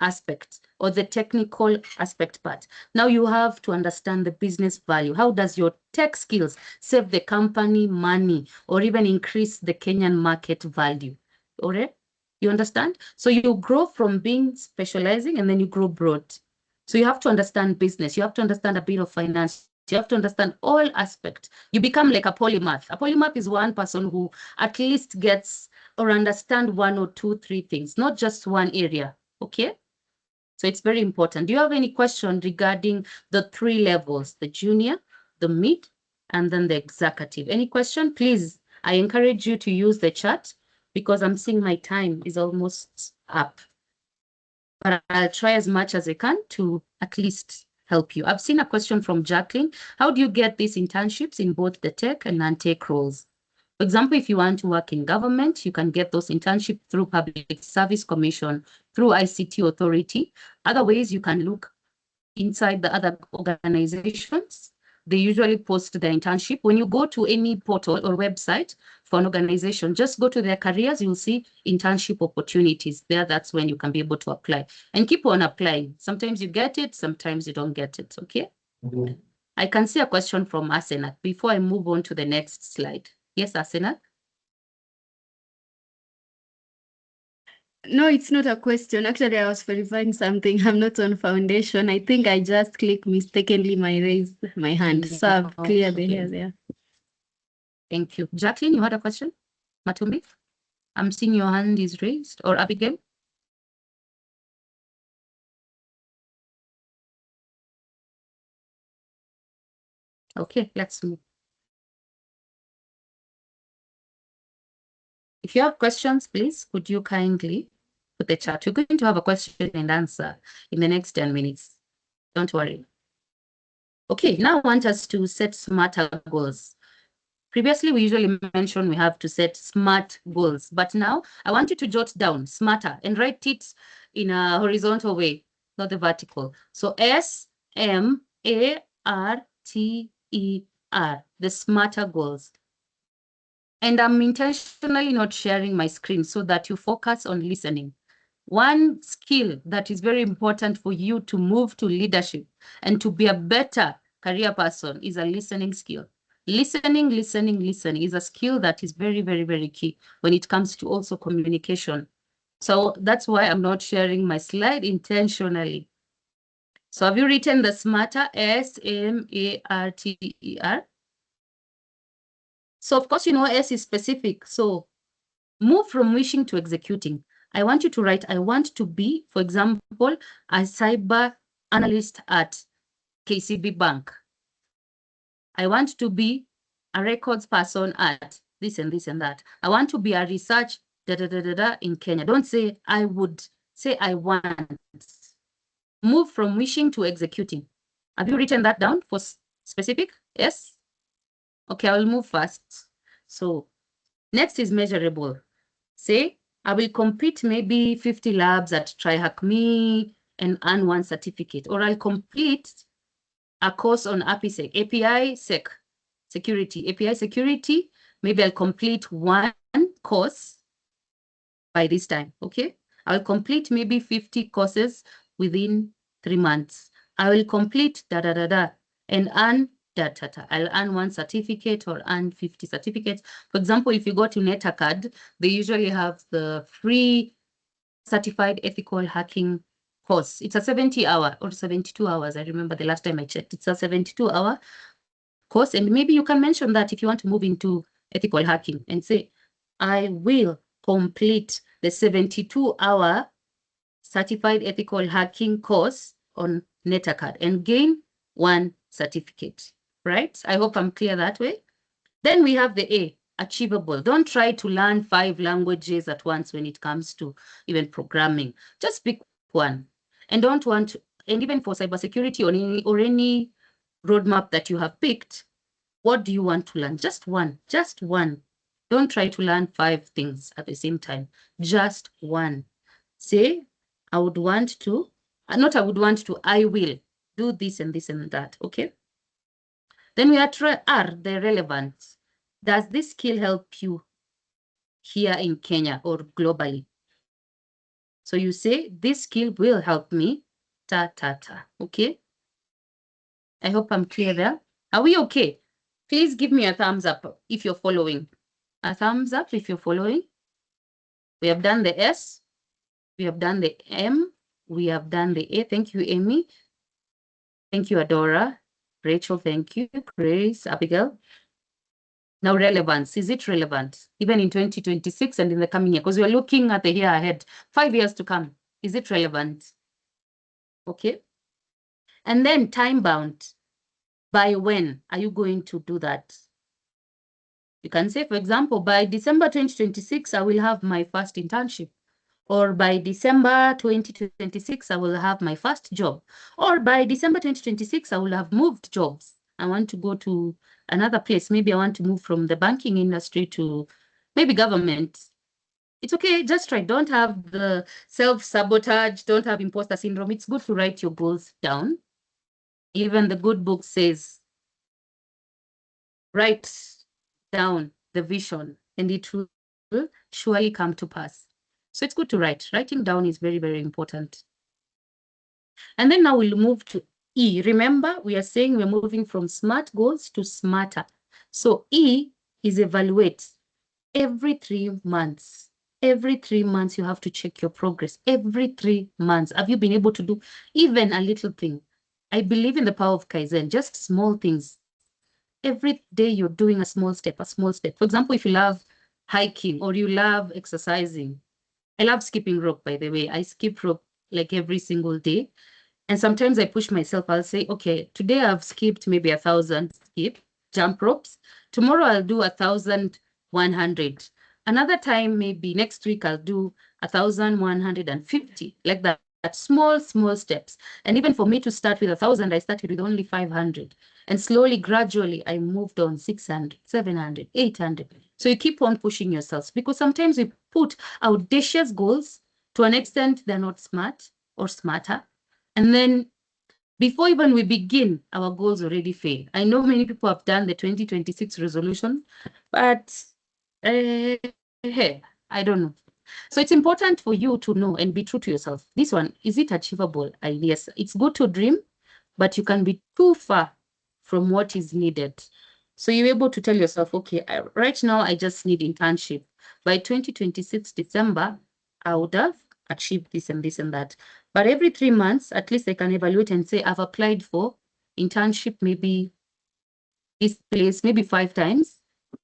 aspect or the technical aspect part. Now you have to understand the business value. How does your tech skills save the company money or even increase the Kenyan market value? All right? You understand? So you grow from being specializing and then you grow broad. So you have to understand business. You have to understand a bit of finance. You have to understand all aspects. You become like a polymath. A polymath is one person who at least gets or understand 1 or 2, 3 things, not just one area. Okay? So it's very important. Do you have any question regarding the 3 levels, the junior, the mid, and then the executive? Any question? Please, I encourage you to use the chat because I'm seeing my time is almost up. But I'll try as much as I can to at least help you. I've seen a question from Jacqueline. How do you get these internships in both the tech and non-tech roles? For example, if you want to work in government, you can get those internships through Public Service Commission, through ICT Authority. Other ways, you can look inside the other organizations. They usually post the internship. When you go to any portal or website for an organization, just go to their careers, you'll see internship opportunities there. That's when you can be able to apply. And keep on applying. Sometimes you get it, sometimes you don't get it, okay? Mm-hmm. I can see a question from Asenath before I move on to the next slide. Yes, Asenath? No, it's not a question. Actually, I was verifying something. I'm not on foundation. I think I just clicked mistakenly raised my hand. So I've cleared the hair there. Thank you. Jacqueline, you had a question? Matumbi? I'm seeing your hand is raised, or Abigail. Okay, let's move. If you have questions, please, could you kindly put the chat? We're going to have a question and answer in the next 10 minutes. Don't worry. Okay, now I want us to set smarter goals. Previously, we usually mention we have to set SMART goals, but now I want you to jot down smarter and write it in a horizontal way, not the vertical. So SMARTER, the smarter goals. And I'm intentionally not sharing my screen so that you focus on listening. One skill that is very important for you to move to leadership and to be a better career person is a listening skill. Listening is a skill that is very, very, very key when it comes to also communication. So that's why I'm not sharing my slide intentionally. So have you written the smarter, SMARTER? So of course, you know, S is specific. So move from wishing to executing. I want you to write, I want to be, for example, a cyber analyst at KCB Bank. I want to be a records person at this and this and that. I want to be a research in Kenya. Don't say I would, say I want. Move from wishing to executing. Have you written that down for specific? Yes? Okay, I will move fast. So next is measurable. Say, I will complete maybe 50 labs at TryHackMe and earn one certificate, or I'll complete a course on API security. Maybe I'll complete one course by this time, okay? I'll complete maybe 50 courses within 3 months. I will complete and earn I'll earn one certificate or earn 50 certificates. For example, if you go to NetAcad, they usually have the free certified ethical hacking course. It's a 70-hour or 72 hours. I remember the last time I checked. It's a 72-hour course. And maybe you can mention that if you want to move into ethical hacking and say, I will complete the 72-hour certified ethical hacking course on NetAcad and gain one certificate, right? I hope I'm clear that way. Then we have the A, achievable. Don't try to learn 5 languages at once when it comes to even programming. Just pick one. And don't want to, and even for cybersecurity or any roadmap that you have picked, what do you want to learn? Just one, just one. Don't try to learn 5 things at the same time. Just one. Say, I would want to, not I would want to, I will do this and this and that, okay? Then we are R, the relevant. Does this skill help you here in Kenya or globally? So you say, this skill will help me, okay? I hope I'm clear there. Are we okay? Please give me a thumbs up if you're following. A thumbs up if you're following. We have done the S. We have done the M. We have done the A. Thank you, Amy. Thank you, Adora. Rachel, thank you. Grace, Abigail. Now, relevance. Is it relevant? Even in 2026 and in the coming year? Because we're looking at the year ahead. 5 years to come. Is it relevant? Okay. And then time bound. By when are you going to do that? You can say, for example, by December 2026, I will have my first internship. Or by December 2026, I will have my first job. Or by December 2026, I will have moved jobs. I want to go to another place. Maybe I want to move from the banking industry to maybe government. It's okay, just try. Don't have the self-sabotage. Don't have imposter syndrome. It's good to write your goals down. Even the good book says, write down the vision and it will surely come to pass. So it's good to write. Writing down is very, very important. And then now we'll move to E. Remember, we are saying we're moving from SMART goals to SMARTer. So E is evaluate every 3 months. Every 3 months, you have to check your progress. Every 3 months. Have you been able to do even a little thing? I believe in the power of Kaizen, just small things. Every day you're doing a small step, a small step. For example, if you love hiking or you love exercising. I love skipping rope, by the way. I skip rope like every single day. And sometimes I push myself. I'll say, okay, today I've skipped maybe 1,000 jump ropes. Tomorrow I'll do 1,100. Another time, maybe next week, I'll do 1,150, like that. Small steps. And even for me to start with 1,000, I started with only 500. And slowly, gradually, I moved on 600, 700, 800. So you keep on pushing yourselves because sometimes we put audacious goals. To an extent, they're not smart or smarter. And then before even we begin, our goals already fail. I know many people have done the 2026 resolution, but hey, I don't know. So it's important for you to know and be true to yourself. This one, is it achievable? Yes, it's good to dream, but you can be too far from what is needed. So you're able to tell yourself, okay, right now I just need internship. By 2026 December, I would have achieved this and this and that. But every 3 months, at least I can evaluate and say, I've applied for internship, maybe this place, maybe 5 times.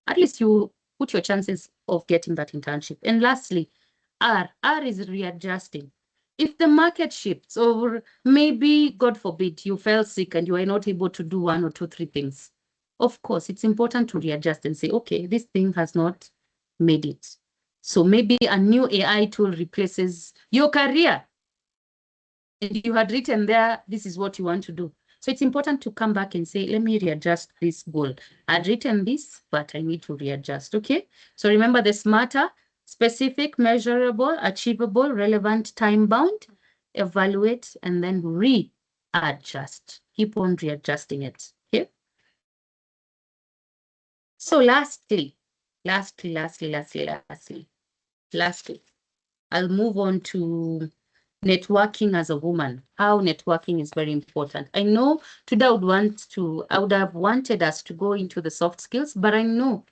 At least you put your chances of getting that internship. And lastly, R is readjusting. If the market shifts or maybe, God forbid, you fell sick and you are not able to do 1 or 2, 3 things, of course, it's important to readjust and say, okay, this thing has not made it. So maybe a new AI tool replaces your career. And you had written there, this is what you want to do. So it's important to come back and say, let me readjust this goal. I'd written this, but I need to readjust, okay? So remember the SMARTer: specific, measurable, achievable, relevant, time-bound, evaluate, and then readjust. Keep on readjusting it, okay? So lastly, I'll move on to networking as a woman, how networking is very important. I know today I would have wanted us to go into the soft skills, but I know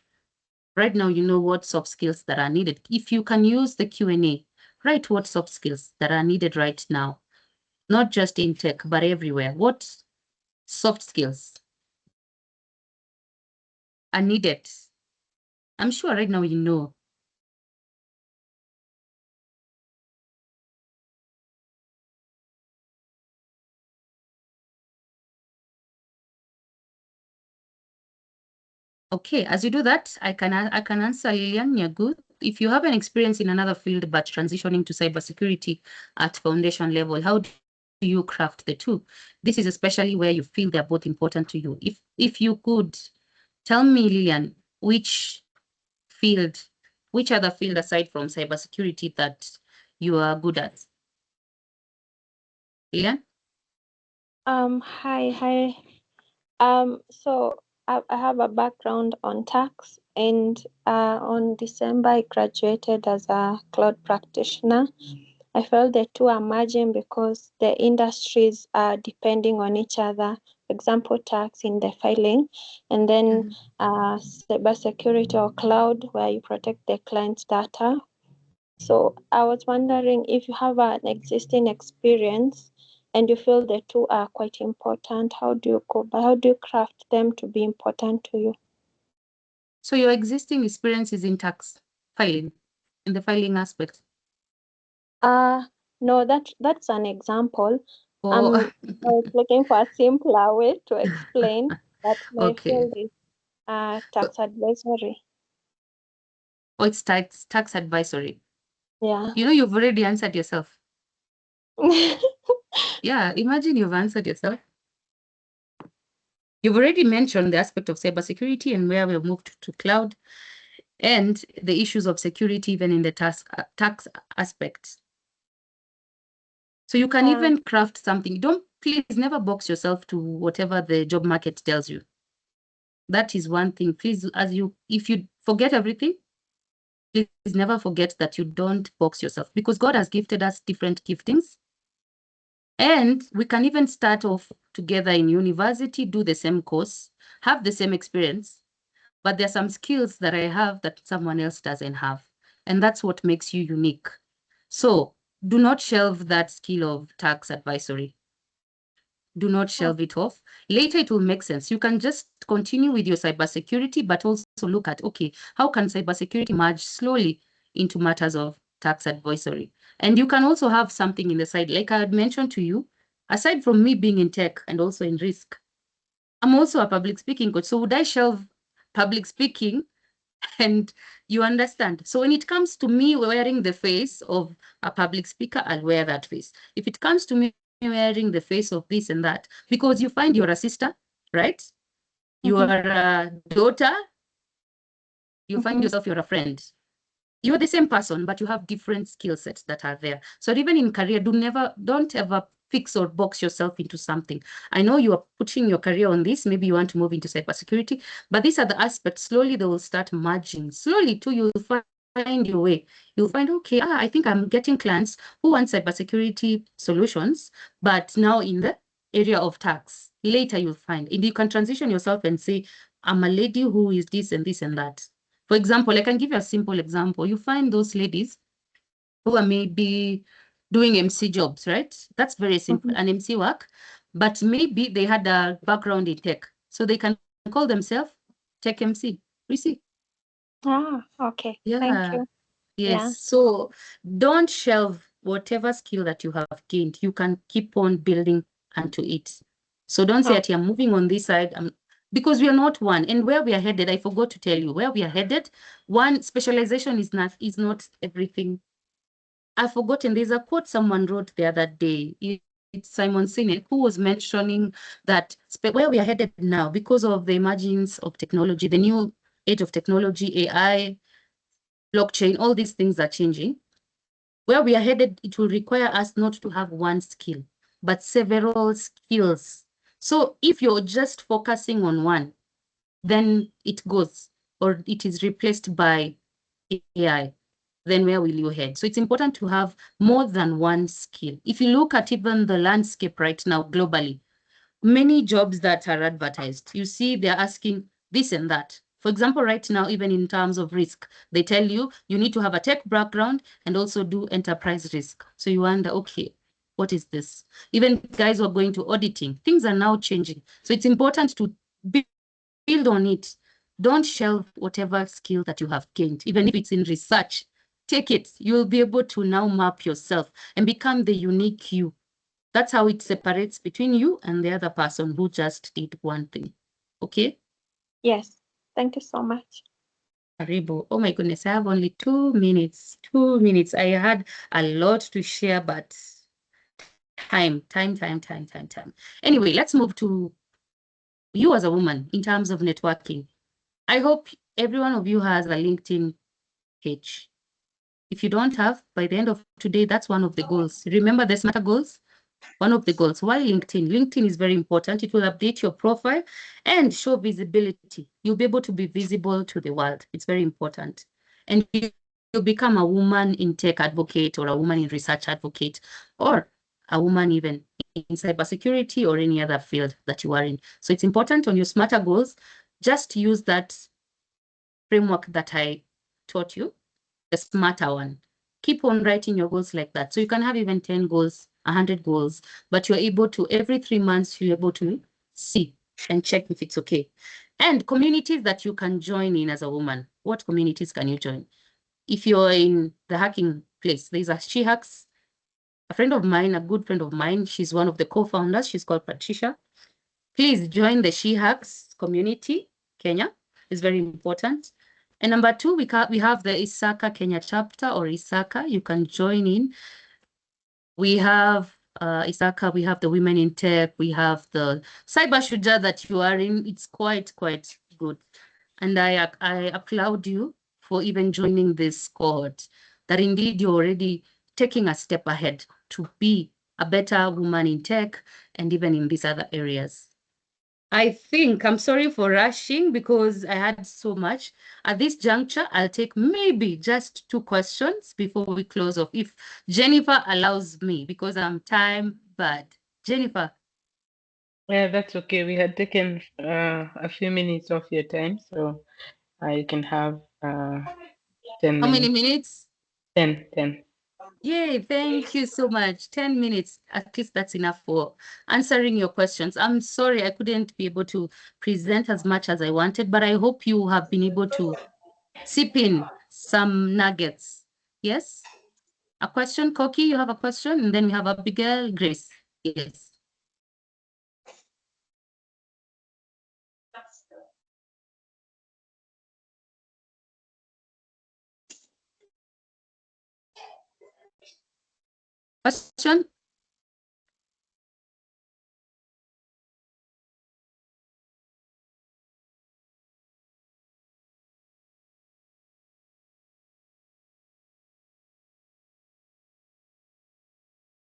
right now you know what soft skills that are needed. If you can use the Q&A, write what soft skills that are needed right now, not just in tech, but everywhere. What soft skills are needed? I'm sure right now you know. Okay, as you do that, I can answer Lilian Nyaguth. If you have an experience in another field but transitioning to cybersecurity at foundation level, how do you craft the two? This is especially where you feel they're both important to you. If you could tell me, Lilian, which other field aside from cybersecurity that you are good at? Lilian? Hi. So I have a background on tax, and on December I graduated as a cloud practitioner. I felt the two are merging because the industries are depending on each other. For example, tax in the filing, and then cybersecurity or cloud where you protect the client's data. So I was wondering if you have an existing experience and you feel the two are quite important, how do you craft them to be important to you? So your existing experience is in tax filing, in the filing aspect? No, that's an example. Oh. I was looking for a simpler way to explain that my Okay. field is tax advisory. Oh, it's tax advisory. Yeah. You know, you've already answered yourself. Yeah, imagine you've answered yourself. You've already mentioned the aspect of cybersecurity and where we've moved to cloud and the issues of security even in the tax aspect. So you can even craft something. Please never box yourself to whatever the job market tells you. That is one thing. Please, if you forget everything, please never forget that you don't box yourself because God has gifted us different giftings. And we can even start off together in university, do the same course, have the same experience, but there are some skills that I have that someone else doesn't have. And that's what makes you unique. So do not shelve that skill of tax advisory. Do not shelve it off. Later, it will make sense. You can just continue with your cybersecurity, but also look at, okay, how can cybersecurity merge slowly into matters of tax advisory? And you can also have something in the side, like I had mentioned to you, aside from me being in tech and also in risk, I'm also a public speaking coach. So would I shelve public speaking? And you understand. So when it comes to me wearing the face of a public speaker, I'll wear that face. If it comes to me wearing the face of this and that, because you find you're a sister, right? You are a daughter, you find yourself you're a friend. You're the same person, but you have different skill sets that are there. So even in career, don't ever fix or box yourself into something. I know you are putting your career on this. Maybe you want to move into cybersecurity, but these are the aspects. Slowly, they will start merging. Slowly, too, you'll find your way. You'll find, okay, I think I'm getting clients who want cybersecurity solutions, but now in the area of tax. Later, you'll find, and you can transition yourself and say, I'm a lady who is this and this and that. For example, I can give you a simple example. You find those ladies who are maybe doing MC jobs, right? That's very simple, an MC work, but maybe they had a background in tech. So they can call themselves tech MC. You see? Ah, okay. Yeah. Thank you. Yes. Yeah. So don't shelve whatever skill that you have gained. You can keep on building onto it. So don't say that I'm moving on this side. Because we are not one. And where we are headed, I forgot to tell you, where we are headed, one specialization is not everything. I've forgotten. There's a quote someone wrote the other day. It's Simon Sinek who was mentioning that where we are headed now, because of the emergence of technology, the new age of technology, AI, blockchain, all these things are changing. Where we are headed, it will require us not to have one skill, but several skills. So if you're just focusing on one, then it goes, or it is replaced by AI. Then where will you head? So it's important to have more than one skill. If you look at even the landscape right now globally, many jobs that are advertised, you see they're asking this and that. For example, right now, even in terms of risk, they tell you you need to have a tech background and also do enterprise risk. So you wonder, okay, what is this? Even guys who are going to auditing, things are now changing. So it's important to build on it. Don't shelve whatever skill that you have gained, even if it's in research. Take it. You'll be able to now map yourself and become the unique you. That's how it separates between you and the other person who just did one thing. Okay? Yes. Thank you so much. Karibu. Oh my goodness, I have only 2 minutes. 2 minutes. I had a lot to share, but time. Anyway, let's move to you as a woman in terms of networking. I hope every one of you has a LinkedIn page. If you don't have, by the end of today, that's one of the goals. Remember the SMARTer goals? One of the goals. Why LinkedIn? LinkedIn is very important. It will update your profile and show visibility. You'll be able to be visible to the world. It's very important. And you'll become a woman in tech advocate or a woman in research advocate or a woman even in cybersecurity or any other field that you are in. So it's important on your SMARTer goals. Just use that framework that I taught you, the SMARTer one. Keep on writing your goals like that. So you can have even 10 goals, 100 goals, but you're able to, every 3 months, you're able to see and check if it's okay. And communities that you can join in as a woman. What communities can you join? If you're in the hacking place, there's a She Hacks, a friend of mine, a good friend of mine. She's one of the co-founders. She's called Patricia. Please join the She Hacks community, Kenya. It's very important. And number 2, we have the Isaka Kenya chapter or Isaka. You can join in. We have Isaka, we have the Women in Tech, we have the Cyber Shujaa that you are in. It's quite good. And I applaud you for even joining this cohort, that indeed you're already taking a step ahead to be a better woman in tech and even in these other areas. I think, I'm sorry for rushing because I had so much. At this juncture, I'll take maybe just 2 questions before we close off, if Jennifer allows me, because I'm time bad. Jennifer. Yeah, that's okay. We had taken a few minutes of your time, so you can have 10 minutes. How many minutes? 10. Yay, thank you so much. 10 minutes, at least that's enough for answering your questions. I'm sorry I couldn't be able to present as much as I wanted, but I hope you have been able to sip in some nuggets. Yes? A question, Koki, you have a question? And then we have Abigail, Grace. Yes. Question?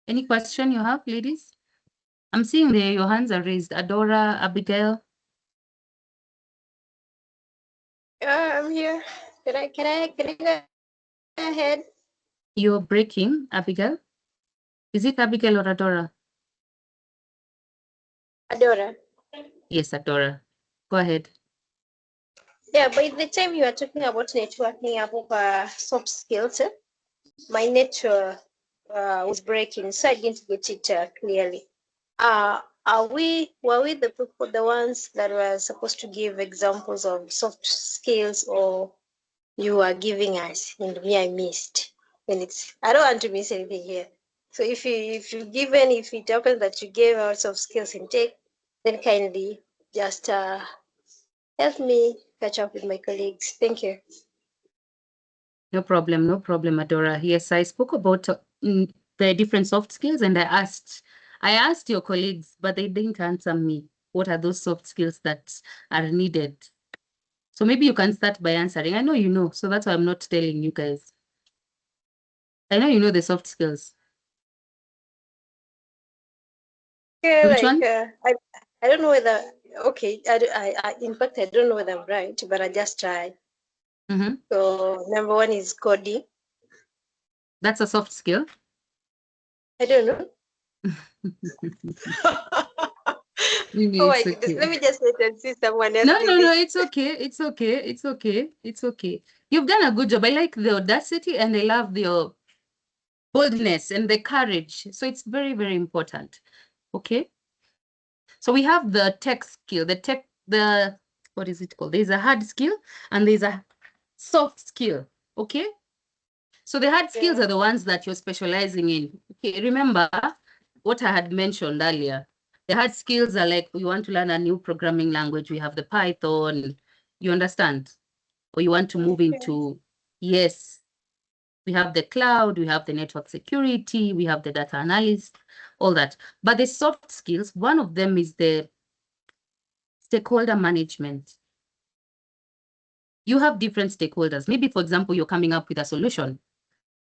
Any question you have, ladies? I'm seeing there your hands are raised. Adora, Abigail. I'm here. Can I go ahead? You're breaking, Abigail. Is it Abigail or Adora? Adora. Yes, Adora. Go ahead. Yeah, by the time you are talking about networking about soft skills, my network was breaking, so I didn't get it clearly. Were we the ones that were supposed to give examples of soft skills, or you are giving us and me I missed? And I don't want to miss anything here. So if it happens that you gave out soft skills in tech, then kindly just help me catch up with my colleagues. Thank you. No problem, Adora. Yes, I spoke about the different soft skills, and I asked your colleagues, but they didn't answer me. What are those soft skills that are needed? So maybe you can start by answering. I know you know, so that's why I'm not telling you guys. I know you know the soft skills. Yeah, Which one? I don't know whether, okay, in fact, I don't know whether I'm right, but I just tried. So number one is coding. That's a soft skill. I don't know. Oh my goodness, Okay. let me just wait and see someone else. No, it's okay. You've done a good job. I like the audacity and I love the boldness and the courage. So it's very, very important. Okay. So we have the tech skill, what is it called? There's a hard skill and there's a soft skill. Okay. So the hard skills are the ones that you're specializing in. Okay. Remember what I had mentioned earlier. The hard skills are like, you want to learn a new programming language. We have the Python, you understand? Or you want to move into, yes, we have the cloud, we have the network security, we have the data analyst, all that. But the soft skills, one of them is the stakeholder management. You have different stakeholders. Maybe, for example, you're coming up with a solution,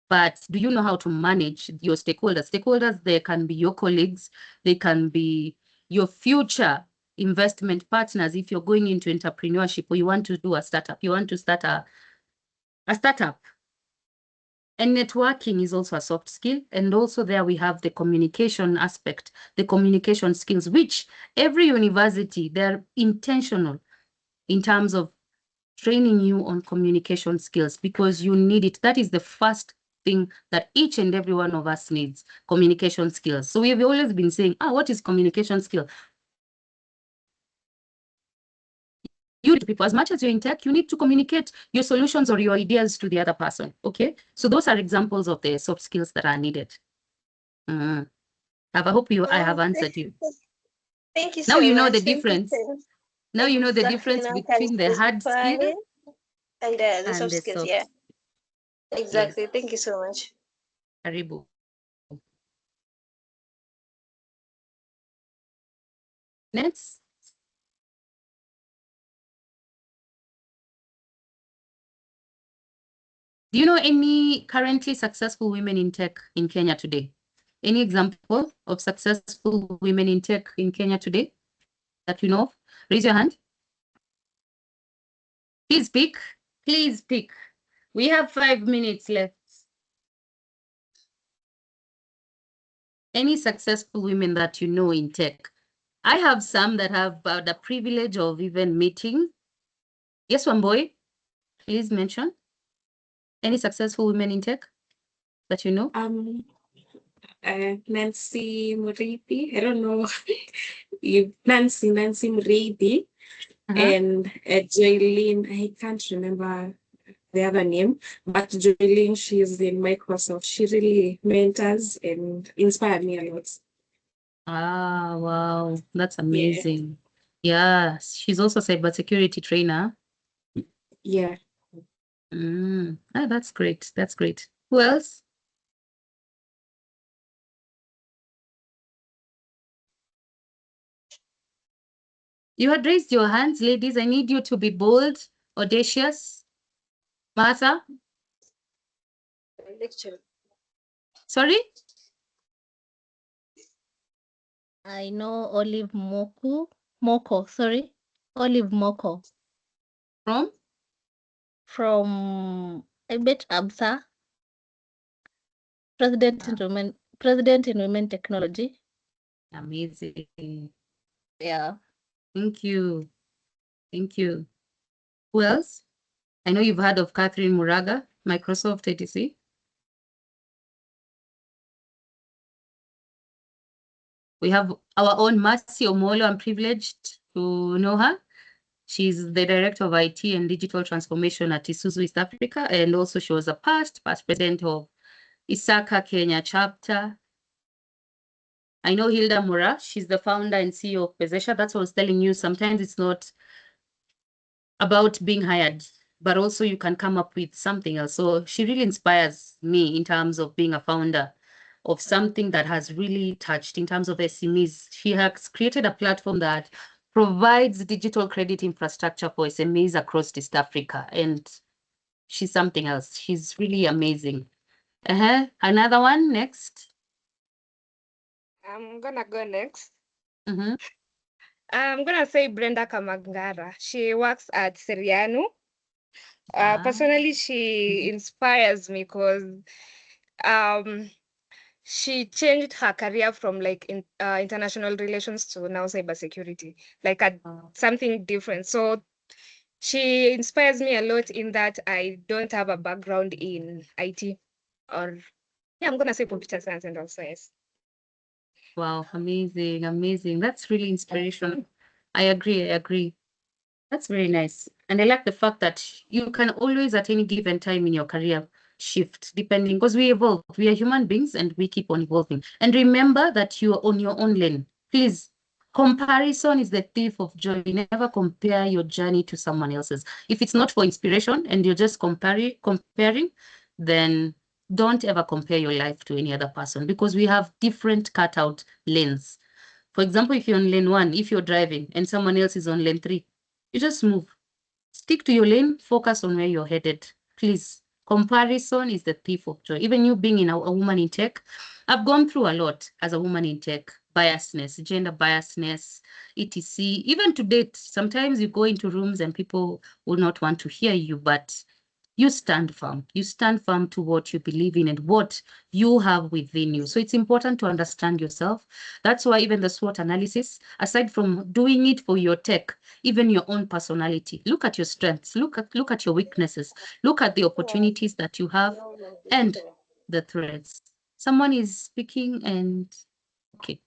but do you know how to manage your stakeholders? Stakeholders, they can be your colleagues, they can be your future investment partners if you're going into entrepreneurship or you want to do a startup, you want to start a startup. And networking is also a soft skill. And also there we have the communication aspect, the communication skills, which every university, they're intentional in terms of training you on communication skills because you need it. That is the first thing that each and every one of us needs, communication skills. So we've always been saying, what is communication skill? You to people, as much as you're in tech, you need to communicate your solutions or your ideas to the other person. Okay. So those are examples of the soft skills that are needed. I hope I have answered you. Thank you Now so you know much. the difference. Now you know the difference Now I can between the hard specify skill and the soft skills. Yeah, exactly. Yes. Thank you so much. Karibu. Next. Do you know any currently successful women in tech in Kenya today? Any example of successful women in tech in Kenya today that you know of? Raise your hand. Please speak. Please speak. We have 5 minutes left. Any successful women that you know in tech? I have some that have the privilege of even meeting. Yes, one boy, please mention. Any successful women in tech that you know? Nancy Murithi. I don't know if Nancy Murithi and Joylene. I can't remember the other name, but Joylene, she's in Microsoft. She really mentors and inspired me a lot. Ah, wow, that's amazing. Yeah, she's also a cybersecurity trainer. Yeah. That's great. That's great. Who else? You had raised your hands, ladies. I need you to be bold, audacious. Martha? Sorry? I know Olive Moko, sorry. Olive Moko. From? From, I bet ABSA. President in Women Technology. Amazing. Yeah. Thank you. Thank you. Who else? I know you've heard of Catherine Muraga, Microsoft ATC. We have our own Mercy Omolo. I'm privileged to know her. She's the Director of IT and Digital Transformation at Isuzu East Africa, and also she was a past president of Isaka Kenya chapter. I know Hilda Mura. She's the founder and CEO of Pezesha. That's what I was telling you. Sometimes it's not about being hired, but also you can come up with something else. So she really inspires me in terms of being a founder of something that has really touched in terms of SMEs. She has created a platform that provides digital credit infrastructure for SMEs across East Africa. And she's something else. She's really amazing. Another one next. I'm gonna go next. Mm-hmm. I'm gonna say Brenda Kamangara. She works at Serianu. Personally, she inspires me because she changed her career from like international relations to now cybersecurity, like something different. So she inspires me a lot in that I don't have a background in IT or I'm gonna say computer science and also yes. Wow, amazing, amazing. That's really inspirational. I agree. That's very nice. And I like the fact that you can always at any given time in your career shift depending because we evolve. We are human beings and we keep on evolving. And remember that you are on your own lane. Please, comparison is the thief of joy. Never compare your journey to someone else's. If it's not for inspiration and you're just comparing, then don't ever compare your life to any other person because we have different cutout lanes. For example, if you're on lane 1, if you're driving and someone else is on lane 3, you just move. Stick to your lane, focus on where you're headed. Please, comparison is the thief of joy. Even you being a woman in tech, I've gone through a lot as a woman in tech. Biasness, gender biasness, etc. Even to date, sometimes you go into rooms and people will not want to hear you, but you stand firm. You stand firm to what you believe in and what you have within you. So it's important to understand yourself. That's why even the SWOT analysis, aside from doing it for your tech, even your own personality, look at your strengths, look at your weaknesses, look at the opportunities that you have and the threats. Someone is speaking and okay.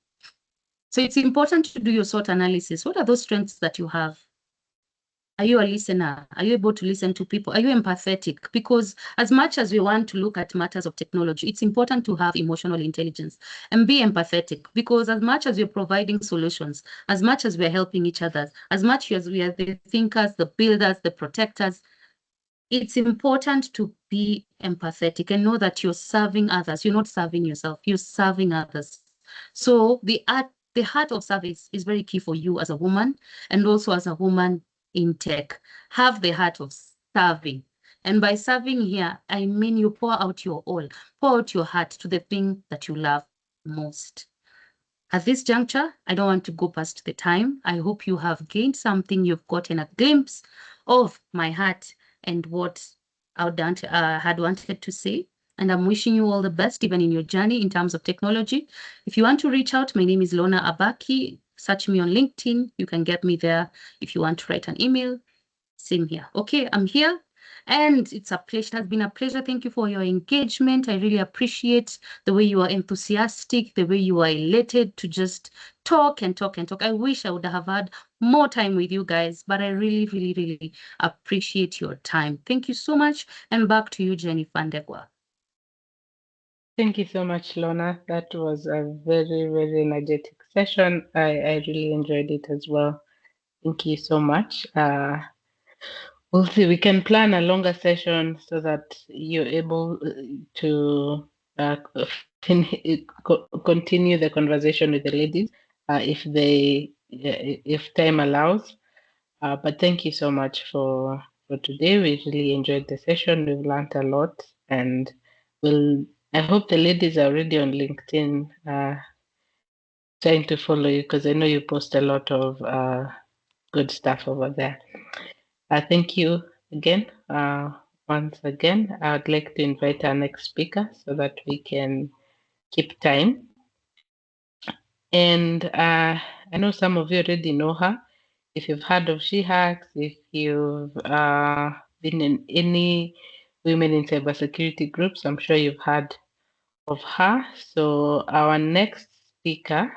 So it's important to do your SWOT analysis. What are those strengths that you have? Are you a listener? Are you able to listen to people? Are you empathetic? Because as much as we want to look at matters of technology, it's important to have emotional intelligence and be empathetic because as much as we're providing solutions, as much as we're helping each other, as much as we are the thinkers, the builders, the protectors, it's important to be empathetic and know that you're serving others. You're not serving yourself, you're serving others. So the heart of service is very key for you as a woman and also as a woman in tech. Have the heart of serving. And by serving here, I mean you pour out your all, pour out your heart to the thing that you love most. At this juncture, I don't want to go past the time. I hope you have gained something. You've gotten a glimpse of my heart and what I had wanted to say. And I'm wishing you all the best, even in your journey in terms of technology. If you want to reach out, my name is Lona Abaki. Search me on LinkedIn. You can get me there. If you want to write an email, same here. Okay, I'm here. And it's a pleasure. It has been a pleasure. Thank you for your engagement. I really appreciate the way you are enthusiastic, the way you are elated to just talk and talk and talk. I wish I would have had more time with you guys, but I really, really, really appreciate your time. Thank you so much. And back to you, Jennifer Ndegwa. Thank you so much, Lorna. That was a very, very energetic session. I really enjoyed it as well. Thank you so much. We'll see. We can plan a longer session so that you're able to continue the conversation with the ladies if time allows. But thank you so much for today. We really enjoyed the session. We've learned a lot, and I hope the ladies are already on LinkedIn, trying to follow you because I know you post a lot of good stuff over there. Thank you again. Once again, I would like to invite our next speaker so that we can keep time. And I know some of you already know her. If you've heard of She Hacks, if you've been in any women in cybersecurity groups, I'm sure you've heard of her. So our next speaker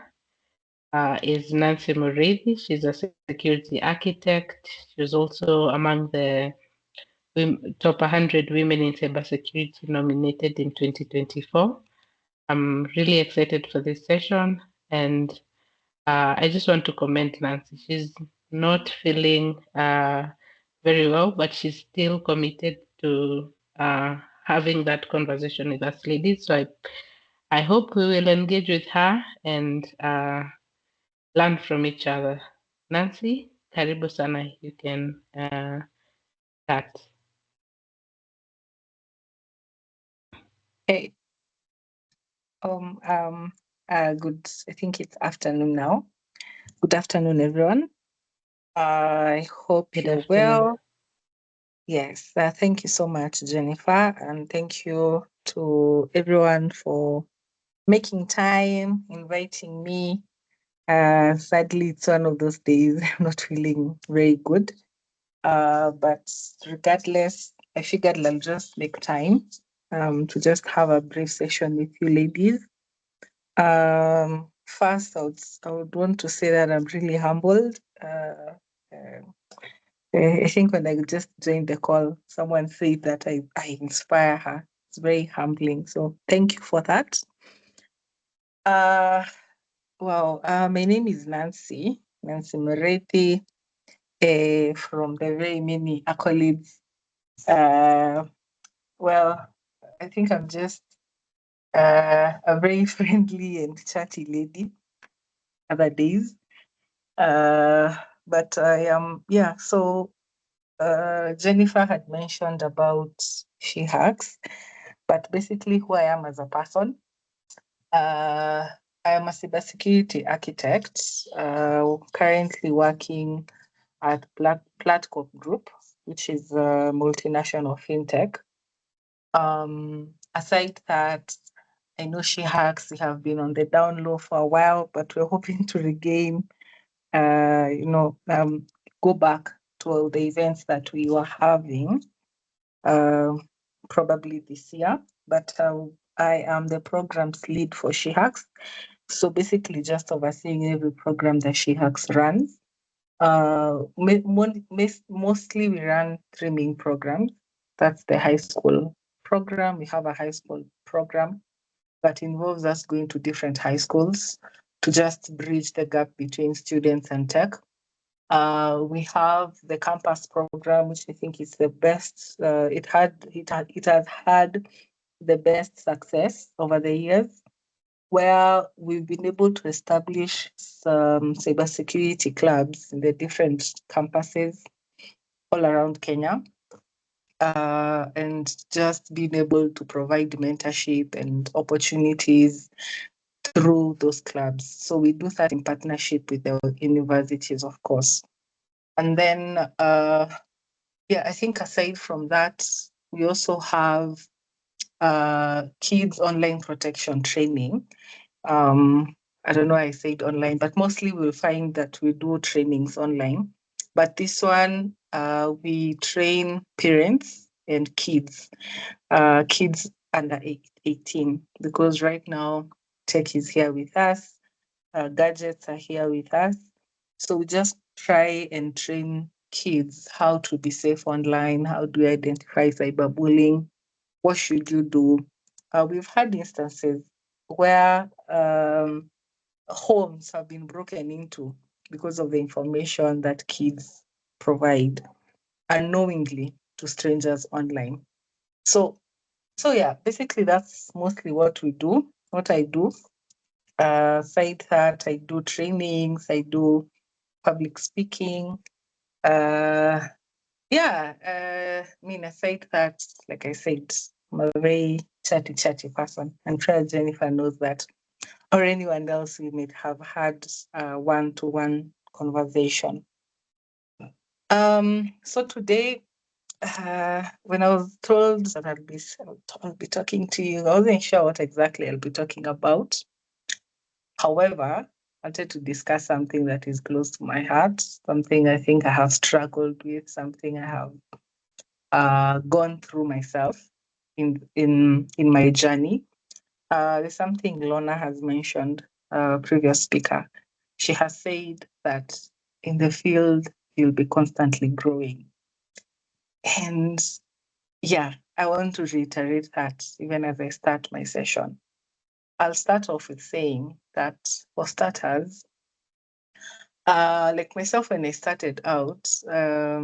is Nancy Murithi. She's a security architect. She was also among the top 100 women in cybersecurity nominated in 2024. I'm really excited for this session, and I just want to commend Nancy. She's not feeling very well, but she's still committed to having that conversation with us ladies. So I hope we will engage with her and learn from each other. Nancy, karibu sana. You can start. Hey, good. I think it's afternoon now. Good afternoon, everyone. I hope you're well. Yes, thank you so much, Jennifer, and thank you to everyone for making time, inviting me. Sadly, it's one of those days I'm not feeling very good. But regardless, I figured I'll just make time to just have a brief session with you ladies. First, I would want to say that I'm really humbled. I think when I just joined the call, someone said that I inspire her. It's very humbling. So thank you for that. My name is Nancy Murithi, from the very many accolades. I think I'm just a very friendly and chatty lady other days. But I am, so Jennifer had mentioned about She Hacks, but basically who I am as a person. I am a cybersecurity architect, currently working at Platcorp Group, which is a multinational fintech. Aside that, I know She Hacks, we have been on the down low for a while, but we're hoping to regain, go back to all the events that we were having, probably this year. But I am the program's lead for She Hacks. So basically just overseeing every program that She Hacks runs. Mostly we run 3 main programs. That's the high school program. We have a high school program that involves us going to different high schools to just bridge the gap between students and tech. We have the campus program, which I think is the best. It has had the best success over the years, where we've been able to establish some cybersecurity clubs in the different campuses all around Kenya, and just being able to provide mentorship and opportunities through those clubs. So we do that in partnership with the universities, of course. And then, I think aside from that, we also have kids online protection training. I don't know why I said online, but mostly we'll find that we do trainings online. But this one, we train parents and kids under 18, because right now tech is here with us, gadgets are here with us. So we just try and train kids how to be safe online, how do you identify cyberbullying, what should you do. We've had instances where homes have been broken into because of the information that kids provide unknowingly to strangers online. So yeah, basically that's mostly what we do, what I do. Aside that, I do trainings, I do public speaking. Aside that, like I said, I'm a very chatty person. I'm sure Jennifer knows that, or anyone else we may have had a one-to-one conversation. So today, when I was told that I'll be talking to you, I wasn't sure what exactly I'll be talking about. However, I wanted to discuss something that is close to my heart, something I think I have struggled with, something I have gone through myself in my journey. There's something Lorna has mentioned, previous speaker. She has said that in the field, you'll be constantly growing. And yeah, I want to reiterate that even as I start my session. I'll start off with saying that for starters, like myself, when I started out, first,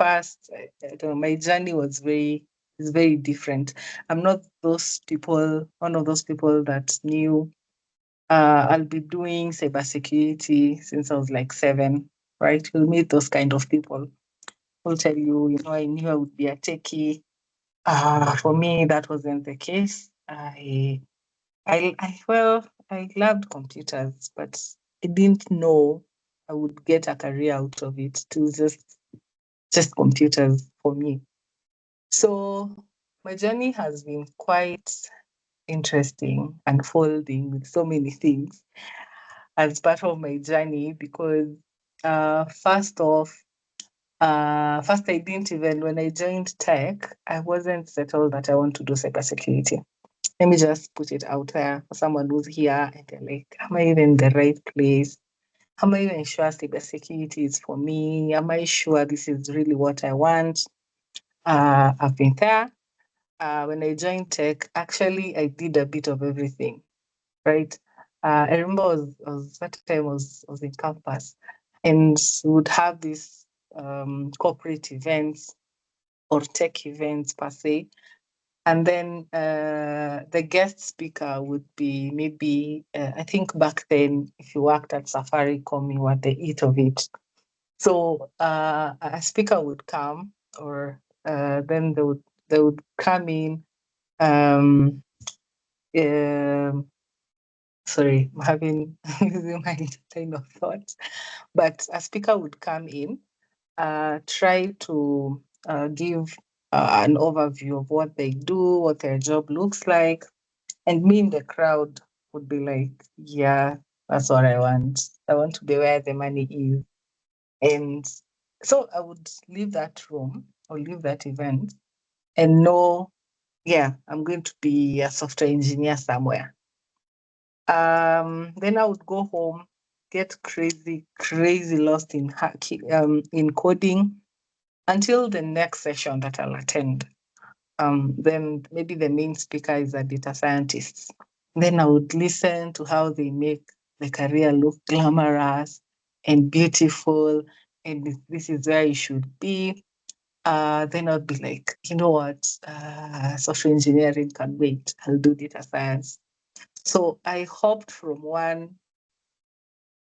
I don't know, my journey is very different. I'm not one of those people that knew I'll be doing cybersecurity since I was like 7, right? You'll meet those kind of people who'll tell you, I knew I would be a techie. For me, that wasn't the case. I loved computers, but I didn't know I would get a career out of it. It was just computers for me. So my journey has been quite interesting, unfolding with so many things as part of my journey, because first I didn't even, when I joined tech, I wasn't settled that I want to do cybersecurity. Let me just put it out there for someone who's here and they're like, am I even in the right place? Am I even sure cybersecurity is for me? Am I sure this is really what I want? I've been there. When I joined tech, actually, I did a bit of everything, right? I remember that time I was in campus and would have these corporate events or tech events per se. And then the guest speaker would be maybe, I think back then, if you worked at Safaricom, you were the it of it. So a speaker would come, or then they would come in. Sorry, I'm having losing my train of thought. But a speaker would come in, try to give an overview of what they do, what their job looks like. And me in the crowd would be like, yeah, that's what I want. I want to be where the money is. And so I would leave that room or leave that event and know, yeah, I'm going to be a software engineer somewhere. Then I would go home, get crazy lost in coding until the next session that I'll attend. Then maybe the main speaker is a data scientist. Then I would listen to how they make the career look glamorous and beautiful, and this is where you should be. Then I'd be like, you know what, software engineering can wait. I'll do data science. So I hopped from one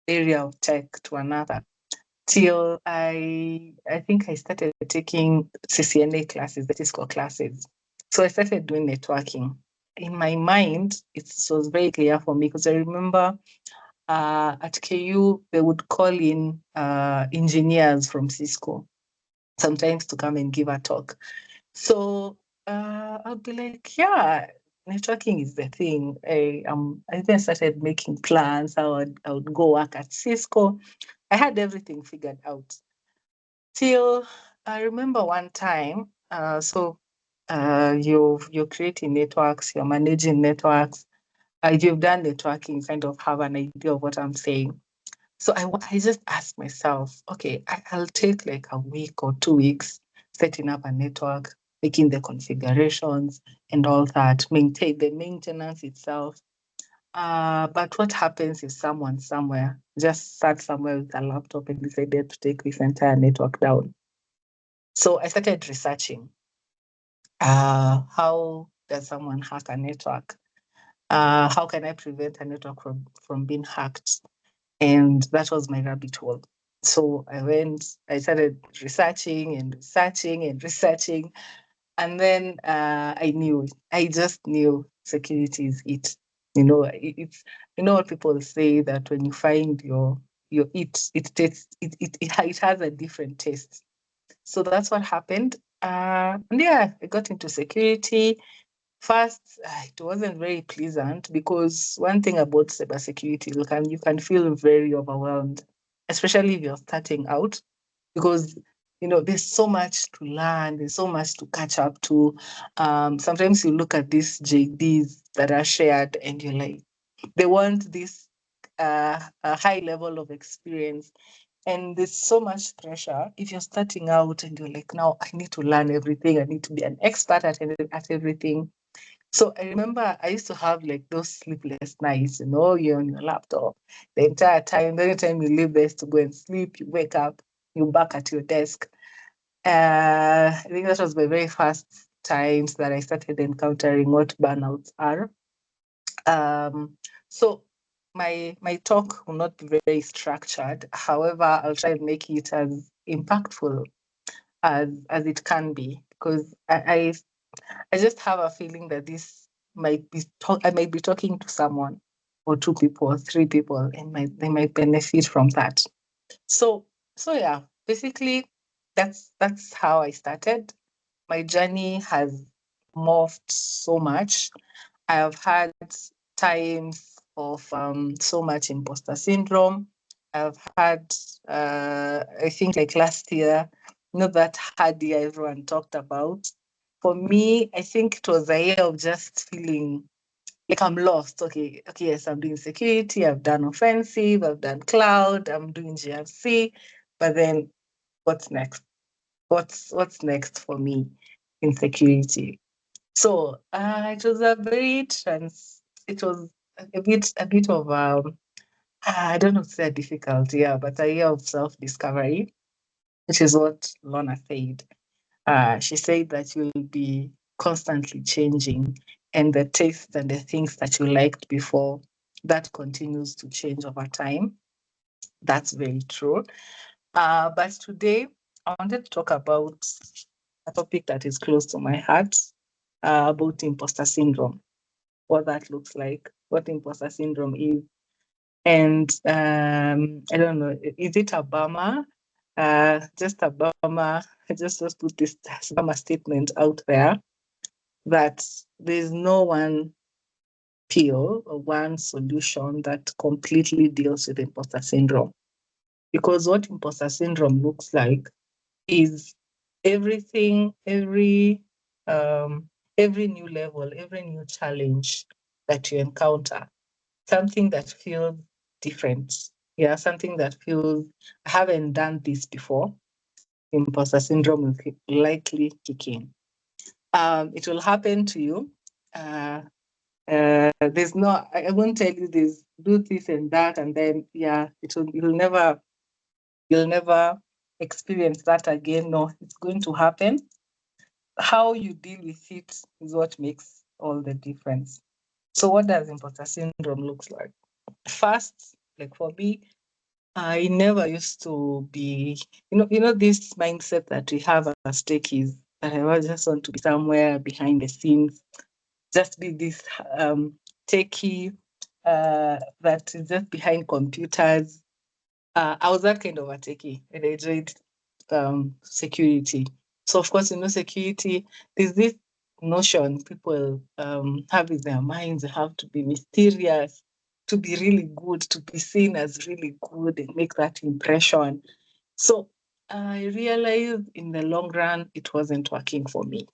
area of tech to another till I think I started taking CCNA classes, the Cisco classes. So I started doing networking. In my mind, it was very clear for me because I remember at KU, they would call in engineers from Cisco sometimes to come and give a talk. So I'll be like, yeah, networking is the thing. I then started making plans. I would go work at Cisco. I had everything figured out till I remember one time, you're creating networks, you're managing networks. If you've done networking, you kind of have an idea of what I'm saying. So I just asked myself, okay, I'll take like a week or 2 weeks setting up a network, making the configurations and all that, maintain the maintenance itself. But what happens if someone somewhere just sat somewhere with a laptop and decided to take this entire network down? So I started researching. How does someone hack a network? How can I prevent a network from being hacked? And that was my rabbit hole. So I started researching and researching and researching. And then I just knew security is it. It's, what people say that when you find your it tastes, it has a different taste. So that's what happened. And yeah, I got into security. First, it wasn't very pleasant because one thing about cybersecurity, you can feel very overwhelmed, especially if you're starting out, because there's so much to learn, there's so much to catch up to. Sometimes you look at these JDs that are shared, and you're like, they want this a high level of experience, and there's so much pressure if you're starting out and you're like, now I need to learn everything, I need to be an expert at everything. So I remember I used to have like those sleepless nights, you're on your laptop the entire time. The only time you leave there is to go and sleep, you wake up, you're back at your desk. I think that was my very first times that I started encountering what burnouts are. So my talk will not be very structured. However, I'll try and make it as impactful as it can be, because I just have a feeling that this I might be talking to someone or two people or three people, and they might benefit from that. So yeah, basically that's how I started. My journey has morphed so much. I have had times of so much imposter syndrome. I've had, I think, like last year, that hard year everyone talked about. For me, I think it was a year of just feeling like I'm lost. Okay, yes, I'm doing security, I've done offensive, I've done cloud, I'm doing GRC, but then what's next? What's next for me in security? So it was it was a bit of I don't know to say a difficult year, but a year of self-discovery, which is what Lorna said. She said that you'll be constantly changing, and the tastes and the things that you liked before, that continues to change over time. That's very true. But today, I wanted to talk about a topic that is close to my heart, about imposter syndrome, what that looks like, what imposter syndrome is. And I don't know, is it a bummer? Just a bummer. I just put this bummer statement out there that there's no one pill or one solution that completely deals with imposter syndrome. Because what imposter syndrome looks like is everything, every new level, every new challenge that you encounter, something that feels different. Yeah, something that feels, I haven't done this before. Imposter syndrome will likely kick in. It will happen to you. There's no, I won't tell you this, do this and that, and then yeah, you'll never experience that again. No, it's going to happen. How you deal with it is what makes all the difference. So what does imposter syndrome looks like? First, like for me, I never used to be, this mindset that we have as techies, that I just want to be somewhere behind the scenes, just be this techie that is just behind computers. I was that kind of a techie, and I enjoyed security. So of course, security, there's this notion people have in their minds, they have to be mysterious, to be really good, to be seen as really good and make that impression. So I realized in the long run it wasn't working for me,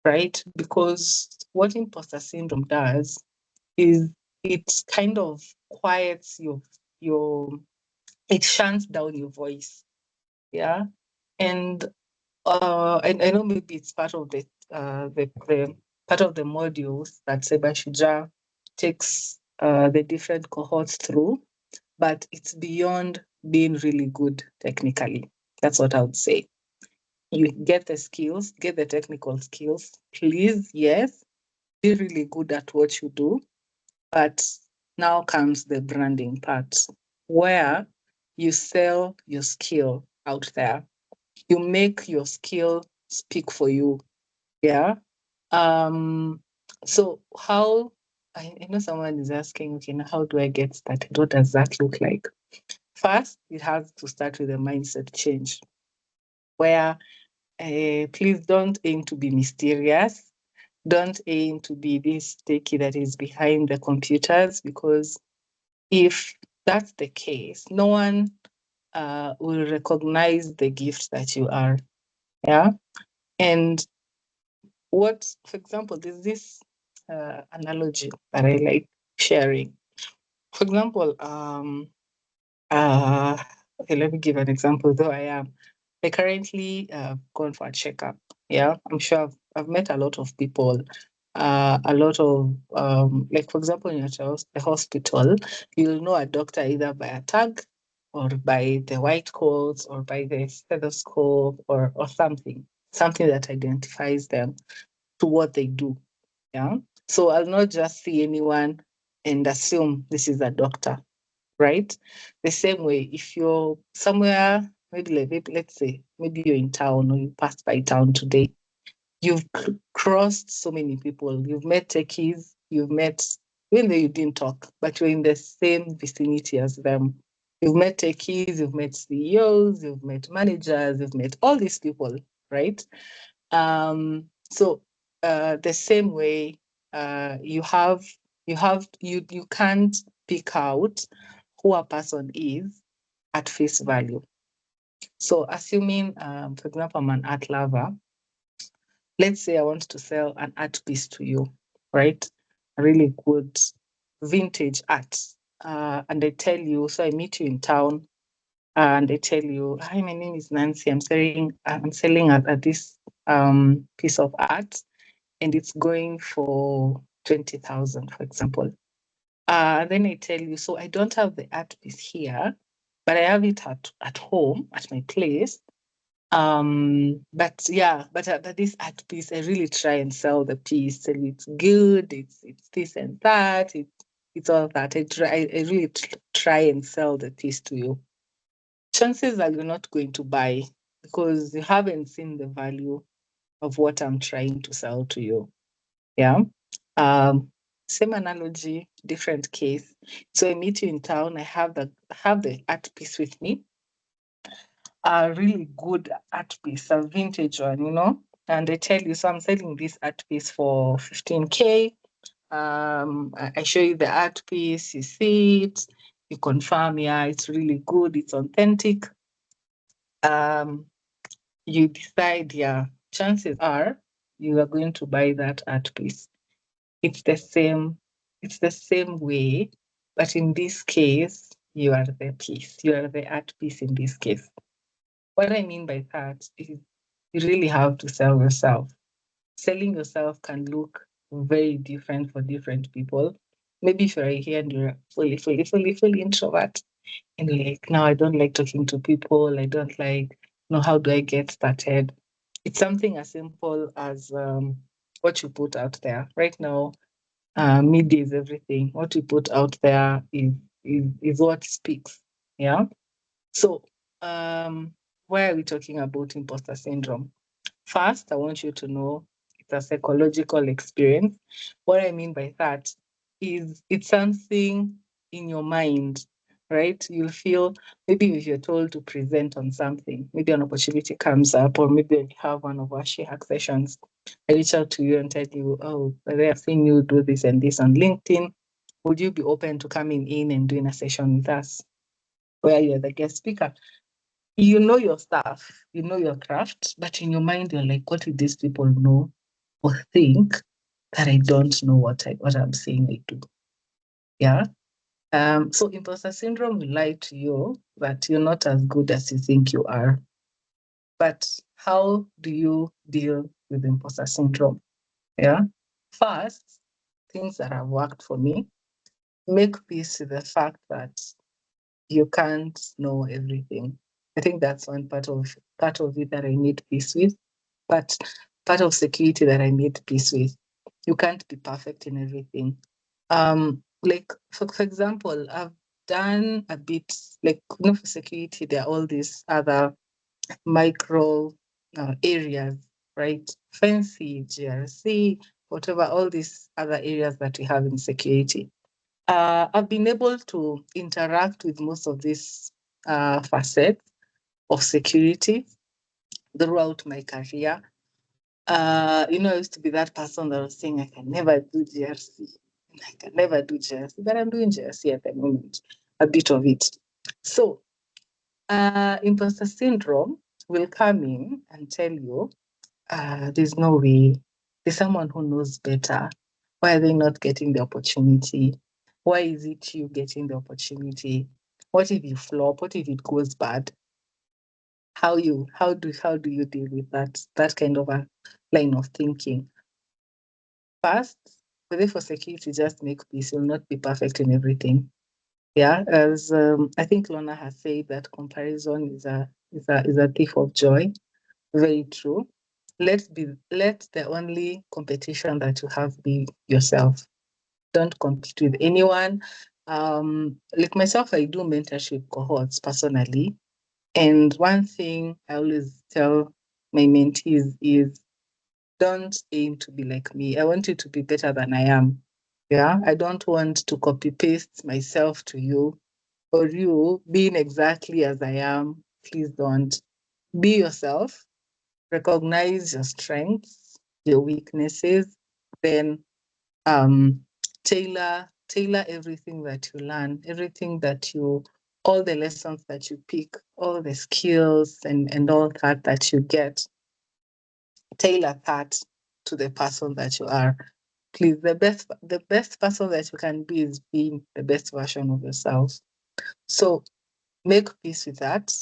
right? Because what imposter syndrome does is it kind of quiets your it shuts down your voice. Yeah. And I know maybe it's part of the part of the modules that Seba Shujaa takes the different cohorts through, but it's beyond being really good technically. That's what I would say. You get the skills, get the technical skills, please, yes, be really good at what you do. But now comes the branding part where you sell your skill out there. You make your skill speak for you. Yeah. So how I know someone is asking, okay, now how do I get started? What does that look like? First, it has to start with a mindset change where please don't aim to be mysterious. Don't aim to be this techie that is behind the computers, because if that's the case, no one will recognize the gift that you are. Yeah. And what, for example, there's this analogy that I like sharing. For example, okay, let me give an example, though I currently gone for a checkup. Yeah, I'm sure I've met a lot of people, a lot of, like, for example, in the hospital, you'll know a doctor either by a tag or by the white coats or by the stethoscope or something that identifies them to what they do. Yeah. So I'll not just see anyone and assume this is a doctor, right? The same way, if you're somewhere, maybe let's say, maybe you're in town or you passed by town today, you've crossed so many people. You've met techies, you've met, even though you didn't talk, but you're in the same vicinity as them. You've met techies, you've met CEOs, you've met managers, you've met all these people, right? So the same way, you can't pick out who a person is at face value. So assuming, for example, I'm an art lover, let's say I want to sell an art piece to you, right? A really good vintage art. And I tell you, so I meet you in town and I tell you, hi, my name is Nancy. I'm selling at this piece of art, and it's going for 20,000, for example. Then I tell you, so I don't have the art piece here, but I have it at home, at my place. But this art piece, I really try and sell the piece. Tell you it's good, it's this and that, it's all that. I really try and sell the piece to you. Chances are you're not going to buy because you haven't seen the value of what I'm trying to sell to you. Yeah. Same analogy, different case. So I meet you in town. I have the art piece with me, a really good art piece, a vintage one, and I tell you, so I'm selling this art piece for 15K. I show you the art piece, you see it, you confirm, yeah, it's really good, it's authentic. You decide, yeah, chances are you are going to buy that art piece. It's the same way, but in this case, you are the piece. You are the art piece in this case. What I mean by that is you really have to sell yourself. Selling yourself can look very different for different people. Maybe if you're right here and you're fully introvert, and you're like, no, I don't like talking to people. I don't like, how do I get started? It's something as simple as what you put out there. Right now, media is everything. What you put out there is what speaks. Yeah. So, why are we talking about imposter syndrome? First, I want you to know it's a psychological experience. What I mean by that is it's something in your mind, right? You'll feel, maybe if you're told to present on something, maybe an opportunity comes up, or maybe you have one of our She-Hack sessions. I reach out to you and tell you, oh, I've seen you do this and this on LinkedIn. Would you be open to coming in and doing a session with us where you're the guest speaker? you know your stuff, you know your craft, but in your mind you're like, what do these people know or think that I don't know what I'm saying I do? Yeah. So imposter syndrome will lie to you that you're not as good as you think you are. But how do you deal with imposter syndrome? Yeah. First, things that have worked for me, make peace with the fact that you can't know everything. I think that's one part of it that I made peace with, but part of security that I made peace with. You can't be perfect in everything. Like for example, I've done a bit like for security. There are all these other micro areas, right? Fancy, GRC, whatever, all these other areas that we have in security. I've been able to interact with most of these facets of security throughout my career. I used to be that person that was saying, I can never do GRC. I can never do GRC, but I'm doing GRC at the moment, a bit of it. So, imposter syndrome will come in and tell you, there's no way. There's someone who knows better. Why are they not getting the opportunity? Why is it you getting the opportunity? What if you flop? What if it goes bad? How do you deal with that kind of a line of thinking? First, whether for security, just make peace. You'll not be perfect in everything. Yeah, as I think Lorna has said, that comparison is a thief of joy. Very true. Let the only competition that you have be yourself. Don't compete with anyone. Like myself, I do mentorship cohorts personally. And one thing I always tell my mentees is don't aim to be like me. I want you to be better than I am. Yeah. I don't want to copy paste myself to you or you being exactly as I am. Please don't. Be yourself, recognize your strengths, your weaknesses, then tailor everything that you learn, all the lessons that you pick, all the skills and all that you get, tailor that to the person that you are. Please, the best person that you can be is being the best version of yourself. So make peace with that.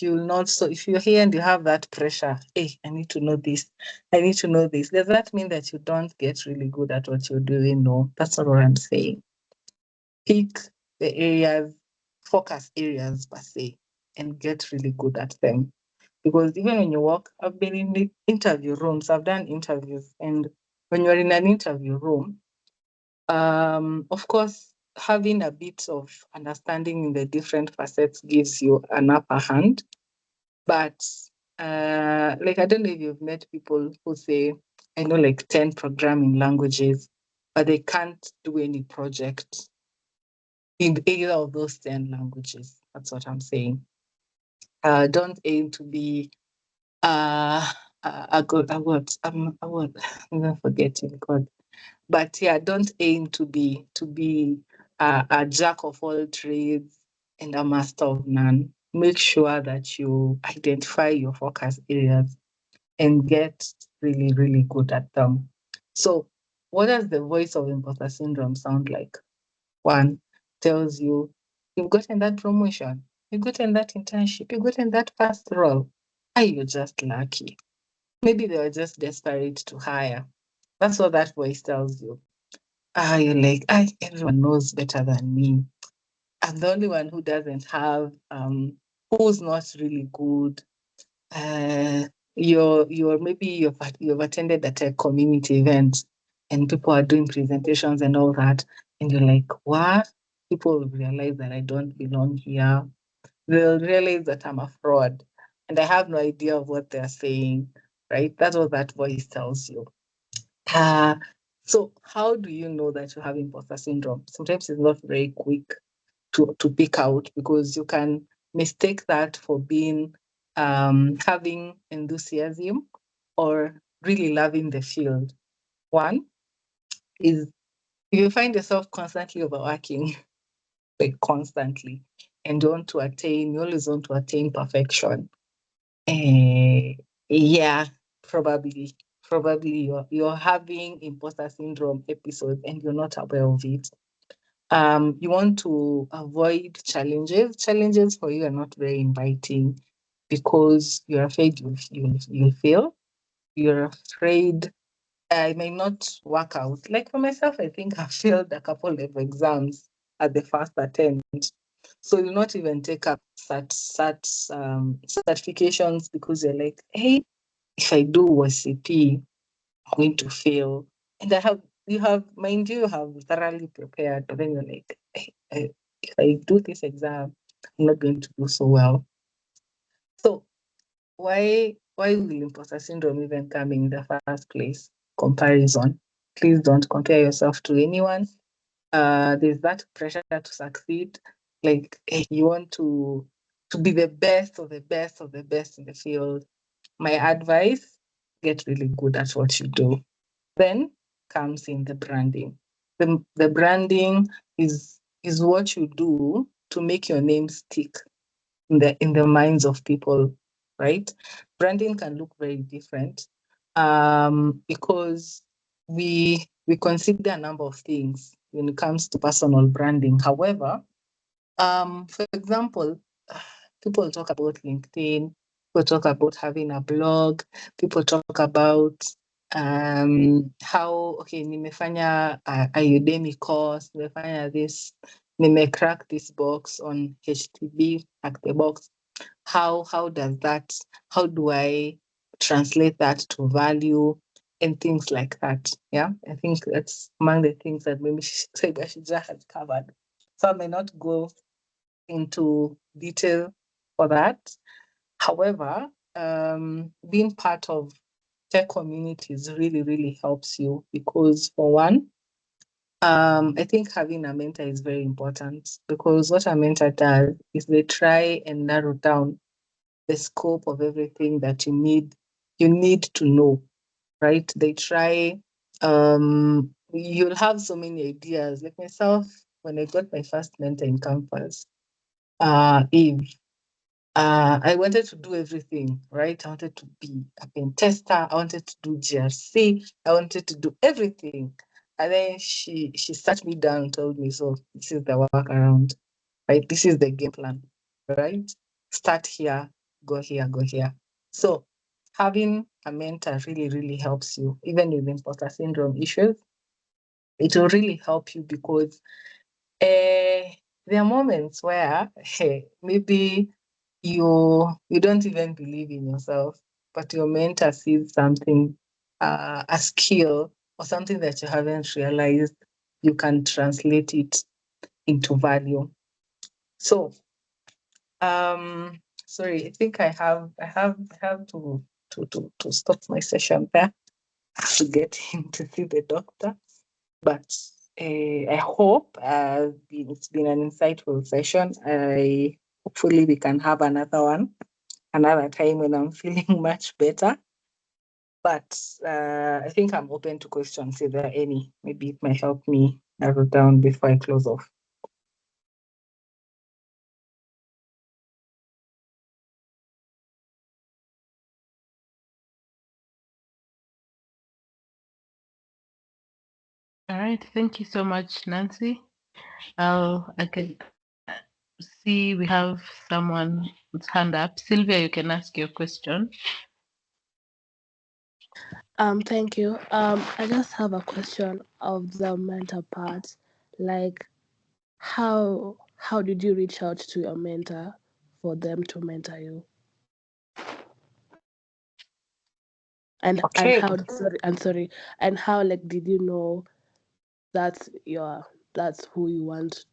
You'll not, so if you're here and you have that pressure, hey, I need to know this, I need to know this, does that mean that you don't get really good at what you're doing? No, that's not what I'm saying. Pick the areas, focus areas per se, and get really good at them. Because even when you work, I've been in the interview rooms, I've done interviews, and when you're in an interview room, of course, having a bit of understanding in the different facets gives you an upper hand. But like, I don't know if you've met people who say, I know like 10 programming languages, but they can't do any project in either of those 10 languages. That's what I'm saying. Don't aim to be a good, I'm forgetting God. But yeah, don't aim to be a jack of all trades and a master of none. Make sure that you identify your focus areas and get really, really good at them. So what does the voice of imposter syndrome sound like? One, tells you, you've gotten that promotion, you've gotten that internship, you've gotten that first role. Are you just lucky? Maybe they were just desperate to hire. That's what that voice tells you. You're like, everyone knows better than me. I'm the only one who doesn't have, who's not really good. You've attended a tech community event and people are doing presentations and all that, and you're like, what? People will realize that I don't belong here. They'll realize that I'm a fraud and I have no idea of what they're saying, right? That's what that voice tells you. So how do you know that you have imposter syndrome? Sometimes it's not very quick to pick out, because you can mistake that for being having enthusiasm or really loving the field. One is if you find yourself constantly overworking, like constantly, and you always want to attain perfection. Yeah, probably you're having imposter syndrome episode and you're not aware of it. You want to avoid challenges. Challenges for you are not very inviting because you're afraid you'll fail. You're afraid it may not work out. Like for myself, I think I failed a couple of exams at the first attempt. So you'll not even take up certifications because you're like, hey, if I do WCP, I'm going to fail. And mind you, have thoroughly prepared, but then you're like, if I do this exam, I'm not going to do so well. So why will imposter syndrome even come in the first place? Comparison. Please don't compare yourself to anyone. There's that pressure to succeed. Like you want to be the best of the best of the best in the field. My advice: get really good at what you do. Then comes in the branding. The branding is what you do to make your name stick in the minds of people, right? Branding can look very different because we consider a number of things when it comes to personal branding. However, for example, people talk about LinkedIn, people talk about having a blog, people talk about how, okay, nimefanya a Udemy course, nimefanya this, crack this box on HTB, hack the box. How do I translate that to value and things like that? Yeah, I think that's among the things that maybe Shujaa has covered. So I may not go into detail for that. However, being part of tech communities really, really helps you because, for one, I think having a mentor is very important because what a mentor does is they try and narrow down the scope of everything that you need to know, right? They try, you'll have so many ideas. Like myself, when I got my first mentor in campus, Eve, I wanted to do everything, right? I wanted to be a pen tester. I wanted to do GRC. I wanted to do everything. And then she sat me down and told me, so this is the workaround, right? This is the game plan, right? Start here, go here, go here. So having a mentor really, really helps you, even with imposter syndrome issues. It will really help you because there are moments where maybe you don't even believe in yourself, but your mentor sees something, a skill or something that you haven't realized. You can translate it into value. So, sorry, I think I have to stop my session there to get him to see the doctor. But I hope it's been an insightful session. Hopefully we can have another one another time when I'm feeling much better. But I think I'm open to questions if there are any. Maybe it might help me narrow down before I close off. All right, thank you so much, Nancy. I can see we have someone's hand up. Sylvia, you can ask your question. Thank you. I just have a question of the mentor part. Like, how did you reach out to your mentor for them to mentor you? And Okay. how like did you know that's who you want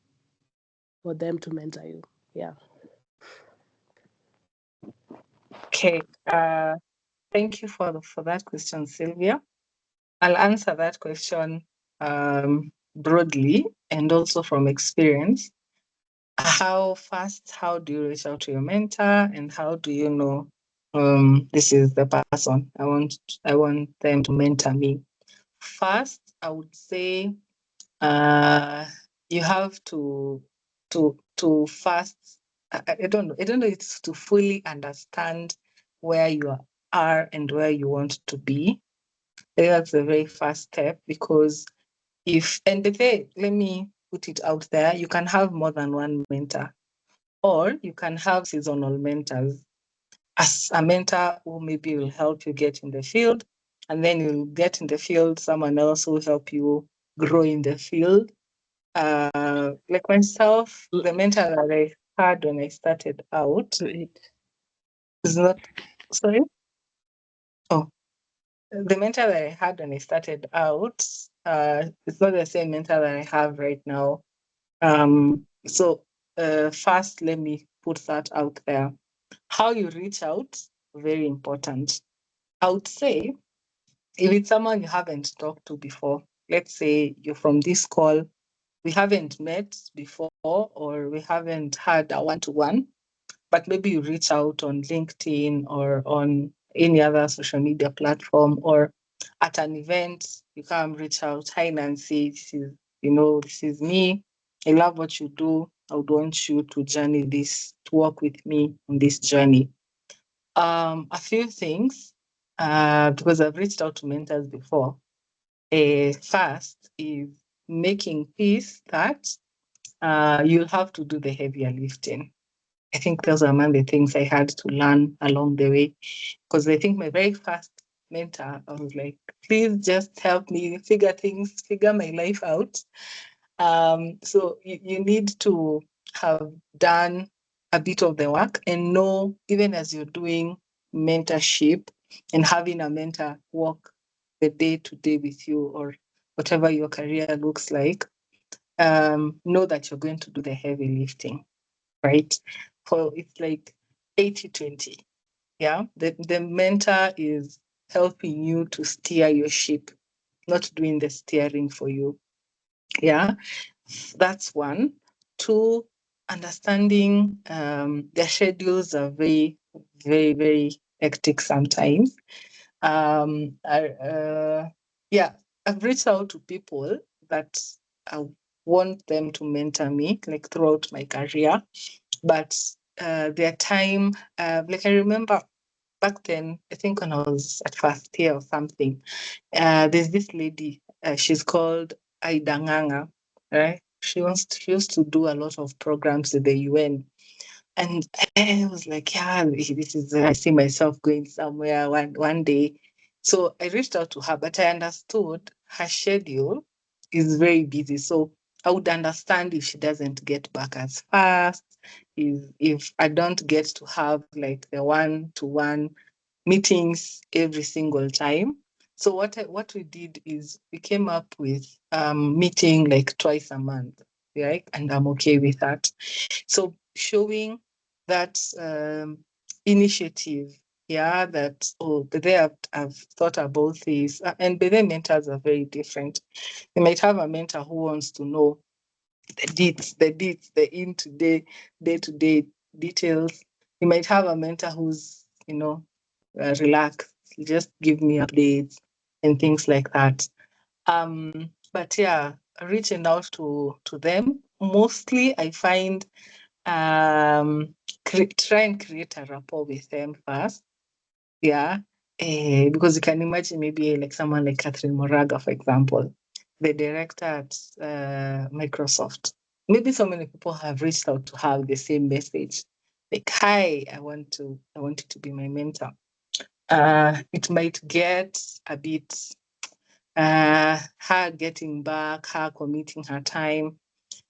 for them to mentor you? Yeah. Okay. Thank you for that question, Sylvia. I'll answer that question broadly and also from experience. How do you reach out to your mentor, and how do you know this is the person I want them to mentor me? First, I would say you have to first I don't know. I don't know. It's to fully understand where you are and where you want to be. I think that's the very first step, because let me put it out there, you can have more than one mentor, or you can have seasonal mentors. As a mentor who maybe will help you get in the field, and then you'll get in the field, someone else will help you grow in the field. Like myself, the mentor that I had when I started out is not, sorry? Oh, the mentor that I had when I started out, it's not the same mentor that I have right now. So first, let me put that out there. How you reach out, very important. I would say, if it's someone you haven't talked to before, let's say you're from this call, we haven't met before, or we haven't had a one-to-one, but maybe you reach out on LinkedIn or on any other social media platform, or at an event, you come reach out, hi Nancy, this is me. I love what you do. I would want you to work with me on this journey. A few things, because I've reached out to mentors before. First is making peace that you'll have to do the heavier lifting. I think those are among the things I had to learn along the way, because I think my very first mentor, I was like, please just help me figure my life out. So you need to have done a bit of the work and know, even as you're doing mentorship and having a mentor walk the day to day with you, or whatever your career looks like, know that you're going to do the heavy lifting, right? For it's like 80-20. Yeah. The mentor is helping you to steer your ship, not doing the steering for you. Yeah. That's one. Two, understanding their schedules are very, very, very hectic sometimes. Yeah, I've reached out to people that I want them to mentor me, like throughout my career, but their time, like I remember back then, I think when I was at first year or something, there's this lady, she's called Aida, right? She used to do a lot of programs with the UN. And I was like, yeah, I see myself going somewhere one day. So I reached out to her, but I understood her schedule is very busy. So I would understand if she doesn't get back as fast, if I don't get to have like the one-to-one meetings every single time. So what we did is we came up with meeting like twice a month, right? And I'm okay with that. So showing that initiative, yeah, that, but I've thought about this, and but then mentors are very different. You might have a mentor who wants to know the deeds, the day-to-day details. You might have a mentor who's, relaxed, just give me updates and things like that. But yeah, reaching out to them, mostly I find try and create a rapport with them first. Yeah. Because you can imagine maybe like someone like Catherine Moraga, for example, the director at Microsoft. Maybe so many people have reached out to have the same message. Like, hi, I want you to be my mentor. It might get a bit her getting back, her committing her time.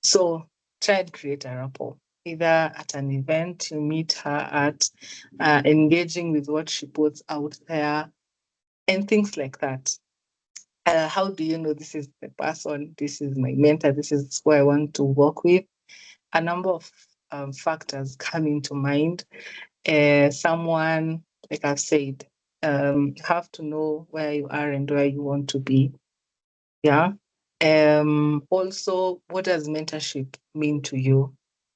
So try and create a rapport. Either at an event you meet her at, engaging with what she puts out there, and things like that. How do you know this is the person, this is my mentor, this is who I want to work with? A number of factors come into mind. Someone, like I've said, you have to know where you are and where you want to be. Yeah. Also, what does mentorship mean to you?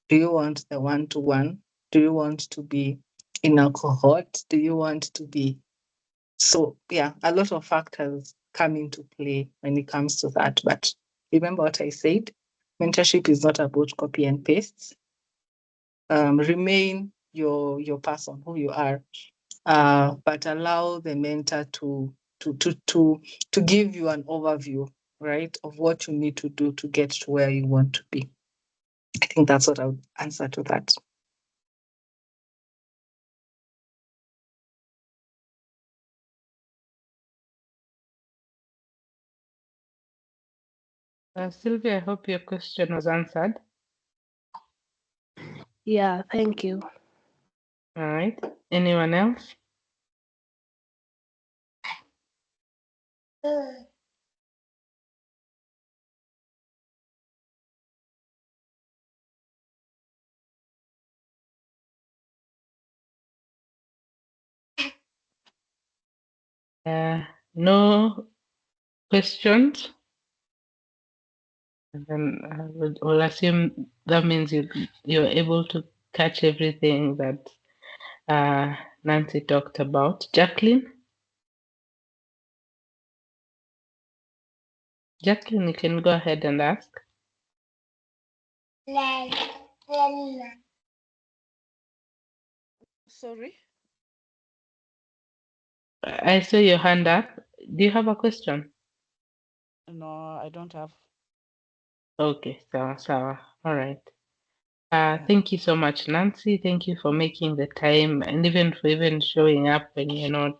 Do you want the one-to-one? Do you want to be in a cohort? Do you want to be? So yeah, a lot of factors come into play when it comes to that. But remember what I said, mentorship is not about copy and paste. remain your person, who you are, but allow the mentor to give you an overview, right, of what you need to do to get to where you want to be. I think that's what I would answer to that. Sylvia, I hope your question was answered. Yeah, thank you. All right. Anyone else? No questions? And then we'll assume that means you're able to catch everything that Nancy talked about. Jacqueline? Jacqueline, you can go ahead and ask. Sorry? I saw your hand up. Do you have a question? No, I don't have. Okay, sawa. All right. Thank you so much, Nancy. Thank you for making the time and even for even showing up when you're not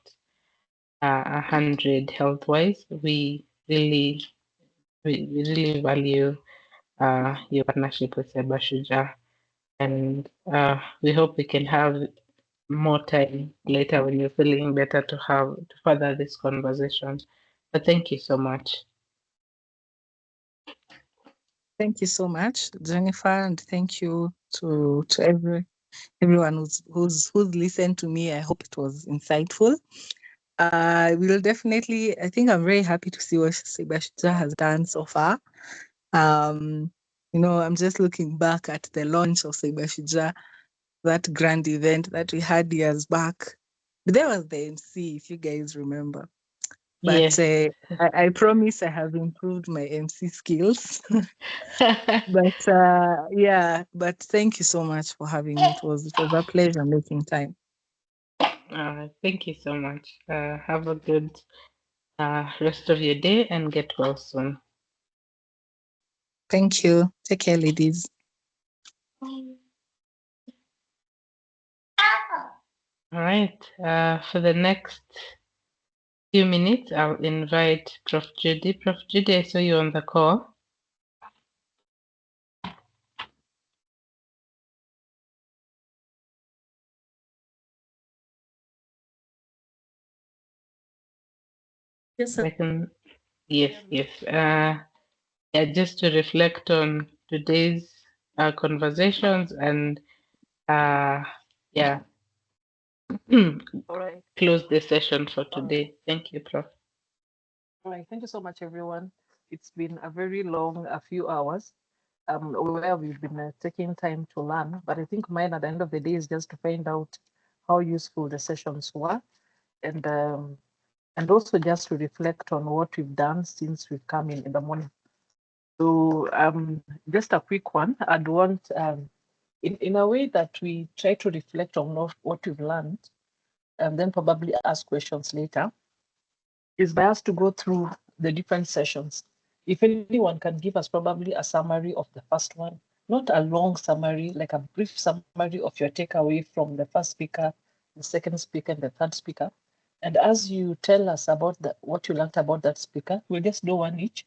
100 health-wise. We really value your partnership with Seba Shujaa, and we hope we can have more time later when you're feeling better to further this conversation. But thank you so much. Thank you so much, Jennifer, and thank you to everyone who's listened to me. I hope it was insightful. We'll definitely. I think I'm very happy to see what Sebastian has done so far. I'm just looking back at the launch of Sebastian, that grand event that we had years back. There was the MC, if you guys remember. But Yes. I promise I have improved my MC skills. But but thank you so much for having me. It was a pleasure making time. Thank you so much. Have a good rest of your day and get well soon. Thank you. Take care, ladies. All right. For the next few minutes, I'll invite Prof. Judy. Prof. Judy, I saw you on the call. Yes, sir. Yes. Just to reflect on today's conversations and All right. close the session for today. Thank you, Prof. All right. Thank you so much, everyone. It's been a very long, a few hours, where we've been taking time to learn. But I think mine at the end of the day is just to find out how useful the sessions were, and also just to reflect on what we've done since we've come in the morning. So just a quick one. I'd want in a way that we try to reflect on what we've learned, and then probably ask questions later, is by us to go through the different sessions. If anyone can give us probably a summary of the first one, not a long summary, like a brief summary of your takeaway from the first speaker, the second speaker, and the third speaker. And as you tell us about what you learned about that speaker, we'll just do one each.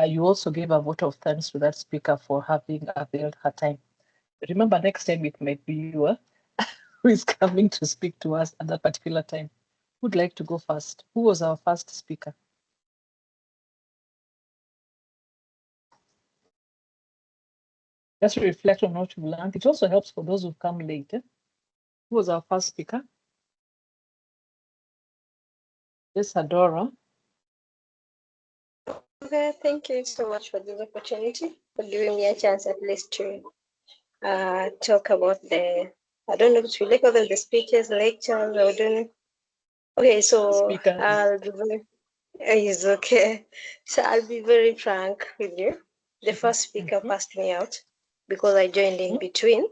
You also gave a vote of thanks to that speaker for having availed her time. Remember, next time it might be you who is coming to speak to us at that particular time. Who'd like to go first? Who was our first speaker? Just to reflect on what we've learned. It also helps for those who've come late. Who was our first speaker? Yes, Adora. Okay, thank you so much for this opportunity, for giving me a chance at least to talk about I don't know if you like other the speeches, lectures, I don't know. Okay, so I'll be very, it's okay. So I'll be very frank with you. The first speaker passed me out because I joined in between.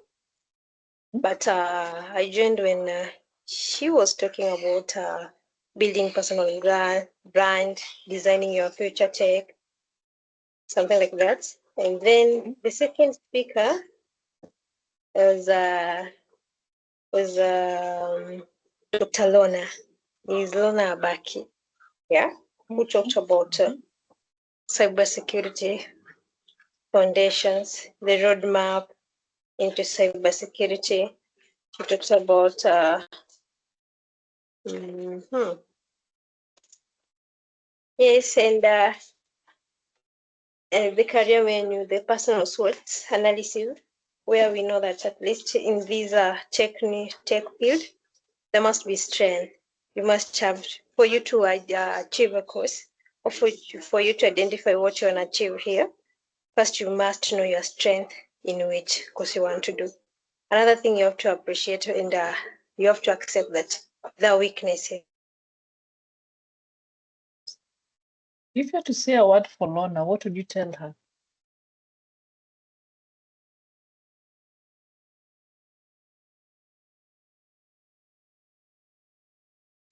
but I joined when she was talking about building personal brand, designing your future tech, something like that. And then the second speaker was Dr. Lona. Is Lona Abaki, yeah, who talked about cybersecurity foundations, the roadmap into cybersecurity. She talks about yes, and the career menu, the personal SWOT analysis, where we know that at least in this tech field, there must be strength. You must have, for you to achieve a course, or for you to identify what you want to achieve here, first you must know your strength in which course you want to do. Another thing you have to appreciate and you have to accept that there are weaknesses. If you had to say a word for Lorna, what would you tell her?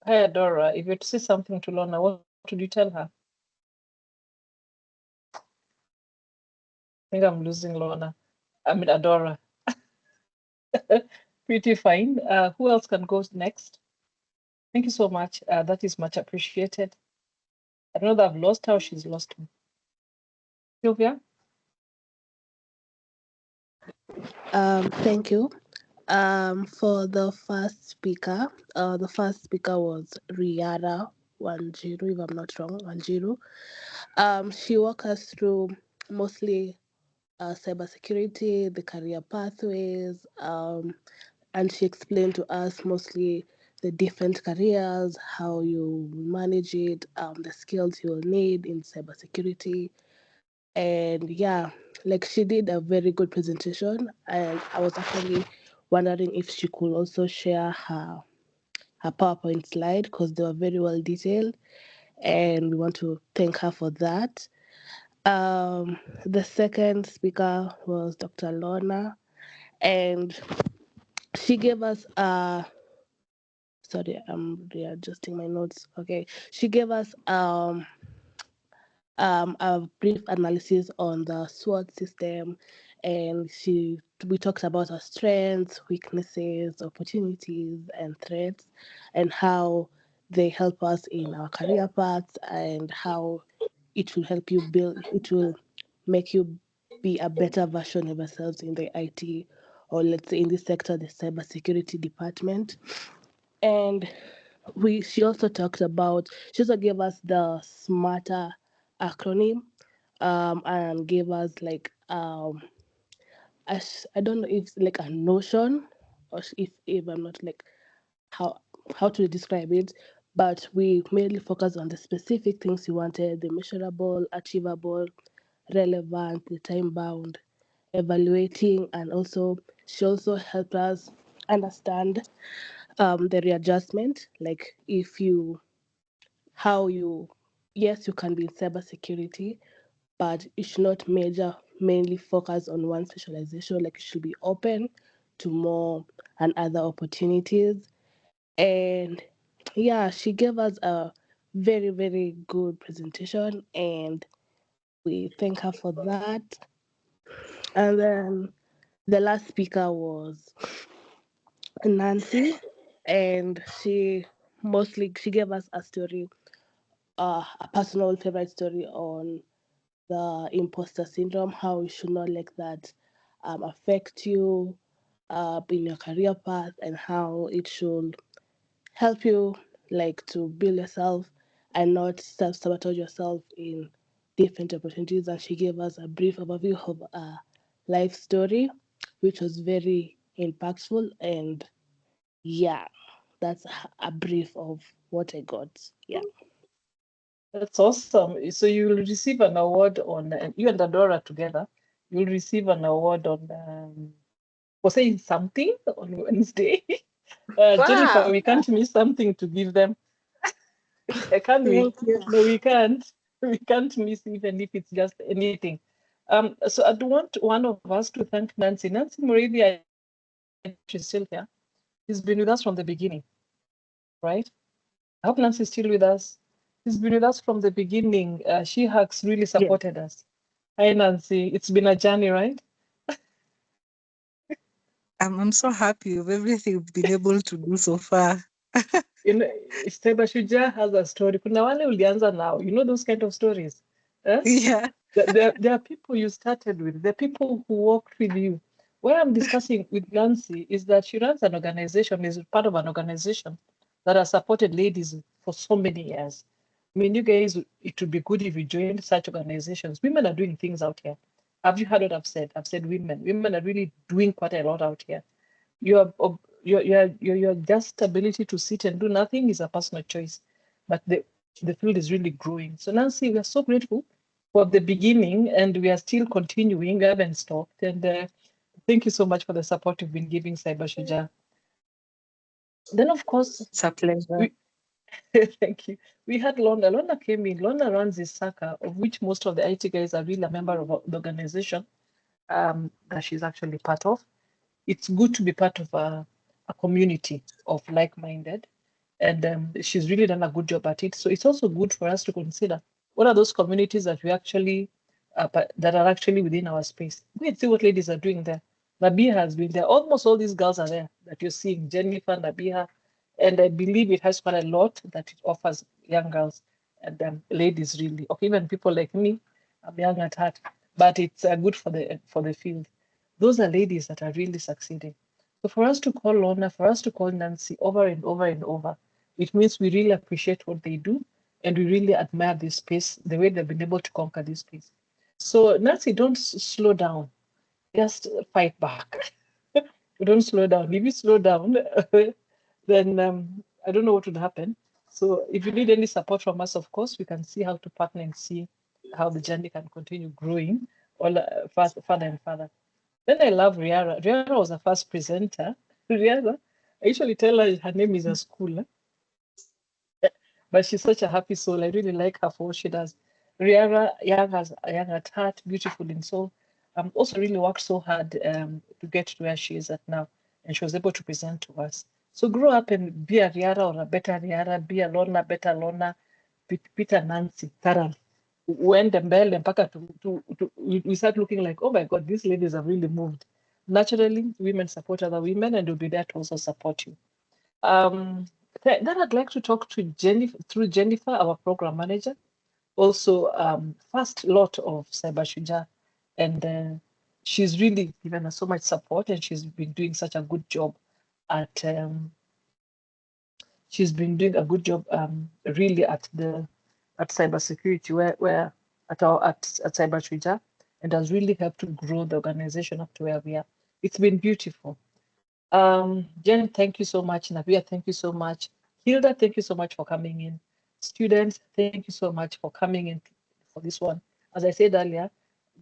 Hi, Adora. If you had to say something to Lorna, what would you tell her? I think I'm losing Lorna. I mean, Adora. Pretty fine. Who else can go next? Thank you so much. That is much appreciated. I don't know that I've lost her or she's lost me. Sylvia? Thank you. For the first speaker was Riara Wanjiru, if I'm not wrong, Wanjiru. She walked us through mostly cybersecurity, the career pathways, and she explained to us mostly the different careers, how you manage it, the skills you'll need in cybersecurity. And yeah, like she did a very good presentation, and I was actually wondering if she could also share her PowerPoint slide because they were very well detailed, and we want to thank her for that. The second speaker was Dr. Lorna, and she gave us sorry, I'm readjusting my notes. Okay, she gave us a brief analysis on the SWOT system, and we talked about our strengths, weaknesses, opportunities, and threats, and how they help us in our career paths, and how it will help you build. It will make you be a better version of yourselves in the IT, or let's say in this sector, the cybersecurity department. And she also gave us the smarter acronym, and gave us like I don't know if it's like a notion, or if I'm not like how how to describe it, but we mainly focus on the specific things we wanted: the measurable, achievable, relevant, the time bound, evaluating, and also she also helped us understand the readjustment, like if you how you yes, you can be in cybersecurity, but you should not mainly focus on one specialization. Like you should be open to more and other opportunities. And yeah, she gave us a very, very good presentation, and we thank her for that. And then the last speaker was Nancy, and she gave us a story, a personal favorite story on the imposter syndrome, how you should not let that affect you in your career path, and how it should help you like to build yourself and not self-sabotage yourself in different opportunities. And she gave us a brief overview of a life story, which was very impactful. And yeah, that's a brief of what I got. Yeah. That's awesome. So you will receive an award on, you and Adora together, you'll receive an award on for saying something on Wednesday. Jennifer, Wow. we can't miss something to give them. Can we? Thank you. No, we can't. We can't miss even if it's just anything. So I'd want one of us to thank Nancy. Nancy Murithi, I know she's still here. She's been with us from the beginning, right? I hope Nancy's still with us. She's been with us from the beginning. She has really supported us. Hi, Nancy. It's been a journey, right? I'm so happy with everything we've been able to do so far. You know, Steba Shujaa has a story. Kuna wale ulianza now. You know those kind of stories? Yeah. There are people you started with. There are people who worked with you. What I'm discussing with Nancy is that she runs an organization, is part of an organization that has supported ladies for so many years. I mean, you guys, it would be good if you joined such organizations. Women are doing things out here. Have you heard what I've said? I've said women. Women are really doing quite a lot out here. Your just ability to sit and do nothing is a personal choice, but the field is really growing. So Nancy, we are so grateful for the beginning, and we are still continuing. We haven't stopped, and thank you so much for the support you've been giving Cyber Shujaa. Then, of course, it's a pleasure. Thank you. We had Lorna. Lorna came in. Lorna runs this SACA, of which most of the IT guys are really a member of the organization that she's actually part of. It's good to be part of a community of like-minded, and she's really done a good job at it. So it's also good for us to consider what are those communities that we actually that are actually within our space. Go and see what ladies are doing there. Nabiha has been there. Almost all these girls are there that you're seeing, Jennifer, Nabiha, and I believe it has quite a lot that it offers young girls and ladies really, or even people like me. I'm young at heart, but it's good for the field. Those are ladies that are really succeeding. So for us to call Lorna, for us to call Nancy over and over and over, it means we really appreciate what they do and we really admire this space, the way they've been able to conquer this space. So Nancy, don't slow down. Just fight back. Don't slow down. If you slow down, then I don't know what would happen. So if you need any support from us, of course, we can see how to partner and see how the journey can continue growing all further and further. Then I love Riara. Riara was the first presenter. Riara, I usually tell her name is a school, but she's such a happy soul. I really like her for what she does. Riara, young at heart, beautiful in soul, also really worked so hard to get to where she is at now, and she was able to present to us. So grow up and be a Riara or a better Riara, be a Lorna, better Lorna, Peter Nancy, thoroughly. Uende mbele mpaka we start looking like, oh my God, these ladies have really moved. Naturally, women support other women and will be there to also support you. Then I'd like to talk to Jennifer, our program manager, also first lot of Cyber Shujaa, and she's really given us so much support, and she's been doing such a good job at really at cybersecurity, where at Cyber Shujaa, and has really helped to grow the organization up to where we are. It's been beautiful. Jen, thank you so much. Navia, thank you so much. Hilda, thank you so much for coming in. Students, thank you so much for coming in for this one. As I said earlier,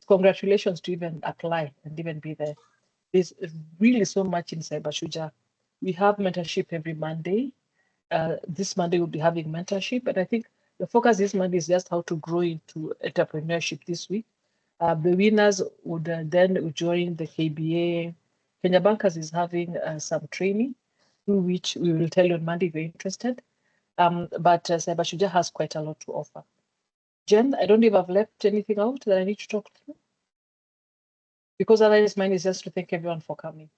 congratulations to even apply and even be there. There's really so much in Cyber Shujaa. We have mentorship every Monday. This Monday we'll be having mentorship, and I think the focus this Monday is just how to grow into entrepreneurship this week. The winners would then join the KBA. Kenya Bankers is having some training, through which we will tell you on Monday if you're interested. But Cyber Shujaa has quite a lot to offer. Jen, I don't know if I've left anything out that I need to talk through, because otherwise mine is just to thank everyone for coming.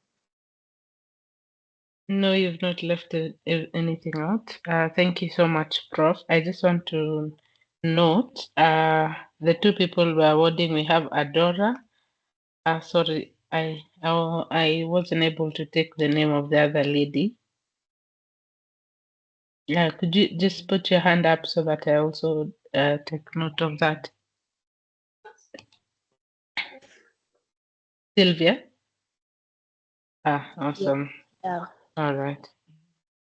No, you've not left anything out. Thank you so much, Prof. I just want to note the two people we're awarding. We have Adora. Sorry, I wasn't able to take the name of the other lady. Yeah, could you just put your hand up so that I also take note of that? Sylvia? Awesome. Yeah. All right.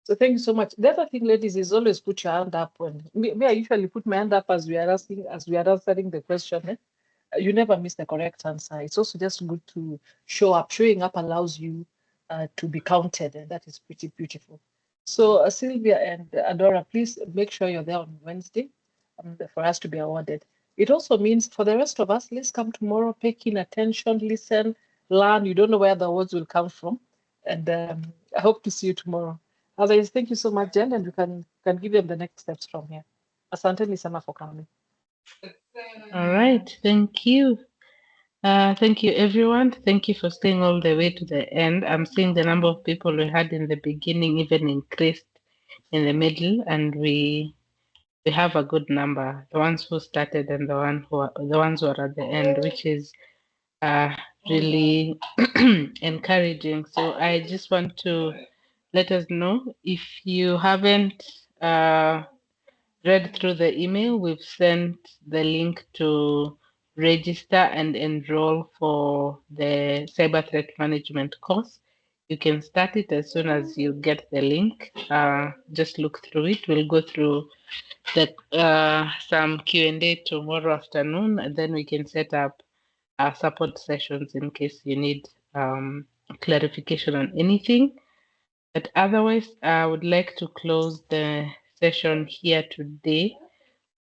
So thank you so much. The other thing, ladies, is always put your hand up. When me I usually put my hand up as we are answering the question. You never miss the correct answer. It's also just good to show up. Showing up allows you to be counted, and that is pretty beautiful. So Sylvia and Adora, please make sure you're there on Wednesday for us to be awarded. It also means for the rest of us, let's come tomorrow, pay keen attention, listen, learn. You don't know where the awards will come from. And I hope to see you tomorrow. Otherwise, thank you so much, Jen, and you can give them the next steps from here. Asanteni sana for coming. All right, thank you. Thank you, everyone. Thank you for staying all the way to the end. I'm seeing the number of people we had in the beginning even increased in the middle, and we have a good number. The ones who started and the ones who are at the end, which is really encouraging. So I just want to let us know if you haven't read through the email. We've sent the link to register and enroll for the cyber threat management course. You can start it as soon as you get the link. Just look through it. We'll go through the some Q&A tomorrow afternoon, and then we can set up support sessions in case you need clarification on anything. But otherwise, I would like to close the session here today.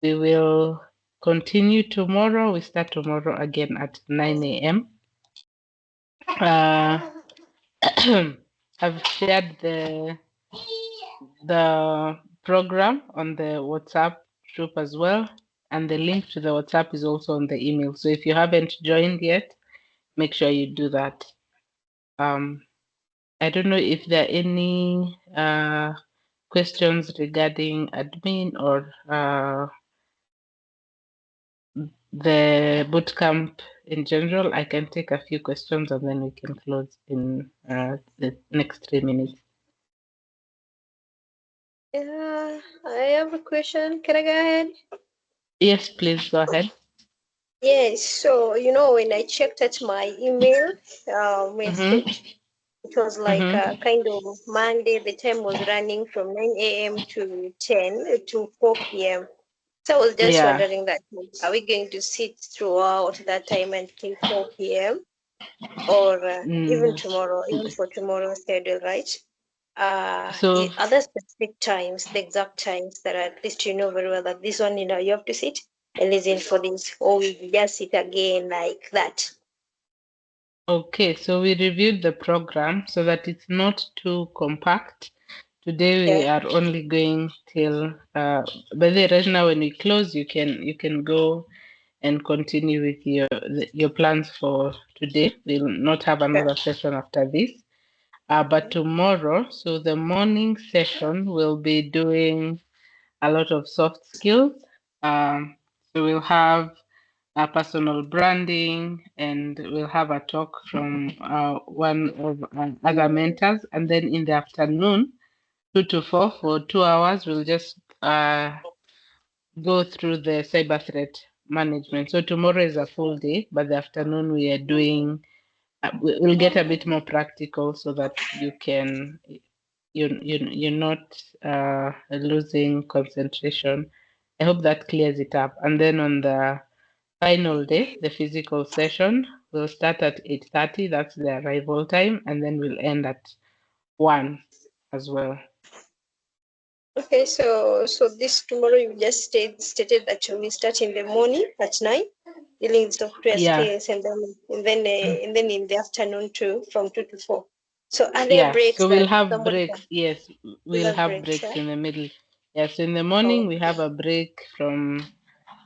We will continue tomorrow. We start tomorrow again at 9 a.m. I've shared the program on the WhatsApp group as well, and the link to the WhatsApp is also on the email. So if you haven't joined yet, make sure you do that. I don't know if there are any questions regarding admin or the bootcamp in general. I can take a few questions and then we can close in the next 3 minutes. Yeah, I have a question. Can I go ahead? Yes, please go ahead. Yes, so when I checked at my email message, it was like kind of Monday, the time was running from 9 a.m. to 4 p.m. So I was just Yeah. wondering that, are we going to sit throughout that time until 4 p.m. or even tomorrow, even for tomorrow's schedule, right? So Are there specific times, the exact times that at least you know very well that this one, you have to sit and listen for this, or we just sit again like that? okay, so we reviewed the program so that it's not too compact. Today we are only going till by the way, right now when we close, you can go and continue with your plans for today. We'll not have another session after this. But tomorrow, so the morning session will be doing a lot of soft skills. So we'll have personal branding, and we'll have a talk from one of other mentors. And then in the afternoon, 2 to 4 for 2 hours, we'll just go through the cyber threat management. So tomorrow is a full day, but the afternoon we are doing, we'll get a bit more practical so that you're not losing concentration. I hope that clears it up. And then on the final day, the physical session will start at 8:30. That's the arrival time, and then we'll end at 1 as well. Okay, so this tomorrow you just stated that we start in the morning at 9, dealing with software skills, and then in the afternoon too, from 2 to 4. So are there breaks so that we'll have somebody breaks. can? Yes, we'll have breaks in the middle. Yes, in the morning we have a break from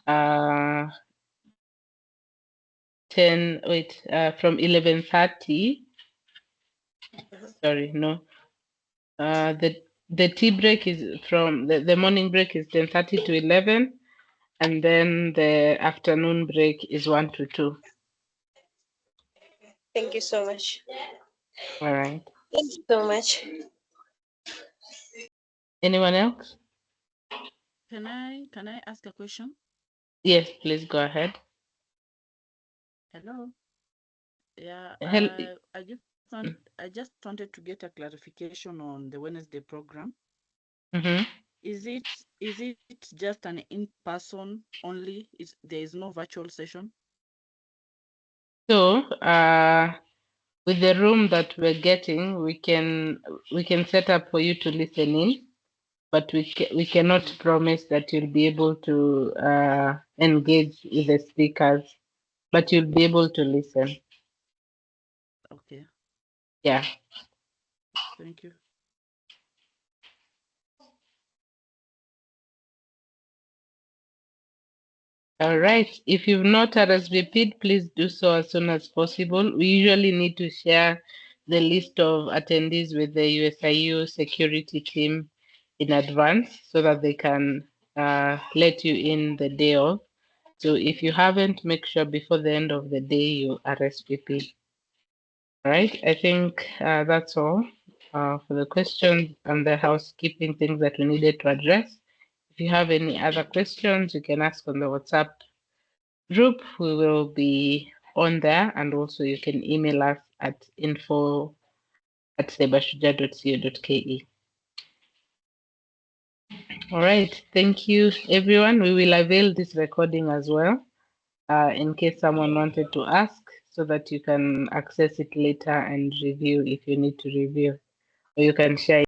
11:30. Sorry, no. The tea break is from the morning break is 10:30 to 11, and then the afternoon break is 1 to 2. Thank you so much. All right. Thank you so much. Anyone else? Can I ask a question? Yes, please go ahead. Hello. Yeah, Hel- I just wanted to get a clarification on the Wednesday program. Mhm. Is it just an in-person only? There is no virtual session? So, with the room that we're getting, we can set up for you to listen in, but we cannot promise that you'll be able to engage with the speakers, but you'll be able to listen. Okay. Yeah. Thank you. All right. If you've not RSVP'd, please do so as soon as possible. We usually need to share the list of attendees with the USIU security team in advance so that they can let you in the day of. So if you haven't, make sure before the end of the day you RSVP. All right. I think that's all for the questions and the housekeeping things that we needed to address. If you have any other questions, you can ask on the WhatsApp group. We will be on there, and also you can email us at info@cybershujaa.co.ke. All right, thank you everyone. We will avail this recording as well in case someone wanted to ask, so that you can access it later and review if you need to review, or you can share it.